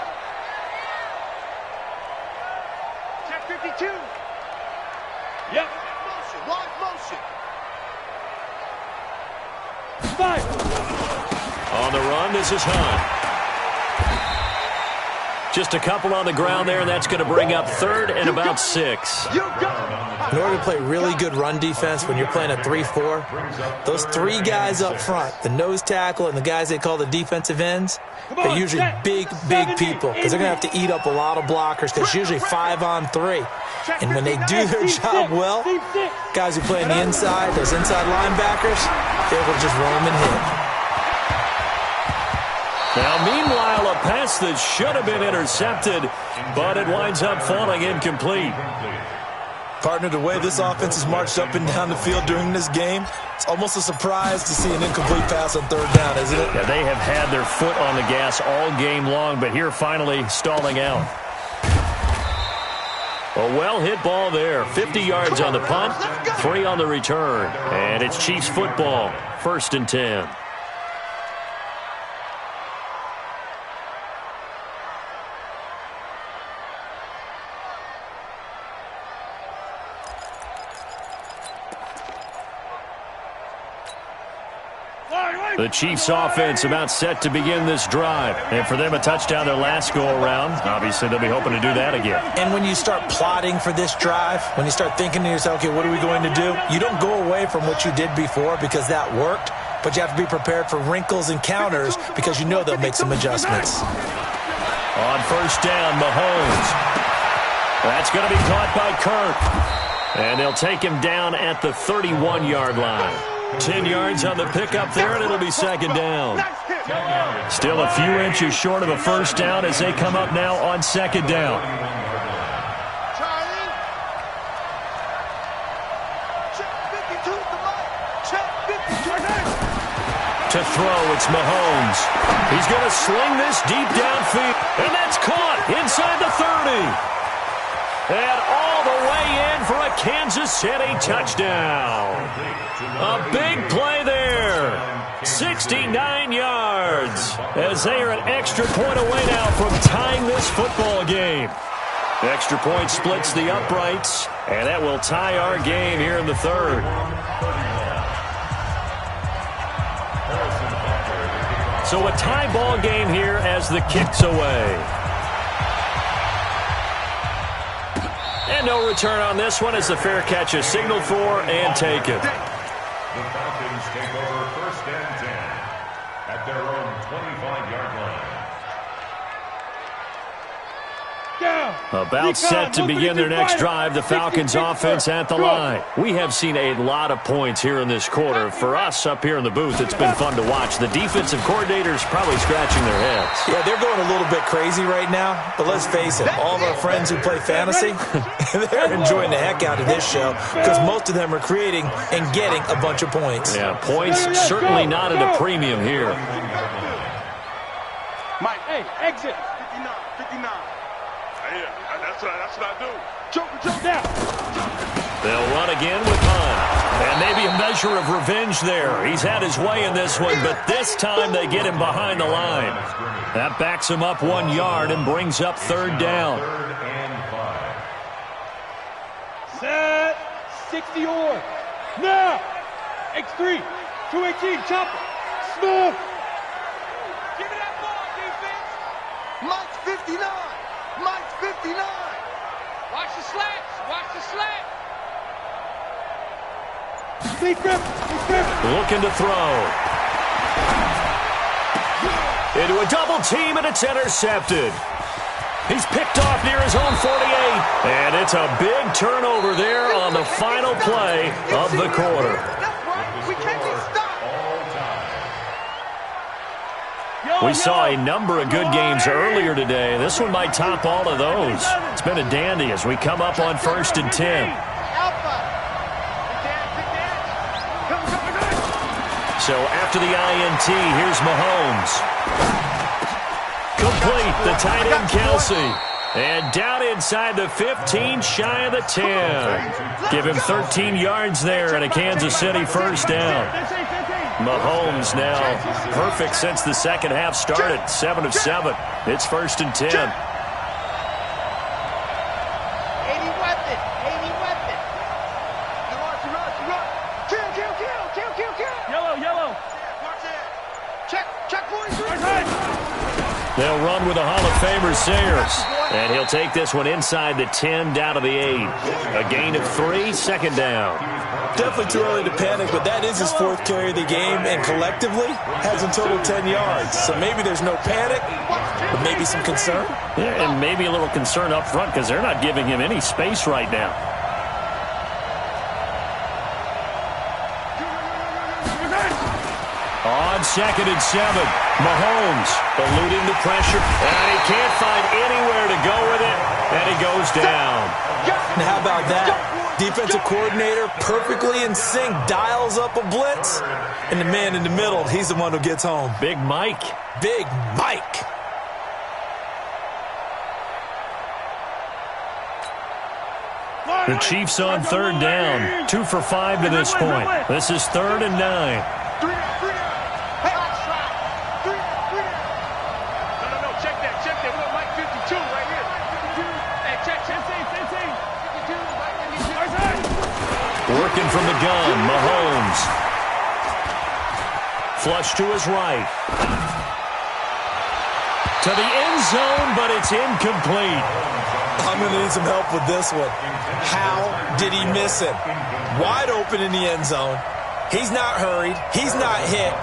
Check 52.
Yep.
Motion, wide motion.
5.
On the run, this is Hunt. Just a couple on the ground there, and that's going to bring up 3rd and about 6.
In order to play really good run defense when you're playing a 3-4, those 3 guys up front, the nose tackle and the guys they call the defensive ends, they're usually big people because they're going to have to eat up a lot of blockers because it's usually 5 on 3. And when they do their job well, guys who play on the inside, those inside linebackers, they're able to just roam and hit.
Now, meanwhile, a pass that should have been intercepted, but it winds up falling incomplete.
Partner, the way this offense has marched up and down the field during this game, it's almost a surprise to see an incomplete pass on 3rd down, isn't it?
Yeah, they have had their foot on the gas all game long, but here finally stalling out. A well-hit ball there. 50 yards on the punt, 3 on the return. And it's Chiefs football, 1st and 10. The Chiefs offense about set to begin this drive. And for them, a touchdown their last go-around. Obviously, they'll be hoping to do that again.
And when you start plotting for this drive, when you start thinking to yourself, okay, what are we going to do? You don't go away from what you did before because that worked, but you have to be prepared for wrinkles and counters because you know they'll make some adjustments.
On 1st down, Mahomes. That's going to be caught by Kirk. And they'll take him down at the 31-yard line. 10 yards on the pickup there, and it'll be second down. Still a few inches short of a first down as they come up now on second down. To throw, it's Mahomes. He's going to sling this deep downfield, and that's caught inside the 30. And all the way in for a Kansas City touchdown. A big play there. 69 yards as they are an extra point away now from tying this football game. The extra point splits the uprights, and that will tie our game here in the third. So a tie ball game here as the kick's away. And no return on this one as the fair catch is signaled for and taken.
The Falcons take over first and 10 at their own 25-yard line.
About set to begin their next drive, the Falcons offense at the line. We have seen a lot of points here in this quarter. For us up here in the booth, it's been fun to watch. The defensive coordinators probably scratching their heads.
Yeah, they're going a little bit crazy right now, but let's face it, all of our friends who play fantasy, they're enjoying the heck out of this show because most of them are creating and getting a bunch of points.
Yeah, points certainly not at a premium here.
Mike, hey, exit.
59. Yeah, that's what I do. Jump
down.
They'll run again with Hunt. And maybe a measure of revenge there. He's had his way in this one, but this time they get him behind the line. That backs him up 1 yard and brings up third down.
Set. 60 or. Now. X3. 218. Chopper. Smooth.
Give me that ball, defense. Mike's 59. Mike's 59. Watch the slats. Watch the slat.
Deep grip.
Looking to throw. Into a double team, and it's intercepted. He's picked off near his own 48. And it's a big turnover there on the final play of the quarter. We saw a number of good games earlier today. This one might top all of those. It's been a dandy as we come up on 1st and 10. So after the INT, here's Mahomes. Complete, the tight end Kelsey. And down inside the 15, shy of the 10. Give him 13 yards there and a Kansas City first down. Mahomes now perfect since the second half started. 7 of 7. It's 1st and 10.
80 weapon. 80 weapon. You run. Kill.
Yellow.
Check 43.
They'll run with the Hall of Famer Sayers. And he'll take this one inside the 10 down to the 8. A gain of 3, second down.
Definitely too early to panic, but that is his 4th carry of the game, and collectively has in total 10 yards. So maybe there's no panic, but maybe some concern.
Yeah, and maybe a little concern up front because they're not giving him any space right now. On 2nd and 7, Mahomes eluding the pressure, and he can't find anywhere to go with it, and he goes down.
And how about that? Defensive coordinator perfectly in sync, dials up a blitz, and the man in the middle, he's the one who gets home.
Big Mike.
Big Mike.
The Chiefs on 3rd down. 2 for 5 to this point. This is 3rd and 9.
Check that. We got Mike 52 right here. Hey, check.
Working from the gun, Mahomes. Flush to his right. To the end zone, but it's incomplete.
I'm going to need some help with this one. How did he miss him? Wide open in the end zone. He's not hurried. He's not hit.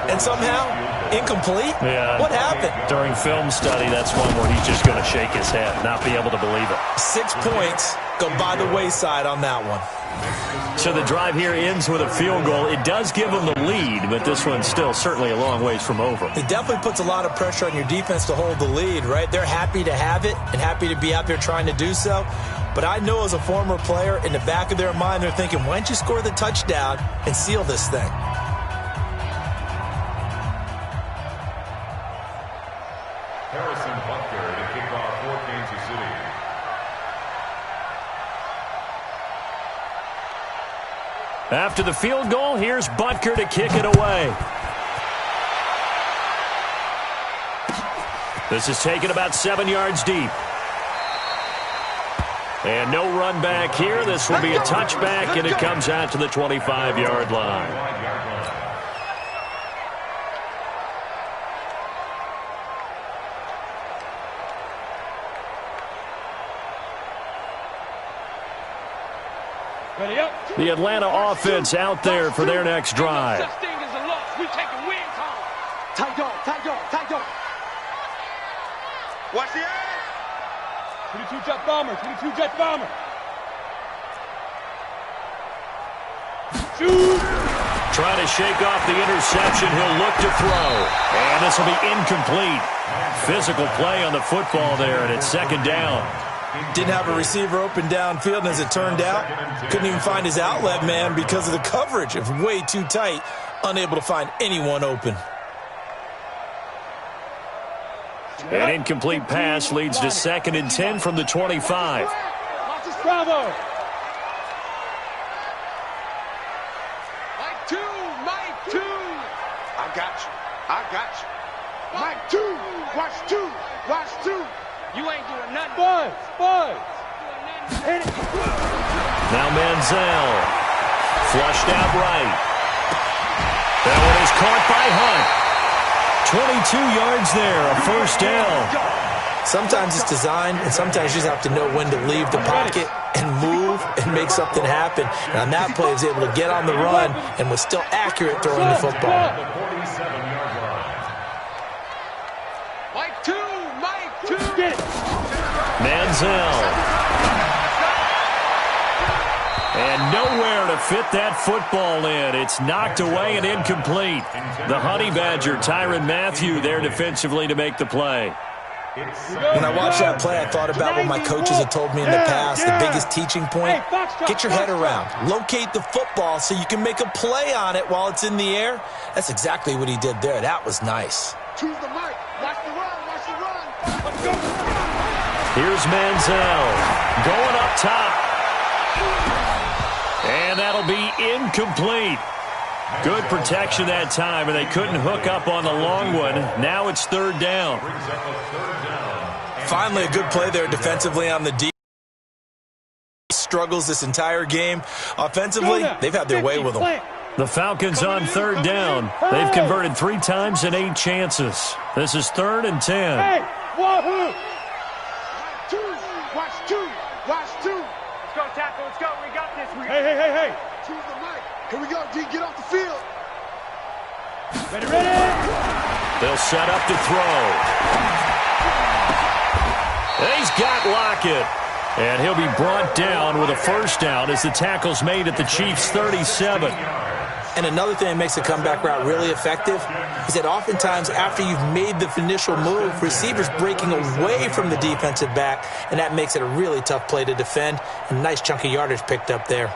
And somehow, Incomplete?
Yeah.
What happened?
During film study, that's one where he's just going to shake his head, not be able to believe it.
6 points go by the wayside on that one.
So the drive here ends with a field goal. It does give them the lead, but this one's still certainly a long ways from over.
It definitely puts a lot of pressure on your defense to hold the lead, right? They're happy to have it and happy to be out there trying to do so. But I know as a former player, in the back of their mind, they're thinking, why don't you score the touchdown and seal this thing?
Harrison Butker to kick off for Kansas City.
After the field goal, here's Butker to kick it away. This is taken about 7 yards deep. And no run back here. This will be a touchback, and it comes out to the 25-yard line. The Atlanta offense out there for their next drive.
Tight dog, tight dog, tight dog. Watch the ass.
22 jet bomber, 22 jet bomber. Shoot.
Trying to shake off the interception. He'll look to throw. And this will be incomplete. Physical play on the football there, and it's second down.
Didn't have a receiver open downfield, and as it turned out, couldn't even find his outlet man because of the coverage. It was way too tight, unable to find anyone open.
An incomplete pass leads to 2nd and 10 from the 25.
Bravo.
Mike 2, Mike 2. I got you. I got you. Mike 2. Watch 2. Watch 2. You ain't doing nothing.
Buzz. Hit it.
Now Manziel. Flushed out right. That one is caught by Hunt. 22 yards there, a first down.
Sometimes it's designed, and sometimes you just have to know when to leave the pocket and move and make something happen. And on that play, he was able to get on the run and was still accurate throwing the football.
Mike 2, Mike 2.
Manziel. And nowhere to fit that football in. It's knocked away and incomplete. The Honey Badger, Tyrann Mathieu, there defensively to make the play.
When I watched that play, I thought about what my coaches had told me in the past. The biggest teaching point, get your head around. Locate the football so you can make a play on it while it's in the air. That's exactly what he did there. That was nice.
Choose the mic. Watch the run. Watch the run. Let's go.
Here's Manziel going up top. And that'll be incomplete. Good protection that time, and they couldn't hook up on the long one. Now it's third down.
Finally, a good play there defensively on the D. Struggles this entire game. Offensively, they've had their way with them.
The Falcons on third down. They've converted 3 times in 8 chances. This is 3rd and 10.
Hey, wahoo!
2. Watch 2. Watch 2. Let's go, tackle. Let's go. We got this.
Hey.
Choose the mic. Here we go, D. Get off the field.
Ready.
They'll set up to throw. He's got Lockett. And he'll be brought down with a first down as the tackle's made at the Chiefs' 37.
And another thing that makes the comeback route really effective is that oftentimes after you've made the initial move, receivers breaking away from the defensive back, and that makes it a really tough play to defend. A nice chunk of yardage picked up there.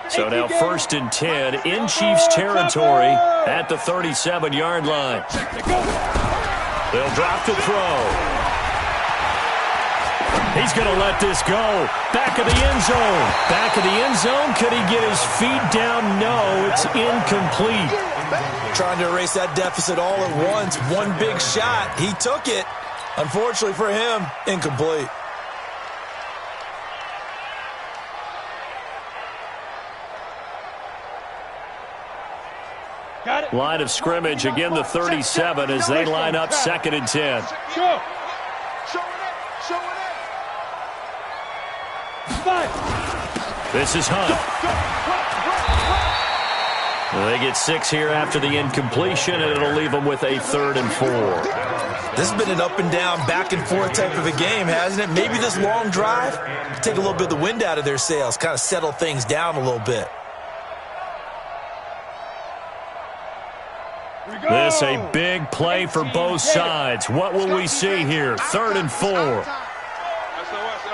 So now 1st and 10 in Chiefs territory at the 37-yard line. They'll drop to throw. He's going to let this go. Back of the end zone. Back of the end zone. Could he get his feet down? No, it's incomplete.
Trying to erase that deficit all at once. One big shot. He took it. Unfortunately for him, incomplete.
Got it.
Line of scrimmage, again the 37 as they line up 2nd and 10.
Go.
This is Hunt. They get 6 here after the incompletion, and it'll leave them with a 3rd and 4.
This has been an up and down, back and forth type of a game, hasn't it? Maybe this long drive take a little bit of the wind out of their sails, kind of settle things down a little bit.
This a big play for both sides. What will we see here? 3rd and 4.
SOS,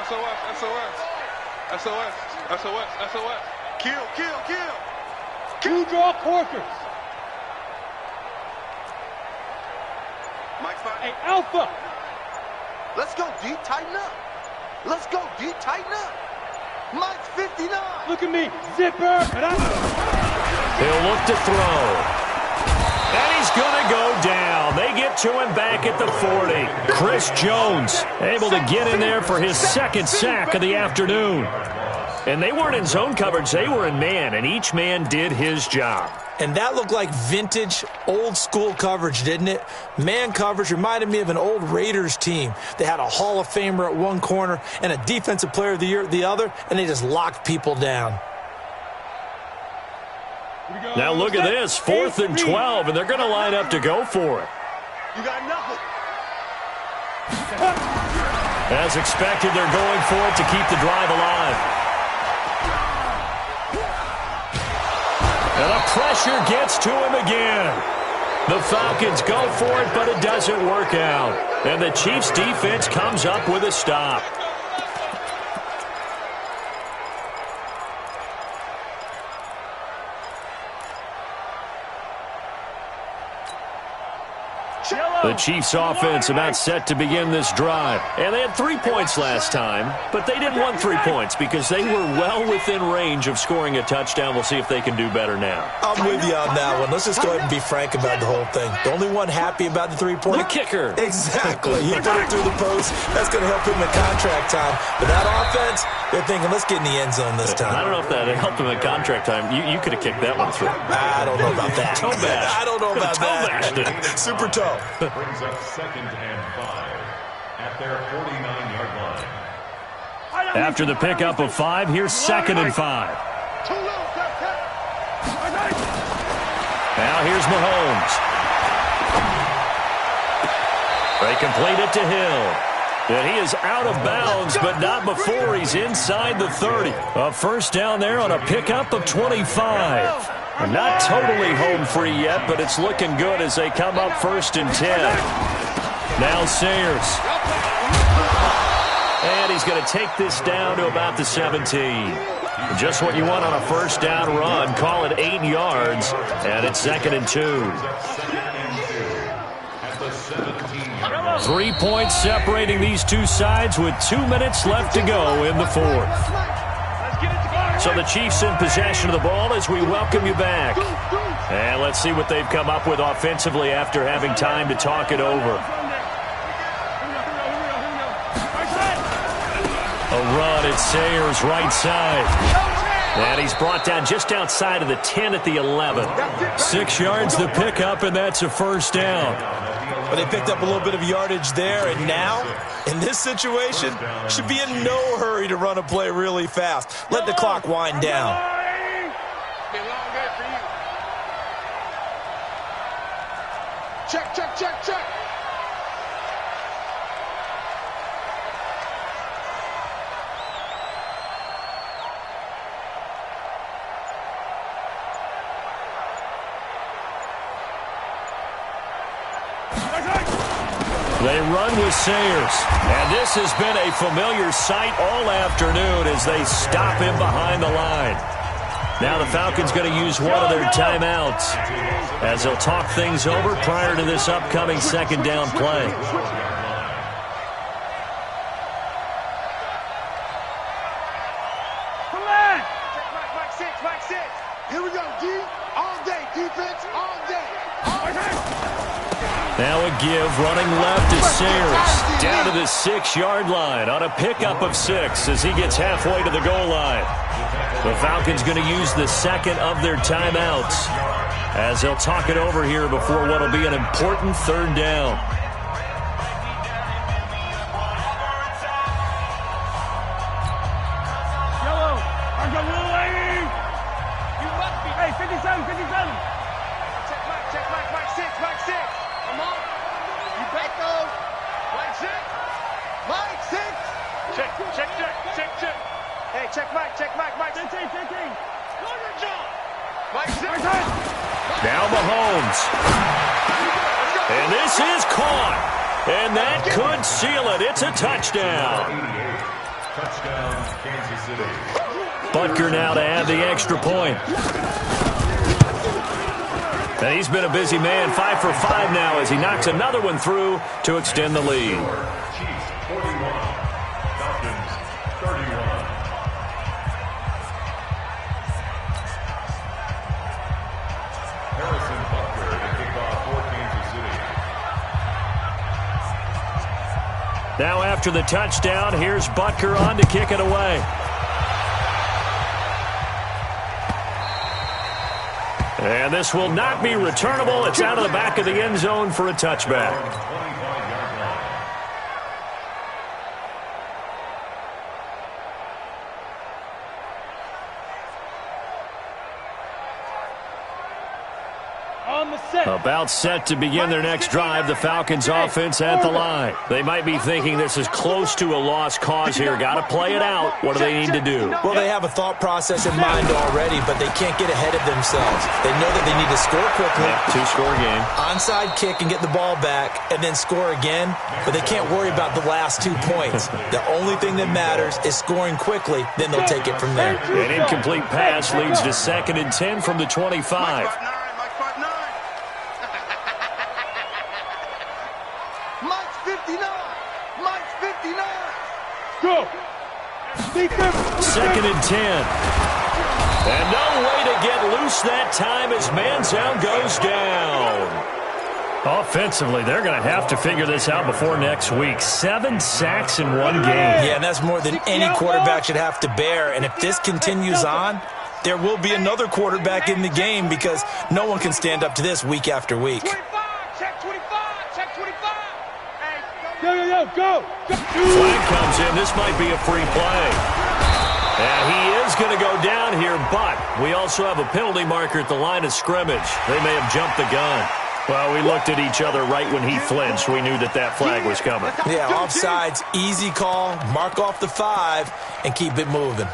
SOS, SOS, SOS, SOS, SOS. Kill, kill, kill.
Two draw corkers.
Mike's fine.
Hey, Alpha.
Let's go, D. Tighten up. Let's go, D. Tighten up. Mike's 59.
Look at me. Zipper.
He'll look to throw. And he's going to go down. They get to him back at the 40. Chris Jones able to get in there for his 2nd sack of the afternoon. And they weren't in zone coverage. They were in man, and each man did his job.
And that looked like vintage, old-school coverage, didn't it? Man coverage reminded me of an old Raiders team. They had a Hall of Famer at one corner and a Defensive Player of the Year at the other, and they just locked people down.
Now look at this, 4th and 12, and they're going to line up to go for it.
You got nothing.
As expected, they're going for it to keep the drive alive. And the pressure gets to him again. The Falcons go for it, but it doesn't work out. And the Chiefs' defense comes up with a stop. The Chiefs' offense about set to begin this drive. And they had 3 points last time, but they didn't want 3 points because they were well within range of scoring a touchdown. We'll see if they can do better now.
I'm with you on that one. Let's just go ahead and be frank about the whole thing. The only one happy about the 3-point?
The kicker.
Exactly. He put it through the post. That's going to help him in contract time. But that offense, they're thinking, let's get in the end zone this time.
I don't know if that helped him in contract time. You could have kicked that one through.
I don't know about that.
Toe bash.
I don't know about that. Super toe.
Brings up 2nd and 5 at their 49-yard line.
After the pickup of 5, here's 2nd and 5. Now here's Mahomes. They complete it to Hill. And he is out of bounds, but not before he's inside the 30. A first down there on a pickup of 25. Not totally home free yet, but it's looking good as they come up 1st and 10. Now Sayers. And he's going to take this down to about the 17. Just what you want on a first down run. Call it 8 yards, and it's 2nd and 2. 3 points separating these two sides with 2 minutes left to go in the 4th. So the Chiefs in possession of the ball as we welcome you back. And let's see what they've come up with offensively after having time to talk it over. A run at Sayers' right side. And he's brought down just outside of the 10 at the 11. 6 yards the pickup, and that's a first down.
But they picked up a little bit of yardage there, and now, in this situation, should be in no hurry to run a play really fast. Let the clock wind down.
Check, check, check, check.
They run with Sayers. And this has been a familiar sight all afternoon as they stop him behind the line. Now the Falcons going to use one of their timeouts as they'll talk things over prior to this upcoming 2nd down play.
Mike 6. Here we go, D. All day, defense, all day.
Now a give, running left is Sayers. Down to the 6-yard line on a pickup of 6 as he gets halfway to the goal line. The Falcons going to use the 2nd of their timeouts as they'll talk it over here before what will be an important 3rd down.
Yellow, I'm going to hey, 57.
check Mike. Mike. 10. Mike,
Now Mahomes. And this is caught. And that could seal it. It's a touchdown.
Touchdown, Kansas City.
Butker now to add the extra point. And he's been a busy man, 5 for 5 now as he knocks another one through to extend the lead.
Chiefs 41, Falcons 31. Harrison Butker to kick off for Kansas City.
Now after the touchdown, here's Butker on to kick it away. And this will not be returnable. It's out of the back of the end zone for a touchback. About set to begin their next drive, the Falcons offense at the line. They might be thinking this is close to a lost cause here. Got to play it out. What do they need to do?
Well, they have a thought process in mind already, but they can't get ahead of themselves. They know that they need to score quickly.
Yeah, two-score game.
Onside kick and get the ball back and then score again, but they can't worry about the last 2 points. The only thing that matters is scoring quickly, then they'll take it from there.
An incomplete pass leads to 2nd and 10 from the 25.
Go.
2nd and 10. And no way to get loose that time as Manziel goes down. Offensively, they're going to have to figure this out before next week. 7 sacks in one game.
Yeah, and that's more than any quarterback should have to bear. And if this continues on, there will be another quarterback in the game because no one can stand up to this week after week.
Go.
Flag comes in. This might be a free play. And he is going to go down here, but we also have a penalty marker at the line of scrimmage. They may have jumped the gun. Well, we looked at each other right when he flinched. We knew that that flag was coming.
Yeah, offsides, easy call. Mark off the 5 and keep it moving.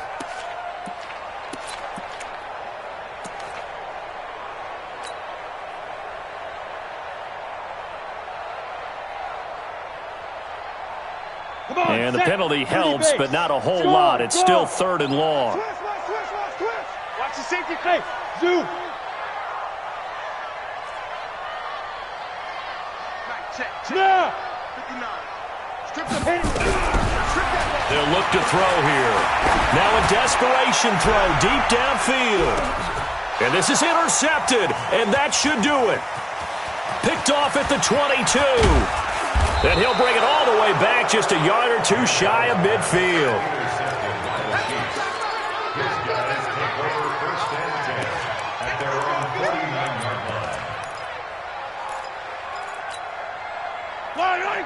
And the penalty helps, but not a whole lot. It's still 3rd and long.
Watch the safety.
Hey, Zoo.
Check.
Nah.
59.
They'll look to throw here. Now a desperation throw deep downfield. And this is intercepted, and that should do it. Picked off at the 22. And he'll bring it all the way back just a yard or 2 shy of midfield.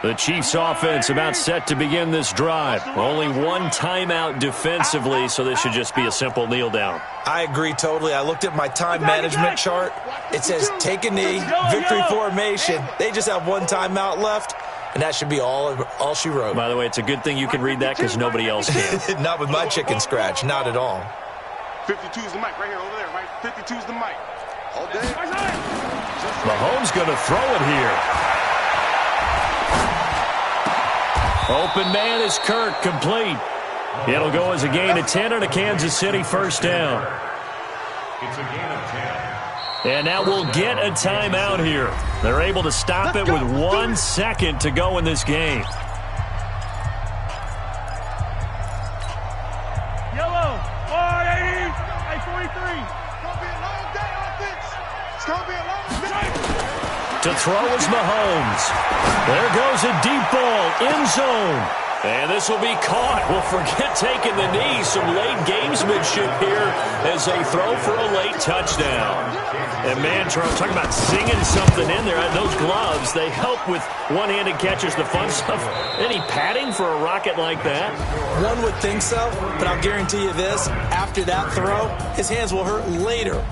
The Chiefs offense about set to begin this drive. Only 1 timeout defensively, so this should just be a simple kneel down.
I agree totally. I looked at my time management chart. It says take a knee, victory formation. They just have 1 timeout left, and that should be all she wrote.
By the way, it's a good thing you can read that because nobody else can.
Not with my chicken scratch. Not at all.
52 is the mic right here, over there, right? 52 is the mic. All day.
Mahomes going to throw it here. Open man is Kirk, complete. It'll go as a gain of 10 and a Kansas City first down.
It's a gain of 10.
And now we'll get a timeout here. They're able to stop it with 1 second to go in this game.
Yellow. 480. 43.
It's going to be a long day, offense. It's going to be a long day.
To throw is Mahomes. There goes a deep ball, end zone. And this will be caught. Well, forget taking the knee. Some late gamesmanship here as they throw for a late touchdown. And, man, Charles, talking about singing something in there. Those gloves, they help with one-handed catches, the fun stuff. Any padding for a rocket like that?
One would think so, but I'll guarantee you this. After that throw, his hands will hurt later.